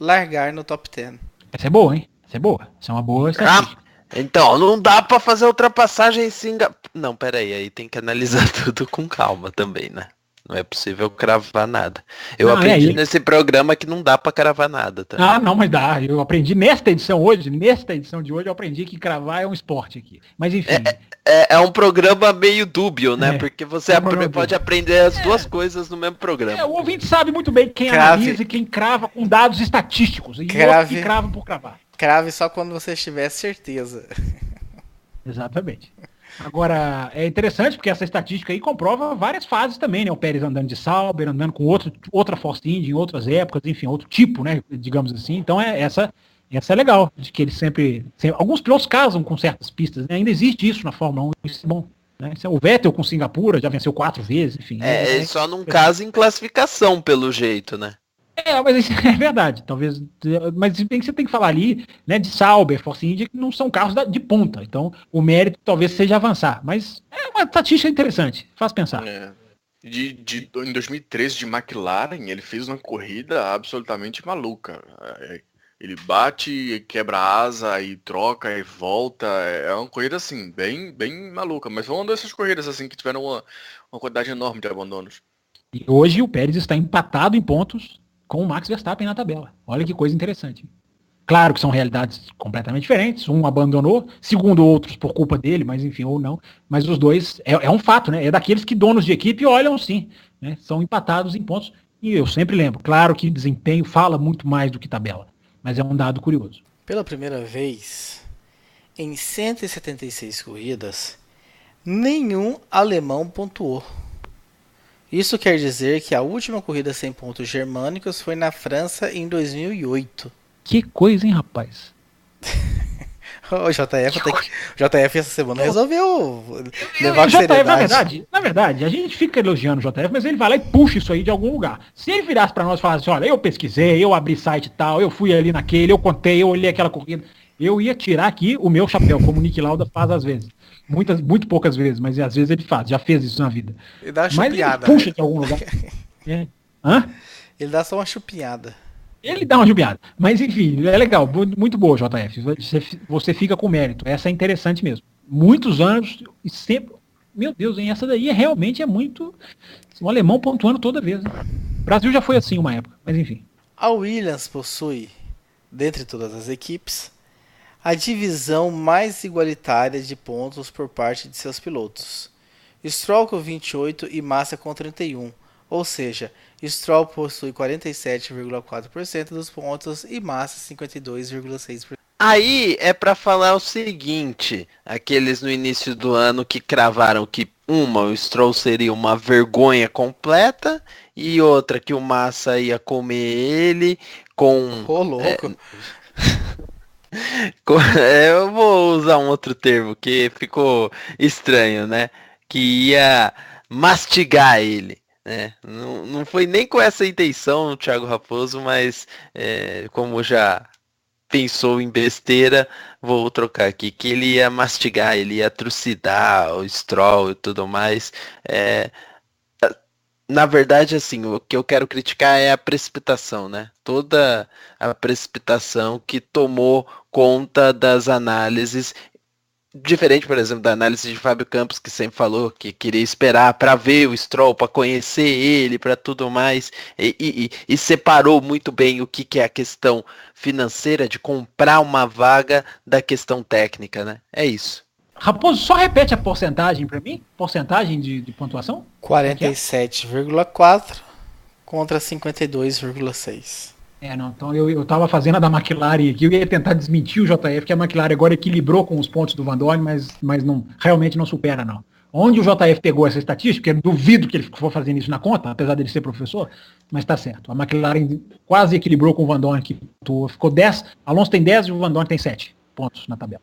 largar no top 10. Essa é boa, hein? Essa é boa. Essa é uma boa estatística. Então, não dá pra fazer ultrapassagem em Singapura. Não, peraí, aí tem que analisar tudo com calma também, né? Não é possível cravar nada. Eu aprendi nesse programa que não dá pra cravar nada, tá? Não, mas dá. Eu aprendi nesta edição de hoje, eu aprendi que cravar é um esporte aqui. Mas enfim. É um programa meio dúbio, né? Porque você pode aprender as duas coisas no mesmo programa. O ouvinte sabe muito bem quem analisa e quem crava com dados estatísticos. E outros que cravam por cravar. Crave só quando você tiver certeza. Exatamente. Agora, é interessante porque essa estatística aí comprova várias fases também, né? O Pérez andando de Sauber, andando com outra Force India em outras épocas, enfim, outro tipo, né? Digamos assim. Então, essa é legal, de que ele sempre... Alguns pilotos casam com certas pistas, né? Ainda existe isso na Fórmula 1, isso é bom. Né? O Vettel com Singapura já venceu 4 vezes, enfim. Ele só não casa em classificação, pelo jeito, né? Mas isso é verdade, talvez, mas você tem que falar ali, né, de Sauber, Force India, que não são carros de ponta, então o mérito talvez seja avançar, mas é uma estatística interessante, faz pensar. Em 2013 de McLaren, ele fez uma corrida absolutamente maluca. Ele bate, quebra a asa, e troca e volta, é uma corrida assim, bem, bem maluca, mas foi uma dessas corridas assim que tiveram uma quantidade enorme de abandonos. E hoje o Pérez está empatado em pontos com o Max Verstappen na tabela. Olha que coisa interessante. Claro que são realidades completamente diferentes. Um abandonou, segundo outros por culpa dele, mas enfim, ou não. Mas os dois, é um fato, né? É daqueles que donos de equipe olham sim, né? São empatados em pontos. E eu sempre lembro, claro que desempenho fala muito mais do que tabela. Mas é um dado curioso. Pela primeira vez, em 176 corridas, nenhum alemão pontuou. Isso quer dizer que a última corrida sem pontos germânicos foi na França em 2008. Que coisa, hein, rapaz? O JF essa semana resolveu levar a seriedade. Na verdade, a gente fica elogiando o JF, mas ele vai lá e puxa isso aí de algum lugar. Se ele virasse pra nós e falasse, olha, eu pesquisei, eu abri site e tal, eu fui ali naquele, eu contei, eu olhei aquela corrida, eu ia tirar aqui o meu chapéu, como o Niki Lauda faz às vezes. Muito poucas vezes, mas às vezes ele faz, já fez isso na vida. Ele dá uma mas chupinhada. Ele puxa de algum lugar. Ele dá só uma chupinhada. Ele dá uma jubiada. Mas enfim, é legal, muito boa, JF. Você fica com mérito. Essa é interessante mesmo. Muitos anos e sempre. Meu Deus, hein? Essa daí realmente é muito. Um alemão pontuando toda vez. Né? O Brasil já foi assim uma época, mas enfim. A Williams possui, dentre todas as equipes, a divisão mais igualitária de pontos por parte de seus pilotos. Stroll com 28 e Massa com 31. Ou seja, Stroll possui 47,4% dos pontos e Massa 52,6%. Aí é pra falar o seguinte, aqueles no início do ano que cravaram que o Stroll seria uma vergonha completa e outra que o Massa ia comer ele com... Ô, louco! Eu vou usar um outro termo que ficou estranho, né? Que ia mastigar ele. Não foi nem com essa intenção o Thiago Raposo, mas como já pensou em besteira, vou trocar aqui, que ele ia mastigar, ele ia trucidar o Stroll e tudo mais. Na verdade, assim, o que eu quero criticar é a precipitação, né? Toda a precipitação que tomou conta das análises. Diferente, por exemplo, da análise de Fábio Campos, que sempre falou que queria esperar para ver o Stroll, para conhecer ele, para tudo mais, e separou muito bem o que é a questão financeira de comprar uma vaga da questão técnica, né? É isso. Raposo, só repete a porcentagem para mim? Porcentagem de pontuação? 47,4 contra 52,6. Não, então eu tava fazendo a da McLaren aqui, eu ia tentar desmentir o JF, que a McLaren agora equilibrou com os pontos do Van Dorn, mas não, realmente não supera, não. Onde o JF pegou essa estatística, eu duvido que ele for fazendo isso na conta, apesar dele ser professor, mas tá certo. A McLaren quase equilibrou com o Van Dorn, que ficou 10, Alonso tem 10 e o Van Dorn tem 7 pontos na tabela.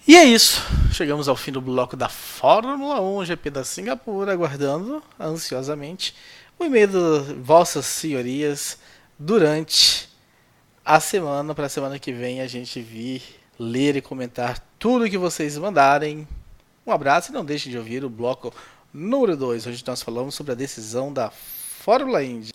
E é isso, chegamos ao fim do bloco da Fórmula 1 GP da Singapura, aguardando ansiosamente o e-mail de vossas senhorias durante a semana, para a semana que vem a gente vir ler e comentar tudo que vocês mandarem. Um abraço e não deixem de ouvir o bloco número 2, onde nós falamos sobre a decisão da Fórmula Indy.